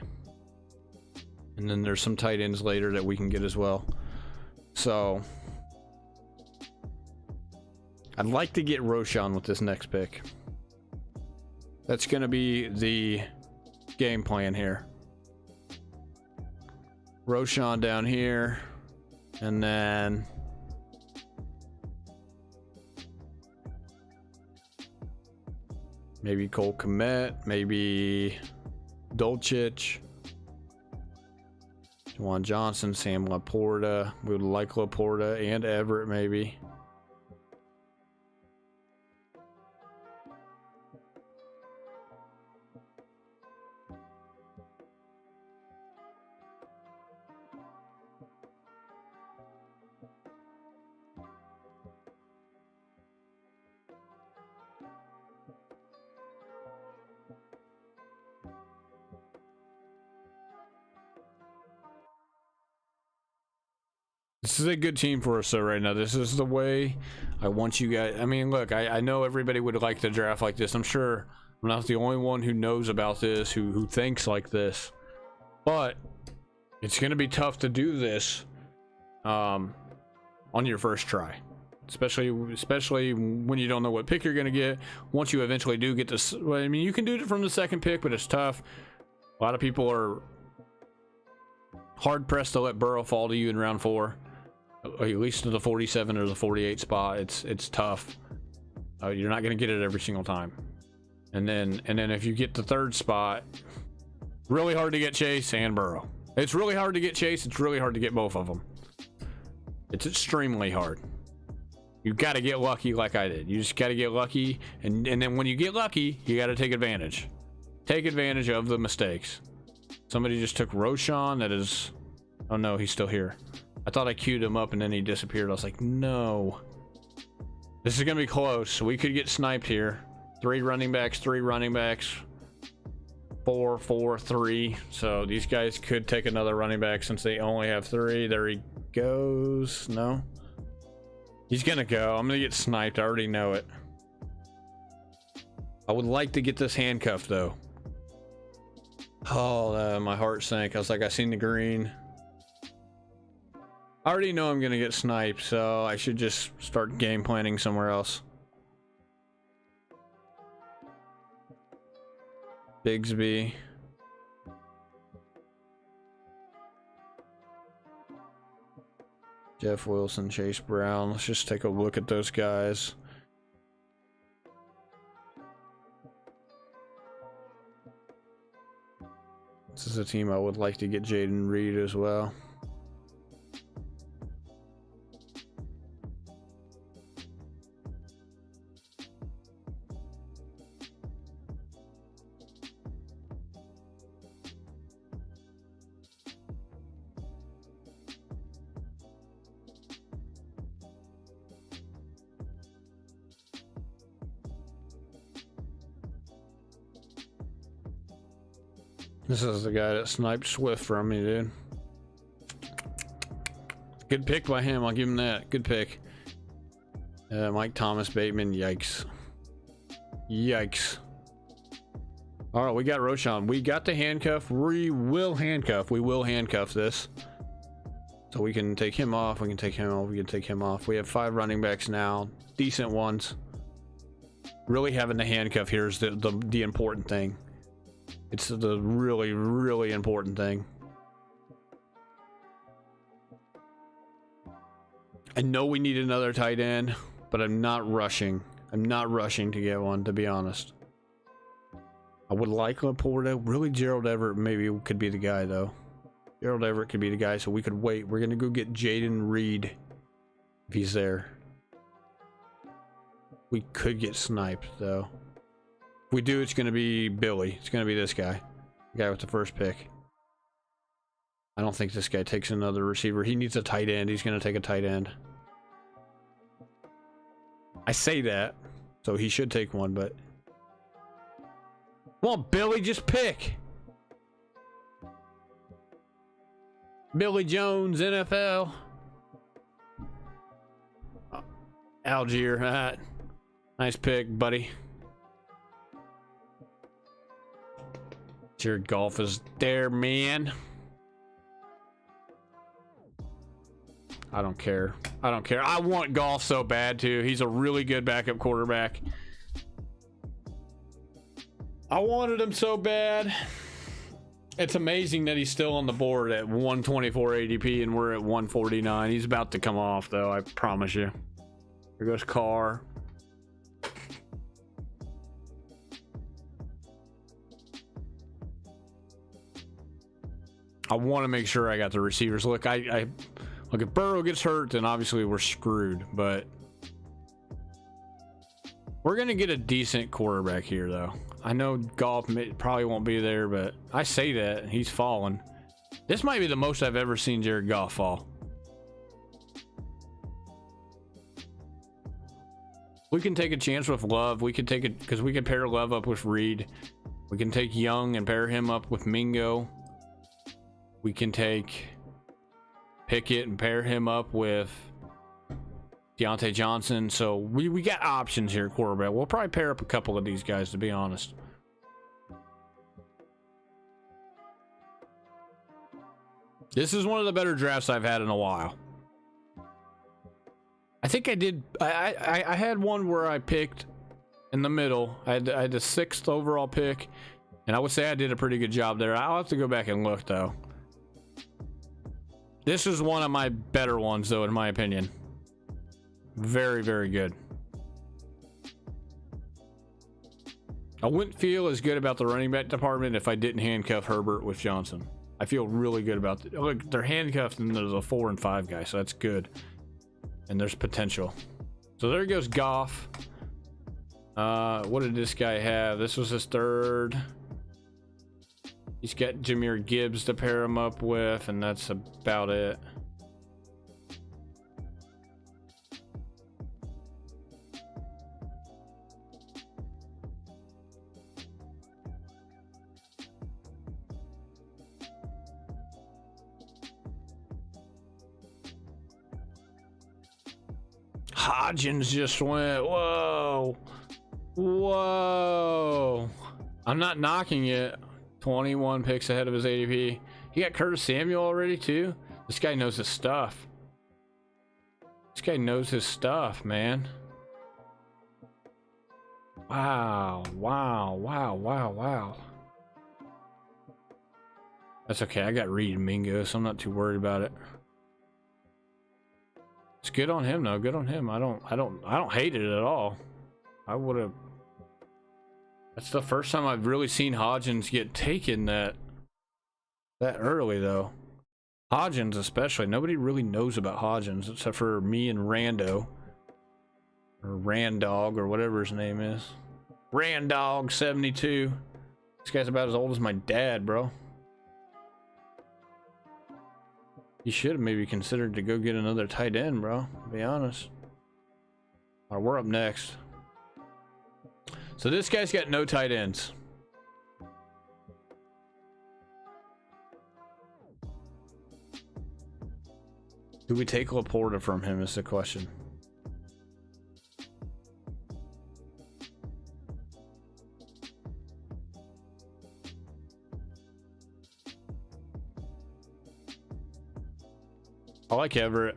And then there's some tight ends later that we can get as well. So I'd like to get Roshan with this next pick. That's going to be the game plan here. Roshan down here. And then maybe Cole Kmet, maybe Dolchich, Juwan Johnson, Sam Laporta. We would like Laporta and Everett maybe. This is a good team for us though right now. This is the way I want you guys. I mean, look, I know everybody would like to draft like this. I'm sure I'm not the only one who knows about this, who thinks like this. But it's going to be tough to do this on your first try. Especially when you don't know what pick you're going to get. Once you eventually do get this, well, I mean, you can do it from the second pick, but it's tough. A lot of people are hard pressed to let Burrow fall to you in round 4. At least to the 47 or the 48 spot. It's tough. You're not going to get it every single time. And then if you get the 3rd spot, really hard to get Chase and Burrow. It's really hard to get Chase. It's really hard to get both of them. It's extremely hard. You got to get lucky like I did. You just got to get lucky. And then when you get lucky, you got to take advantage. Take advantage of the mistakes. Somebody just took Roshan. That is... Oh no, he's still here. I thought I queued him up and then he disappeared. I was like, no. This is going to be close. We could get sniped here. 3 running backs, 4, 4, 3. So these guys could take another running back since they only have 3. There he goes. No. He's going to go. I'm going to get sniped. I already know it. I would like to get this handcuff though. Oh, my heart sank. I was like, I seen the green. I already know I'm gonna get sniped, so I should just start game planning somewhere else. Bigsby. Jeff Wilson, Chase Brown. Let's just take a look at those guys. This is a team I would like to get Jaden Reed as well. This is the guy that sniped Swift from me, dude. Good pick by him. I'll give him that. Good pick. Mike Thomas Bateman. Yikes. Yikes. All right, we got Roshan. We got the handcuff. We will handcuff. We will handcuff this. So we can take him off. We can take him off. We can take him off. We have 5 running backs now. Decent ones. Really having the handcuff here is the important thing. It's the really, really important thing. I know we need another tight end, but I'm not rushing. I'm not rushing to get one, to be honest. I would like Laporta. Really, Gerald Everett maybe could be the guy, though. Gerald Everett could be the guy, so we could wait. We're going to go get Jaden Reed if he's there. We could get sniped, though. If we do, it's going to be Billy. It's going to be this guy. The guy with the first pick. I don't think this guy takes another receiver. He needs a tight end. He's going to take a tight end. I say that, so he should take one, but... Come on, Billy, just pick! Billy Jones, NFL. Algier, nice pick, buddy. Jared Goff is there, man. I don't care. I don't care. I want Goff so bad too. He's a really good backup quarterback. I wanted him so bad. It's amazing that he's still on the board at 124 ADP and we're at 149. He's about to come off though, I promise you. Here goes Carr. I want to make sure I got the receivers. Look, I look, if Burrow gets hurt, then obviously we're screwed, but we're going to get a decent quarterback here though. I know Goff probably won't be there, but I say that he's fallen. This might be the most I've ever seen Jared Goff fall. We can take a chance with Love. We could take it because we could pair Love up with Reed. We can take Young and pair him up with Mingo. We can take Pickett and pair him up with Deontay Johnson. So we got options here at quarterback. We'll probably pair up a couple of these guys, to be honest. This is one of the better drafts I've had in a while. I think I did. I had one where I picked in the middle. I had the 6th overall pick, and I would say I did a pretty good job there. I'll have to go back and look though. This is one of my better ones though, in my opinion. Very, very good. I wouldn't feel as good about the running back department if I didn't handcuff Herbert with Johnson. I feel really good about it. Look, they're handcuffed and there's a 4 and 5 guy, so that's good. And there's potential. So there goes Goff. What did this guy have? This was his 3rd. He's got Jahmyr Gibbs to pair him up with, and that's about it. Hodgins just went. Whoa. Whoa. I'm not knocking it. 21 picks ahead of his ADP. He got Curtis Samuel already too. This guy knows his stuff. This guy knows his stuff, man. Wow. Wow. Wow. Wow. Wow. That's okay. I got Reed and Mingo, so I'm not too worried about it. It's good on him though. Good on him. I don't hate it at all. I would have. That's the first time I've really seen Hodgins get taken that early though. Hodgins especially. Nobody really knows about Hodgins except for me and Rando. Or Randog or whatever his name is. Randog 72. This guy's about as old as my dad, bro. You should have maybe considered to go get another tight end, bro. To be honest. Alright, we're up next. So this guy's got no tight ends. Do we take Laporta from him is the question. I like Everett.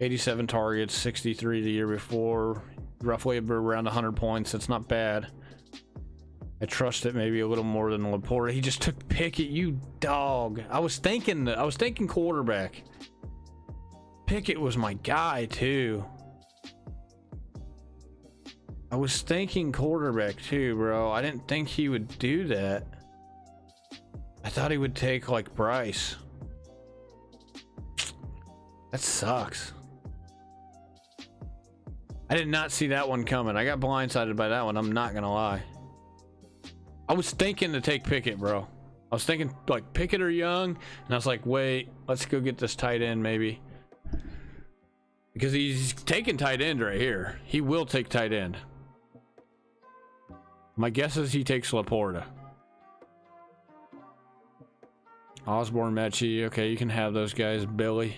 87 targets, 63 the year before, roughly around 100 points. That's not bad. I trust it maybe a little more than Laporta. He just took Pickett, you dog. I was thinking quarterback. Pickett was my guy too. I was thinking quarterback too, bro. I didn't think he would do that. I thought he would take like Bryce. That sucks. I did not see that one coming. I got blindsided by that one. I'm not gonna lie. I was thinking to take Pickett, bro. I was thinking like Pickett or Young, and I was like, wait, let's go get this tight end maybe. Because he's taking tight end right here. He will take tight end. My guess is he takes Laporta. Osborne, Mechie. Okay, you can have those guys. Billy.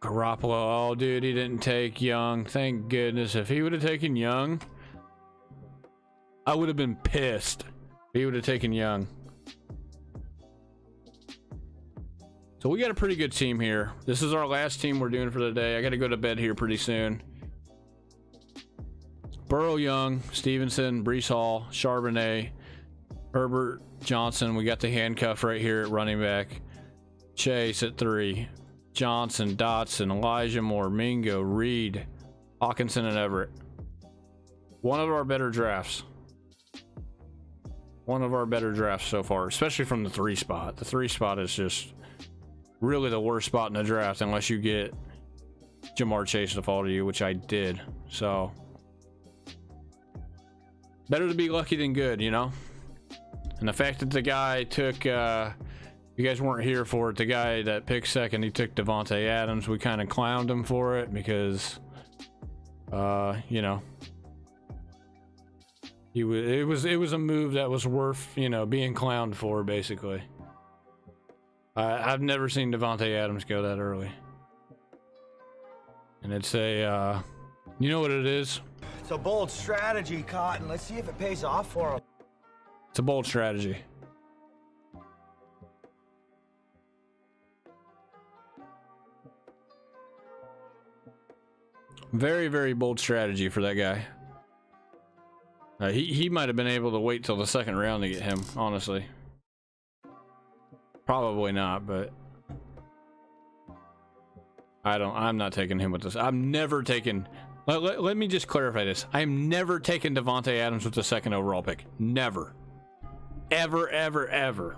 Garoppolo. Oh, dude, he didn't take Young. Thank goodness. If he would have taken Young, I would have been pissed. He would have taken Young. So we got a pretty good team here. This is our last team we're doing for the day. I got to go to bed here pretty soon. Burrow, Young, Stevenson, Brees Hall, Charbonnet, Herbert, Johnson. We got the handcuff right here at running back. Chase at 3. Johnson, Dotson, Elijah Moore, Mingo, Reed, Hawkinson, and Everett. One of our better drafts. One of our better drafts so far, especially from the 3 spot. The 3 spot is just really the worst spot in the draft unless you get Jamar Chase to fall to you, which I did. So better to be lucky than good, you know? And the fact that the guy took, you guys weren't here for it, the guy that picked second, he took Devontae Adams. We kind of clowned him for it because, you know, it was a move that was worth, you know, being clowned for, basically. I've never seen Devontae Adams go that early. And it's a, you know what it is? It's a bold strategy, Cotton. Let's see if it pays off for him. It's a bold strategy. Very, very bold strategy for that guy. He might have been able to wait till the second round to get him, honestly. Probably not, but I'm not taking him with this. I'm never taking. Let me just clarify this. I'm never taking Devontae Adams with the second overall pick. Never. Ever, ever, ever.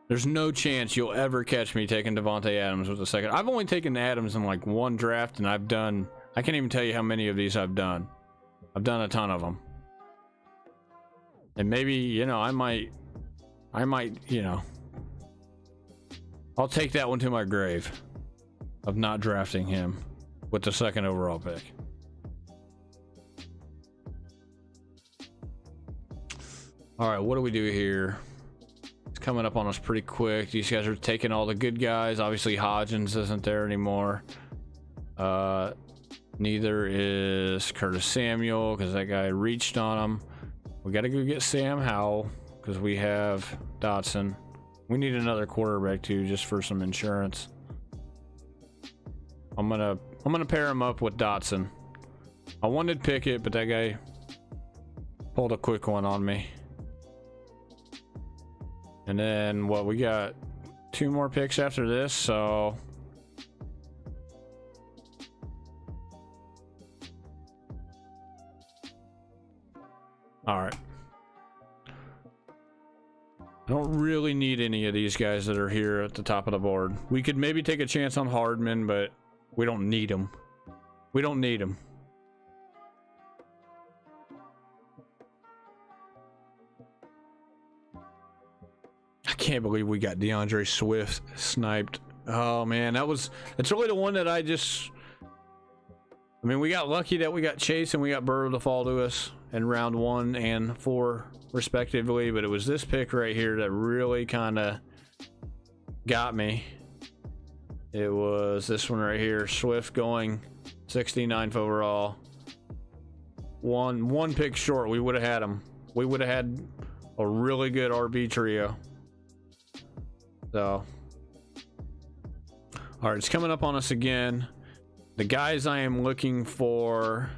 There's no chance you'll ever catch me taking Devontae Adams with the second. I've only taken Adams in like 1 draft, and I've done. I can't even tell you how many of these I've done. I've done a ton of them. And maybe, you know, I might, you know, I'll take that one to my grave of not drafting him with the second overall pick. All right, what do we do here? It's coming up on us pretty quick. These guys are taking all the good guys. Obviously, Hodgins isn't there anymore. Neither is Curtis Samuel because that guy reached on him. We got to go get Sam Howell because we have Dotson. We need another quarterback too, just for some insurance. I'm gonna pair him up with Dotson. I wanted Pickett, but that guy pulled a quick one on me. And then what, we got 2 more picks after this, so all right. I don't really need any of these guys that are here at the top of the board. We could maybe take a chance on Hardman, but we don't need him. We don't need him. I can't believe we got DeAndre Swift sniped. Oh man, it's really the one that I mean, we got lucky that we got Chase and we got Burrow to fall to us in round 1 and 4 respectively, but it was this pick right here that really kind of got me. It was this one right here, Swift going 69th overall. One pick short, we would have had him. We would have had a really good RB trio. So, all right, it's coming up on us again. The guys I am looking for.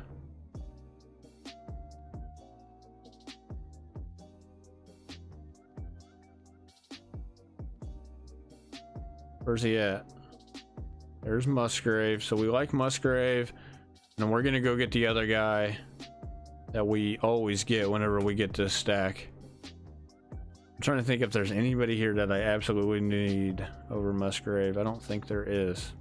Where's he at? There's Musgrave. So we like Musgrave. And we're going to go get the other guy that we always get whenever we get this stack. I'm trying to think if there's anybody here that I absolutely need over Musgrave. I don't think there is.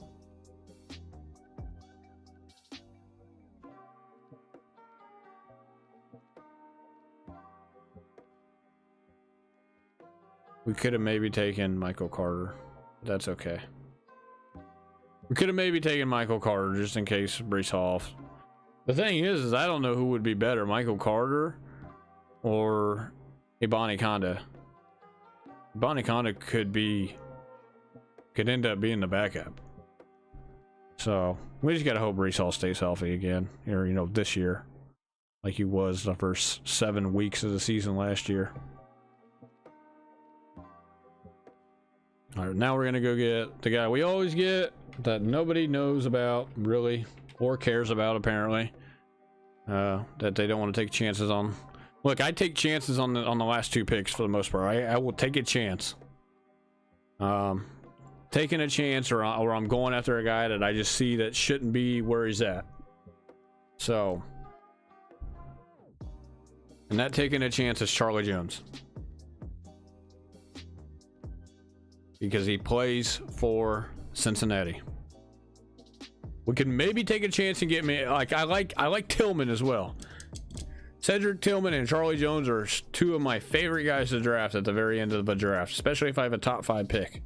We could have maybe taken Michael Carter. That's okay. We could have maybe taken Michael Carter just in case Brees Hall. The thing is I don't know who would be better, Michael Carter or Ibani Konda. Ibani Konda could end up being the backup. So we just gotta hope Brees Hall stays healthy again, or you know, this year. like he was the first 7 weeks of the season last year. All right, now we're gonna go get the guy we always get that nobody knows about really or cares about apparently. That they don't want to take chances on. Look, I take chances on the last 2 picks for the most part. I will take a chance. Taking a chance, or I'm going after a guy that I just see that shouldn't be where he's at. So, and that taking a chance is Charlie Jones. Because he plays for Cincinnati. We could maybe take a chance and get me, like I like Tillman as well. Cedric Tillman and Charlie Jones are 2 of my favorite guys to draft at the very end of the draft, especially if I have a top 5 pick.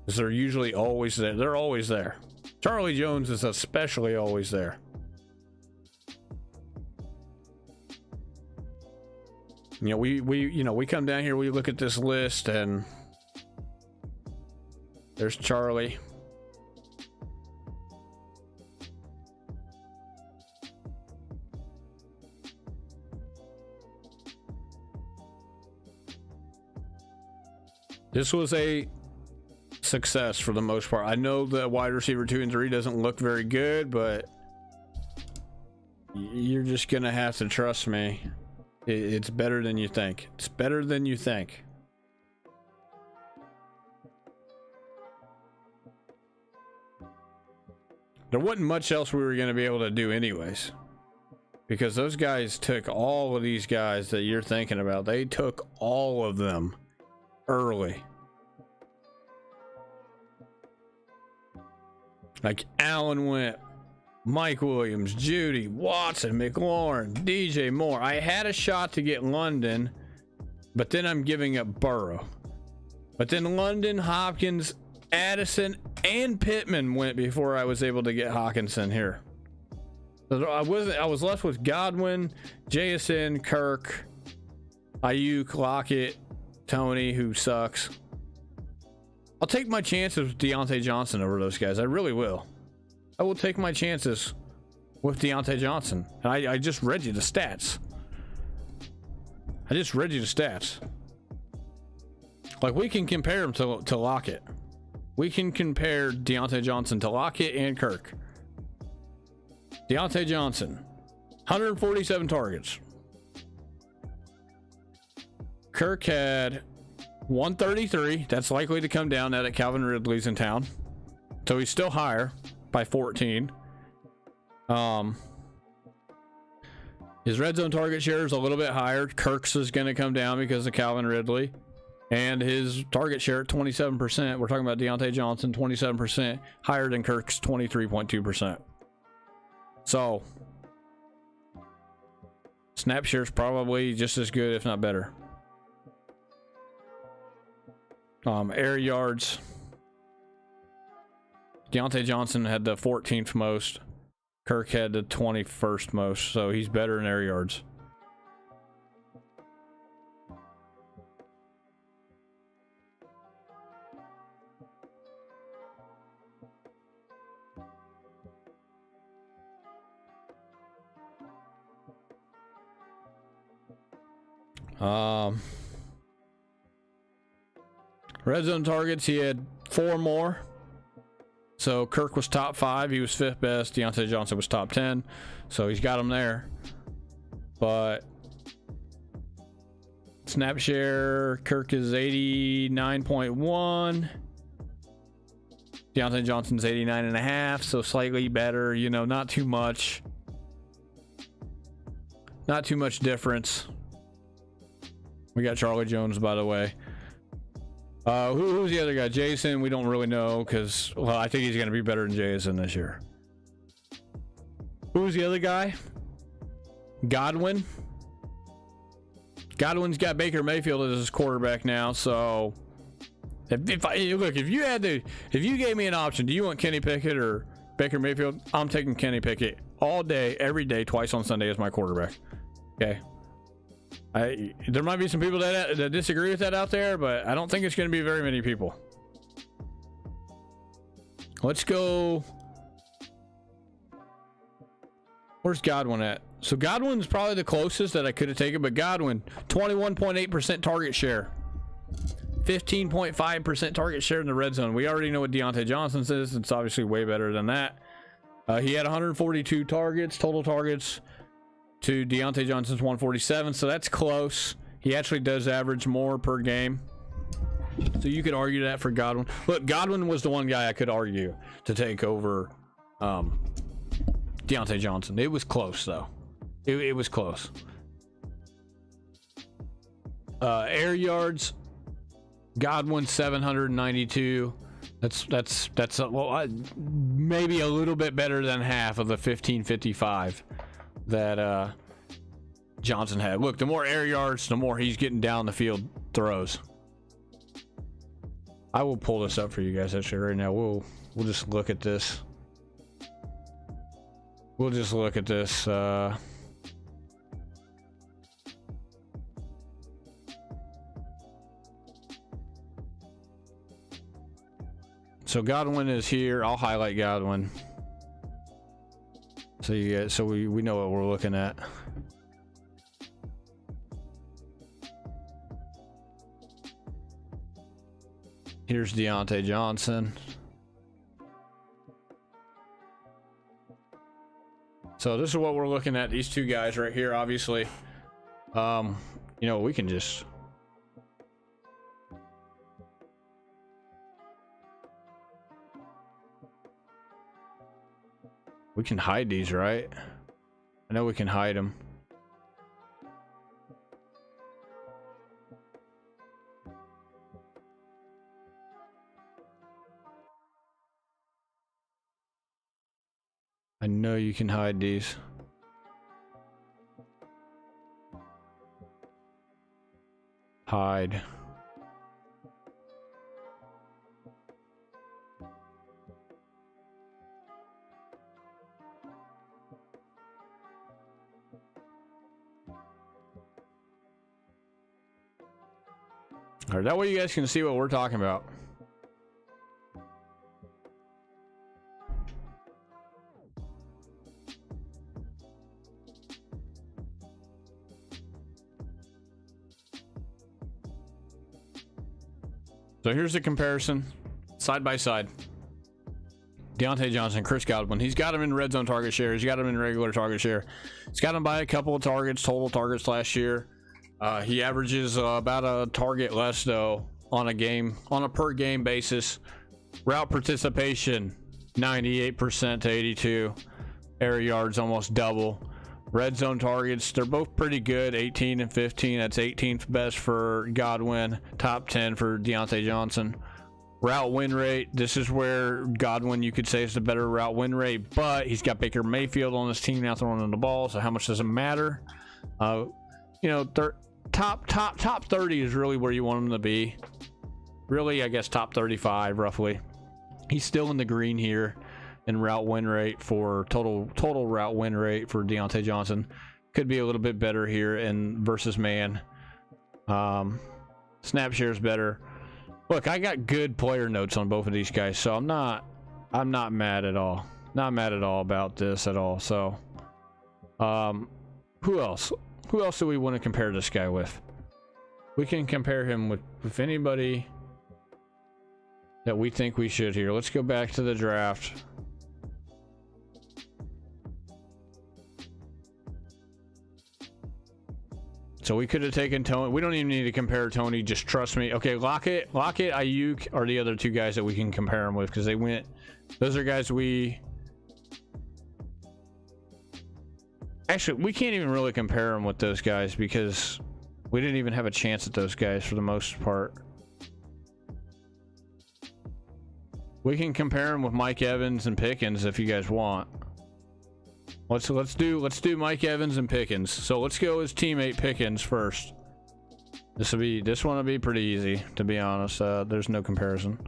Because they're usually always there. They're always there. Charlie Jones is especially always there. You know, we come down here, we look at this list, and there's Charlie. This was a success for the most part. I know that wide receiver 2 and 3 doesn't look very good, but you're just gonna have to trust me. It's better than you think. It's better than you think. There wasn't much else we were going to be able to do anyways, because those guys took all of these guys that you're thinking about. They took all of them early. Like Allen went, Mike Williams, Judy, Watson, McLaurin, DJ Moore. I had a shot to get London, but then I'm giving up Burrow. But then London, Hopkins, Addison, and Pittman went before I was able to get Hawkinson here. So I was left with Godwin, JSN, Kirk, Ayuk, Lockett, Tony, who sucks. I'll take my chances with Deontay Johnson over those guys. I really will. I will take my chances with Deontay Johnson. And I just read you the stats. Like, we can compare him to Lockett. We can compare Deontay Johnson to Lockett and Kirk. Deontay Johnson, 147 targets. Kirk had 133. That's likely to come down now that Calvin Ridley's in town. So he's still higher by 14. His red zone target share is a little bit higher. Kirk's is going to come down because of Calvin Ridley. And his target share at 27%. We're talking about Deontay Johnson, 27%, higher than Kirk's 23.2%. So, snap share is probably just as good, if not better. Air yards. Deontay Johnson had the 14th most. Kirk had the 21st most, so he's better in air yards. Red zone targets, he had 4 more. So Kirk was top 5. He was 5th best. Deontay Johnson was top 10. So he's got him there. But snap share, Kirk is 89.1. Deontay Johnson's 89.5. So slightly better. You know, not too much. Not too much difference. We got Charlie Jones, by the way. Who's the other guy? Jason, we don't really know because, well, I think he's going to be better than Jason this year. Who's the other guy? Godwin. Godwin's got Baker Mayfield as his quarterback now, so if you gave me an option, do you want Kenny Pickett or Baker Mayfield? I'm taking Kenny Pickett all day, every day, twice on Sunday as my quarterback. Okay. There might be some people that disagree with that out there, but I don't think it's going to be very many people. Let's go. Where's Godwin at? So Godwin's probably the closest that I could have taken, but Godwin, 21.8% target share. 15.5% target share in the red zone. We already know what Deontay Johnson's is. It's obviously way better than that. He had 142 targets, total targets, to Deontay Johnson's 147, so that's close. He actually does average more per game. So you could argue that for Godwin. Look, Godwin was the one guy I could argue to take over Deontay Johnson. It was close, though. It was close. Air yards, Godwin 792. That's maybe a little bit better than half of the 1555 that Johnson had. Look, the more air yards, the more he's getting down the field throws. I will pull this up for you guys actually right now. We'll just look at this. We'll just look at this. So Godwin is here. I'll highlight Godwin. So you get, so we know what we're looking at. Here's Deontay Johnson. So this is what we're looking at. These two guys right here, obviously. You know, we can just hide these, right? I know we can hide them. I know you can hide these. Hide. All right, that way you guys can see what we're talking about. So here's the comparison, side by side. Deontay Johnson, Chris Godwin. He's got him in red zone target share. He's got him in regular target share. He's got him by a couple of targets, total targets last year. He averages about a target less though on a per game basis. Route participation 98% to 82. Air yards almost double. Red zone targets, they're both pretty good, 18 and 15. That's 18th best for Godwin, top 10 for Deontay Johnson. Route win rate, this is where Godwin, you could say, is the better route win rate, but he's got Baker Mayfield on his team now throwing the ball, so how much does it matter? You know, top 30 is really where you want him to be. Really, I guess top 35 roughly. He's still in the green here in route win rate for total route win rate for Deontay Johnson. Could be a little bit better here in versus man. Snap share is better. Look, I got good player notes on both of these guys, so I'm not mad at all. Not mad at all about this at all. So who else do we want to compare this guy with? We can compare him with anybody that we think we should here. Let's go back to the draft. So we could have taken Tony. We don't even need to compare Tony. Just trust me. Okay, Lockett, Ayuk are the other two guys that we can compare him with because they went. Those are guys we. Actually, we can't even really compare them with those guys because we didn't even have a chance at those guys for the most part. We can compare them with Mike Evans and Pickens if you guys want. Let's do Mike Evans and Pickens. So let's go his teammate Pickens first. This one will be pretty easy, to be honest. There's no comparison.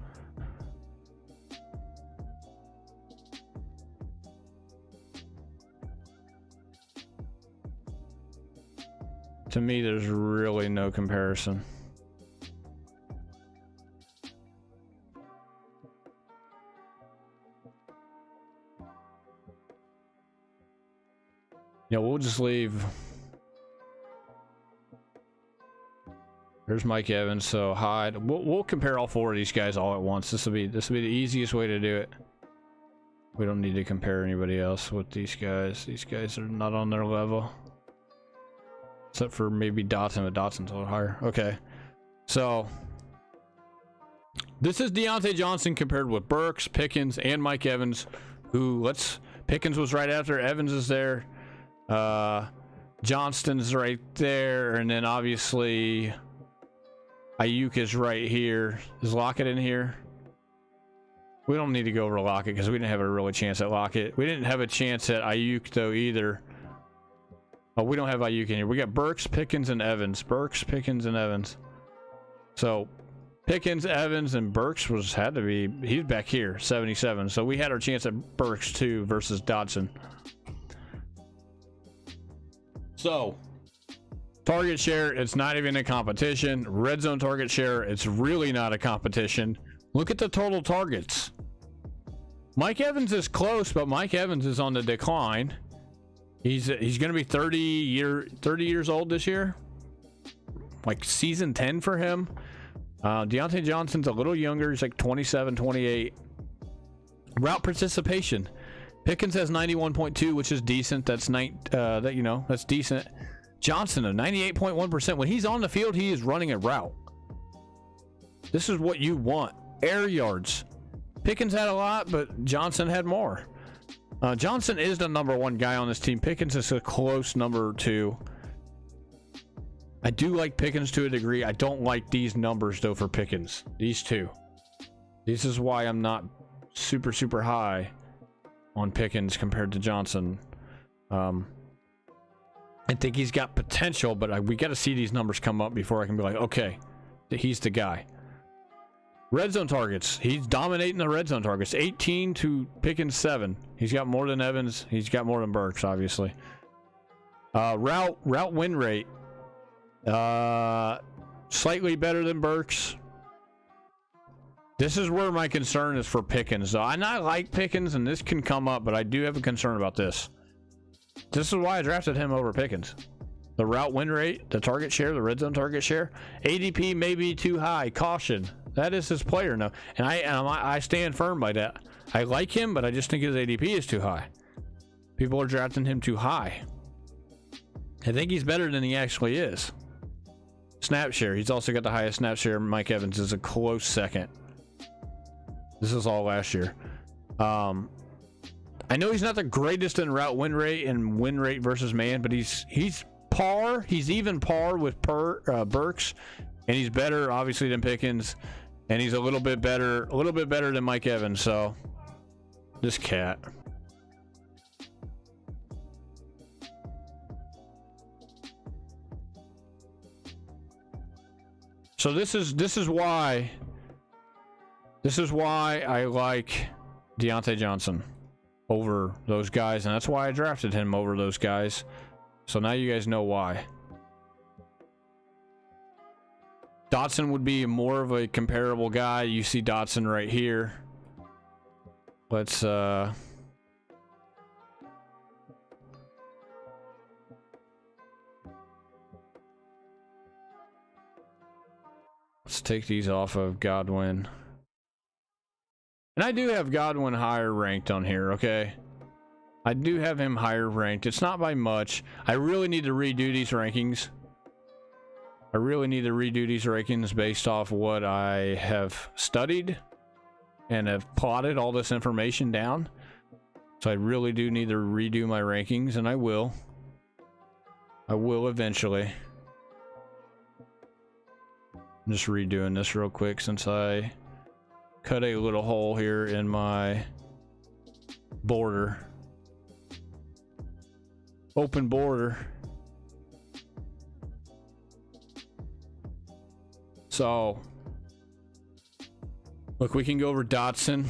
To me, there's really no comparison. Yeah, we'll just leave. There's Mike Evans. So Hyde. We'll compare all 4 of these guys all at once. This will be the easiest way to do it. We don't need to compare anybody else with these guys. These guys are not on their level. Except for maybe Dotson, but Dotson's a little higher. Okay. So this is Deontay Johnson compared with Burks, Pickens, and Mike Evans, who Pickens was right after, Evans is there, Johnston's right there, and then obviously Ayuk is right here. Is Lockett in here? We don't need to go over Lockett because we didn't have a really chance at Lockett. We didn't have a chance at Ayuk though either. Oh, we don't have Ayuk in here. We got Burks, Pickens, and Evans. Burks, Pickens, and Evans. So Pickens, Evans, and Burks had to be, he's back here, 77. So we had our chance at Burks too versus Dotson. So target share, it's not even a competition. Red zone target share, it's really not a competition. Look at the total targets. Mike Evans is close, but Mike Evans is on the decline. He's going to be 30 years old this year. Like season 10 for him. Deontay Johnson's a little younger. He's like 27, 28. Route participation. Pickens has 91.2, which is decent. That's that's decent. Johnson at 98.1%. When he's on the field, he is running a route. This is what you want. Air yards. Pickens had a lot, but Johnson had more. Johnson is the number 1 guy on this team. Pickens is a close number 2. I do like Pickens to a degree. I don't like these numbers though for Pickens. These two. This is why I'm not super high on Pickens compared to Johnson. I think he's got potential, but we got to see these numbers come up before I can be like, okay, he's the guy. Red zone targets. He's dominating the red zone targets. 18 to Pickens 7. He's got more than Evans. He's got more than Burks, obviously. Route win rate. Slightly better than Burks. This is where my concern is for Pickens. So I not like Pickens, and this can come up, but I do have a concern about this. This is why I drafted him over Pickens. The route win rate, the target share, the red zone target share. ADP may be too high. Caution. That is his player now, and I stand firm by that. I like him, but I just think his ADP is too high. People are drafting him too high. I think he's better than he actually is. Snap share. He's also got the highest snap share. Mike Evans is a close second. This is all last year. I know he's not the greatest in route win rate and win rate versus man, but he's par. He's even par with Burks, and he's better obviously than Pickens, and he's a little bit better than Mike Evans. So this cat. So this is why I like Deontay Johnson over those guys, and that's why I drafted him over those guys. So now you guys know why. Dotson would be more of a comparable guy. You see Dotson right here. Let's take these off of Godwin. And I do have Godwin higher ranked on here, okay? I do have him higher ranked. It's not by much. I really need to redo these rankings. Based off what I have studied and have plotted all this information down. So I really do need to redo my rankings, and I will. I will eventually. I'm just redoing this real quick since I cut a little hole here in my border. Open border. So, look, we can go over Dotson.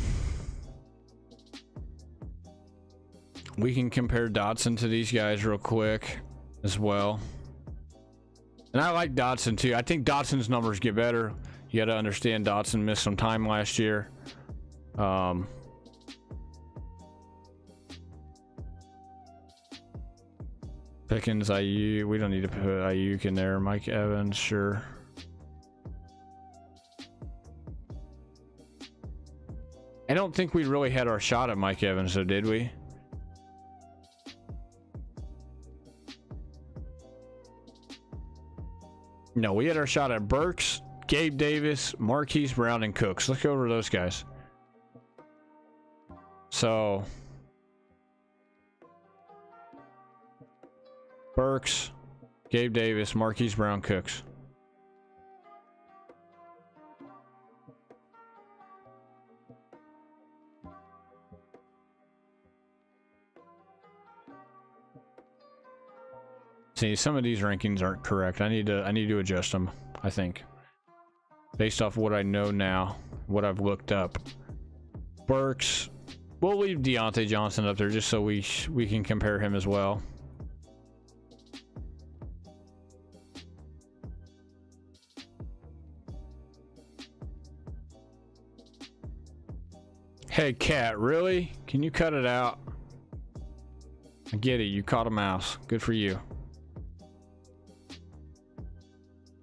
We can compare Dotson to these guys real quick as well. And I like Dotson too. I think Dotson's numbers get better. You got to understand Dotson missed some time last year. Pickens, IU. We don't need to put Ayuk in there. Mike Evans, sure. I don't think we really had our shot at Mike Evans, though, did we? No, we had our shot at Burks, Gabe Davis, Marquise Brown, and Cooks. Let's go over those guys. So, Burks, Gabe Davis, Marquise Brown, Cooks. See, some of these rankings aren't correct. I need to adjust them, I think. Based off what I know now, what I've looked up. Burks, we'll leave Deontay Johnson up there just so we can compare him as well. Hey, cat, really? Can you cut it out? I get it. You caught a mouse. Good for you.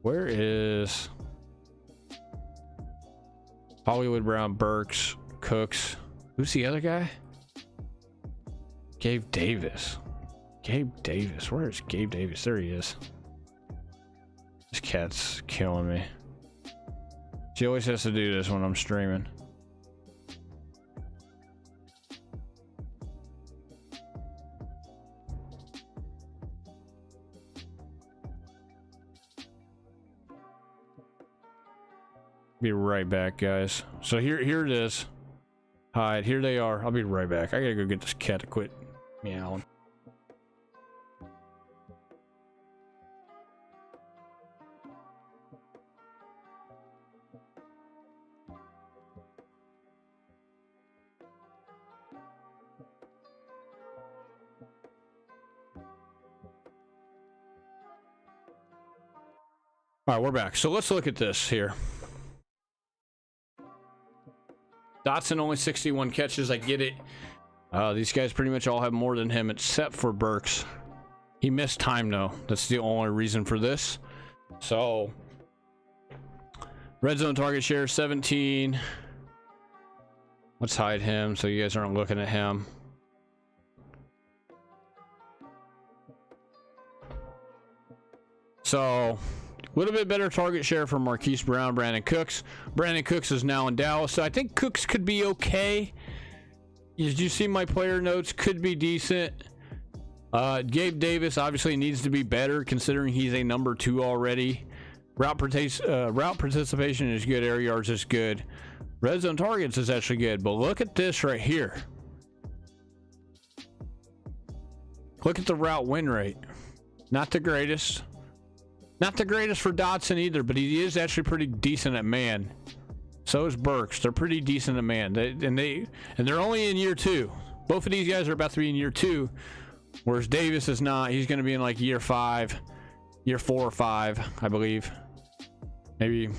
Where is Hollywood Brown, Burks, Cooks? Who's the other guy? Gabe Davis. Gabe Davis. Where is Gabe Davis? There he is. This cat's killing me. She always has to do this when I'm streaming. Be right back, guys. So here it is. Hide. Here they are. I'll be right back. I gotta go get this cat to quit meowing. All right, we're back. So let's look at this here. Dotson only 61 catches. I get it. These guys pretty much all have more than him except for Burks. He missed time though. That's the only reason for this. So red zone target share 17. Let's hide him so you guys aren't looking at him. So a little bit better target share for Marquise Brown, Brandon Cooks. Brandon Cooks is now in Dallas, so I think Cooks could be okay. As you see, my player notes could be decent. Gabe Davis obviously needs to be better considering he's a number 2 already. Route participation is good. Air yards is good. Red zone targets is actually good. But look at this right here. Look at the route win rate. Not the greatest. Not the greatest for Dotson either, but he is actually pretty decent at man. So is Burks. They're pretty decent at man. They're only in year 2. Both of these guys are about to be in year 2, whereas Davis is not. He's going to be in like year 4 or 5, I believe. Maybe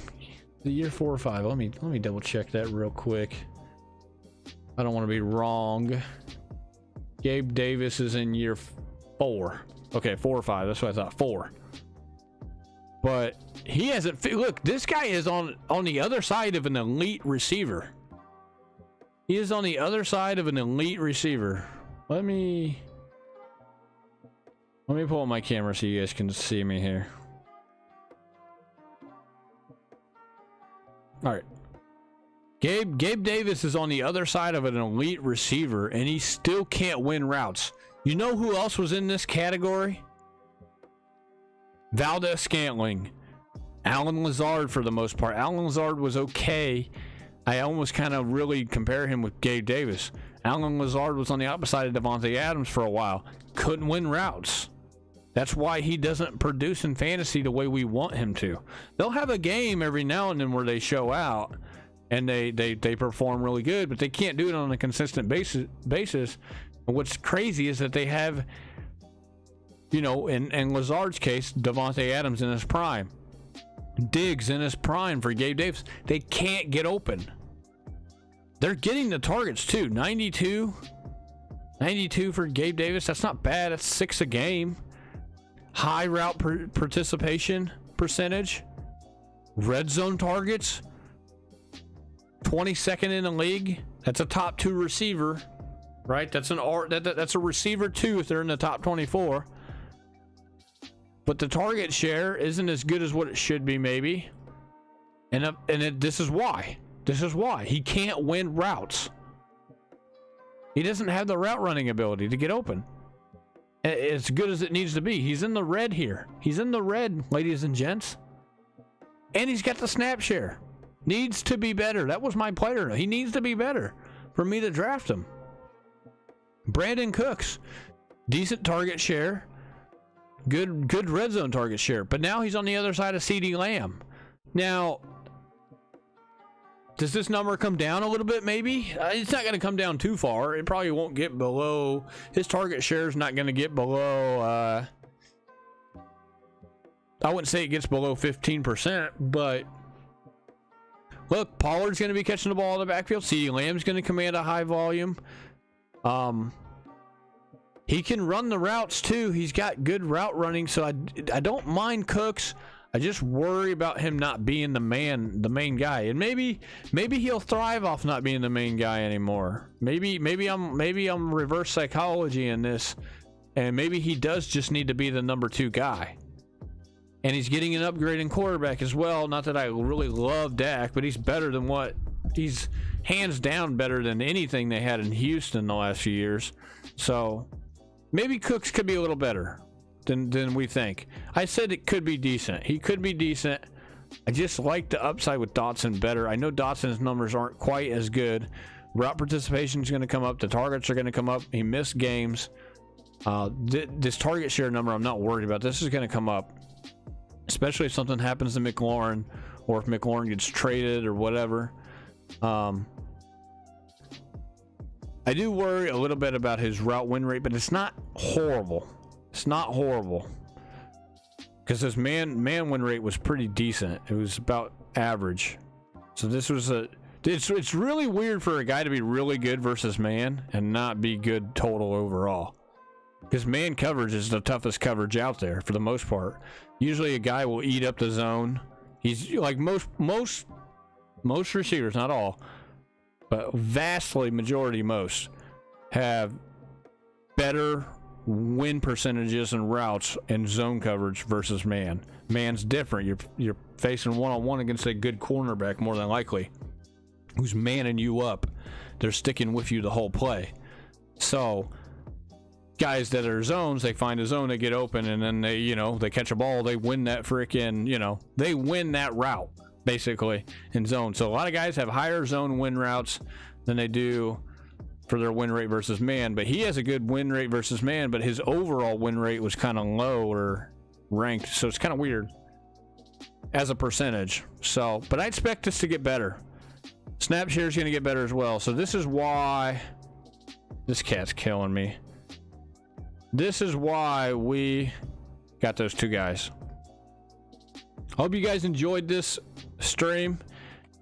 the year 4 or 5. Let me double check that real quick. I don't want to be wrong. Gabe Davis is in year 4. Okay, 4 or 5. That's what I thought. 4. But he hasn't. Look, this guy is on the other side of an elite receiver. He is on the other side of an elite receiver. Let me pull up my camera so you guys can see me here. All right. Gabe Davis is on the other side of an elite receiver, and he still can't win routes. You know who else was in this category? Valdez-Scantling, Alan Lazard for the most part. Alan Lazard was okay. I almost kind of really compare him with Gabe Davis. Alan Lazard was on the opposite side of Devontae Adams for a while. Couldn't win routes. That's why he doesn't produce in fantasy the way we want him to. They'll have a game every now and then where they show out and they perform really good, but they can't do it on a consistent basis. And what's crazy is that they have, you know, in Lazard's case, Devontae Adams in his prime, Diggs in his prime for Gabe Davis. They can't get open. They're getting the targets too. 92 for Gabe Davis. That's not bad. That's 6 a game. high route participation percentage, red zone targets, 22nd in the league. That's a top 2 receiver, right? That's that's a receiver 2 if they're in the top 24. But the target share isn't as good as what it should be, maybe. This is why. This is why he can't win routes. He doesn't have the route running ability to get open as good as it needs to be. He's in the red here. He's in the red, ladies and gents. And he's got the snap share. Needs to be better. That was my player. He needs to be better for me to draft him. Brandon Cooks, decent target share, good red zone target share. But now he's on the other side of CeeDee Lamb. Now, does this number come down a little bit? Maybe it's not going to come down too far. It probably won't get below. His target share is not going to get below. I wouldn't say it gets below 15%, but look, Pollard's going to be catching the ball in the backfield. CeeDee Lamb's going to command a high volume. He can run the routes too. He's got good route running, so I don't mind Cooks. I just worry about him not being the main guy, and maybe he'll thrive off not being the main guy anymore. Maybe I'm reverse psychology in this, and maybe he does just need to be the number 2 guy. And he's getting an upgrade in quarterback as well. Not that I really love Dak, but he's hands down better than anything they had in Houston the last few years. So maybe Cooks could be a little better than we think. I said it could be decent. He could be decent. I just like the upside with Dotson better. I know Dotson's numbers aren't quite as good. Route participation is going to come up. The targets are going to come up. He missed games. This target share number, I'm not worried about. This is going to come up, especially if something happens to McLaurin, or if McLaurin gets traded or whatever. I do worry a little bit about his route win rate, but it's not horrible. It's not horrible, because his man win rate was pretty decent. It was about average. So this was it's really weird for a guy to be really good versus man and not be good total overall, because man coverage is the toughest coverage out there for the most part. Usually a guy will eat up the zone. He's like most receivers, not all, but vastly majority most have better win percentages and routes and zone coverage versus man. Man's different. You're facing one-on-one against a good cornerback more than likely, who's manning you up. They're sticking with you the whole play. So guys that are zones, they find a zone, they get open, and then they catch a ball, they win that freaking, they win that route basically in zone. So a lot of guys have higher zone win routes than they do for their win rate versus man, but he has a good win rate versus man, but his overall win rate was kind of low or ranked, so it's kind of weird as a percentage. So, but I expect this to get better. Snap share is going to get better as well. So this is why this cat's killing me. This is why we got those 2 guys. I hope you guys enjoyed this stream.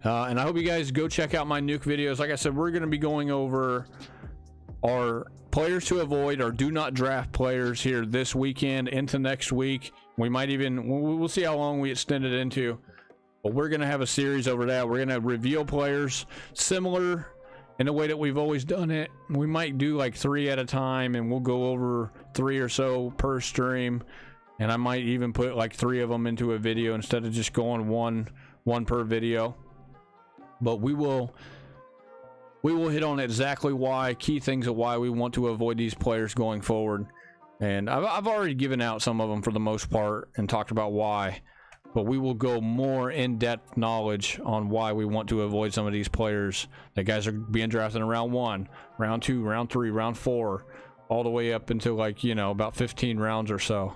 And I hope you guys go check out my nuke videos. Like I said, we're going to be going over our players to avoid, or do not draft players here this weekend into next week. We might even, we'll see how long we extend it into. But we're going to have a series over that. We're going to reveal players similar in the way that we've always done it. We might do like 3 at a time, and we'll go over 3 or so per stream. And I might even put like 3 of them into a video instead of just going one per video. But we will hit on exactly why, key things of why we want to avoid these players going forward. And I've already given out some of them for the most part and talked about why. But we will go more in-depth knowledge on why we want to avoid some of these players that guys are being drafted in round 1, round 2, round 3, round 4, all the way up until like, about 15 rounds or so.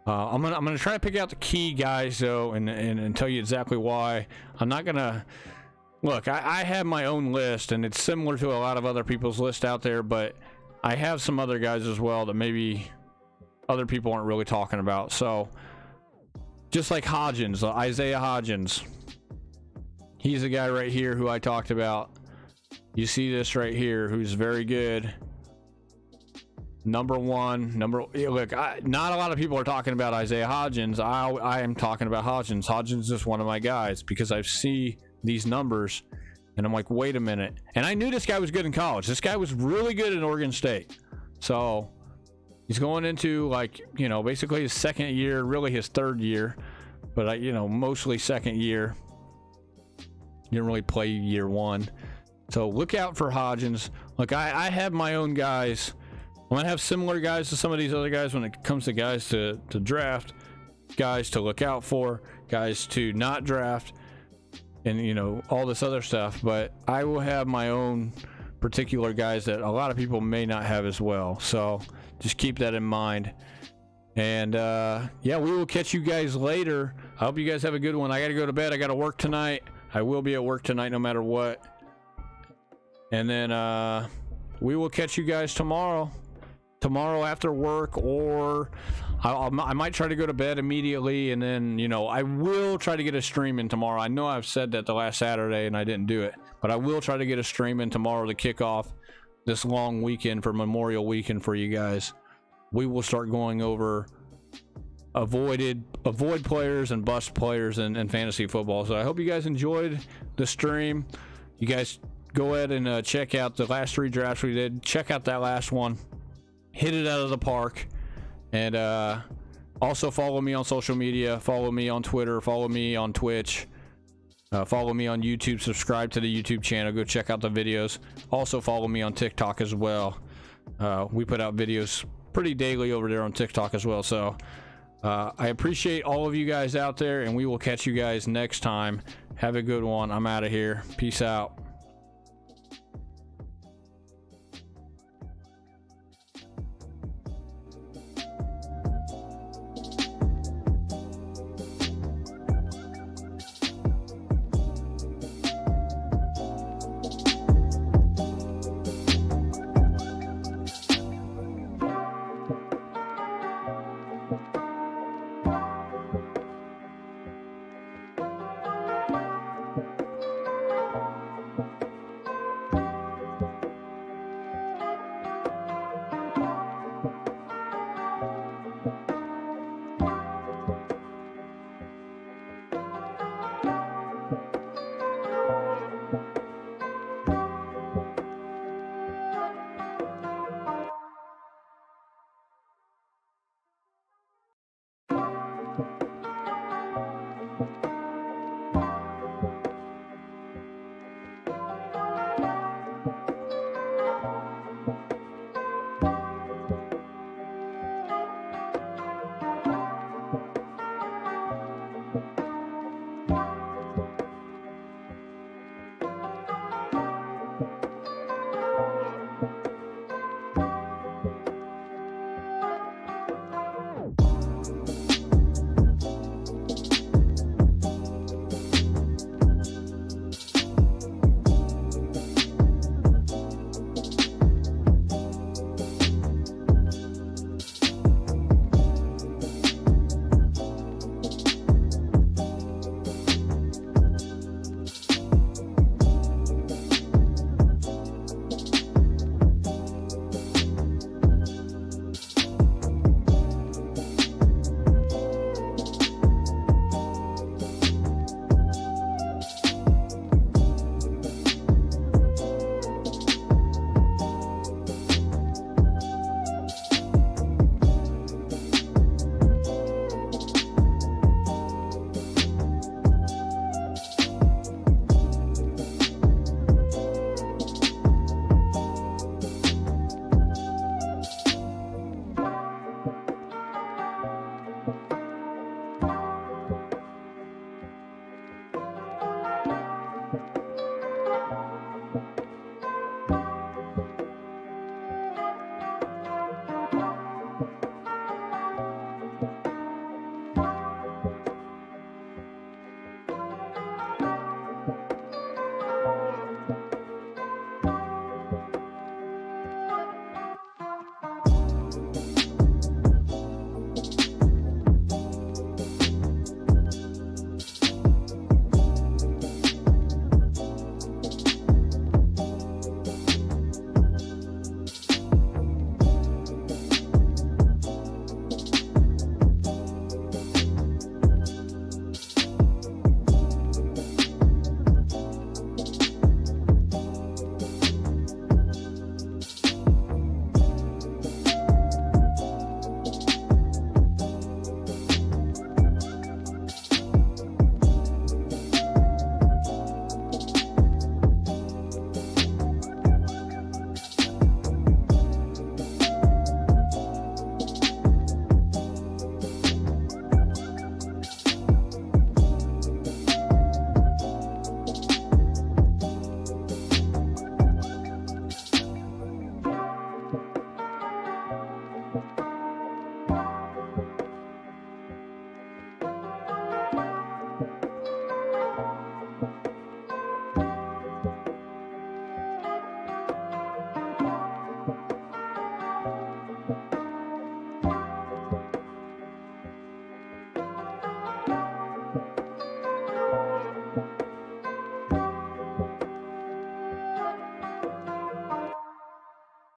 I'm gonna try to pick out the key guys though, and tell you exactly why. I'm not gonna. Look, I have my own list, and it's similar to a lot of other people's list out there, but I have some other guys as well that maybe other people aren't really talking about. So, just like Hodgins, Isaiah Hodgins. He's the guy right here who I talked about. You see this right here, who's very good. Number one, look, not a lot of people are talking about Isaiah Hodgins. I am talking about Hodgins. Hodgins is one of my guys because I see these numbers and I'm like, wait a minute. And I knew this guy was good in college. This guy was really good in Oregon State. So he's going into, like, you know, basically his second year, really his third year, but you know, mostly second year. He didn't really play year one. So look out for Hodgins. Look, I have my own guys. I'm gonna have similar guys to some of these other guys when it comes to guys to draft, guys to look out for, guys to not draft, and you know, all this other stuff. But I will have my own particular guys that a lot of people may not have as well. So just keep that in mind. And yeah, we will catch you guys later. I hope you guys have a good one. I gotta go to bed. I gotta work tonight. I will be at work tonight no matter what. And then we will catch you guys tomorrow after work, or I might try to go to bed immediately, and then, you know, I will try to get a stream in tomorrow. I know I've said that the last Saturday and I didn't do it, but I will try to get a stream in tomorrow to kick off this long weekend for Memorial Weekend for you guys. We will start going over avoid players and bust players in fantasy football. So I hope you guys enjoyed the stream. You guys go ahead and check out the last 3 drafts we did. Check out that last one. Hit it out of the park. And also follow me on social media. Follow me on Twitter. Follow me on Twitch. Follow me on YouTube. Subscribe to the YouTube channel. Go check out the videos. Also follow me on TikTok as well. We put out videos pretty daily over there on TikTok as well. So I appreciate all of you guys out there, and we will catch you guys next time. Have a good one. I'm out of here. Peace out.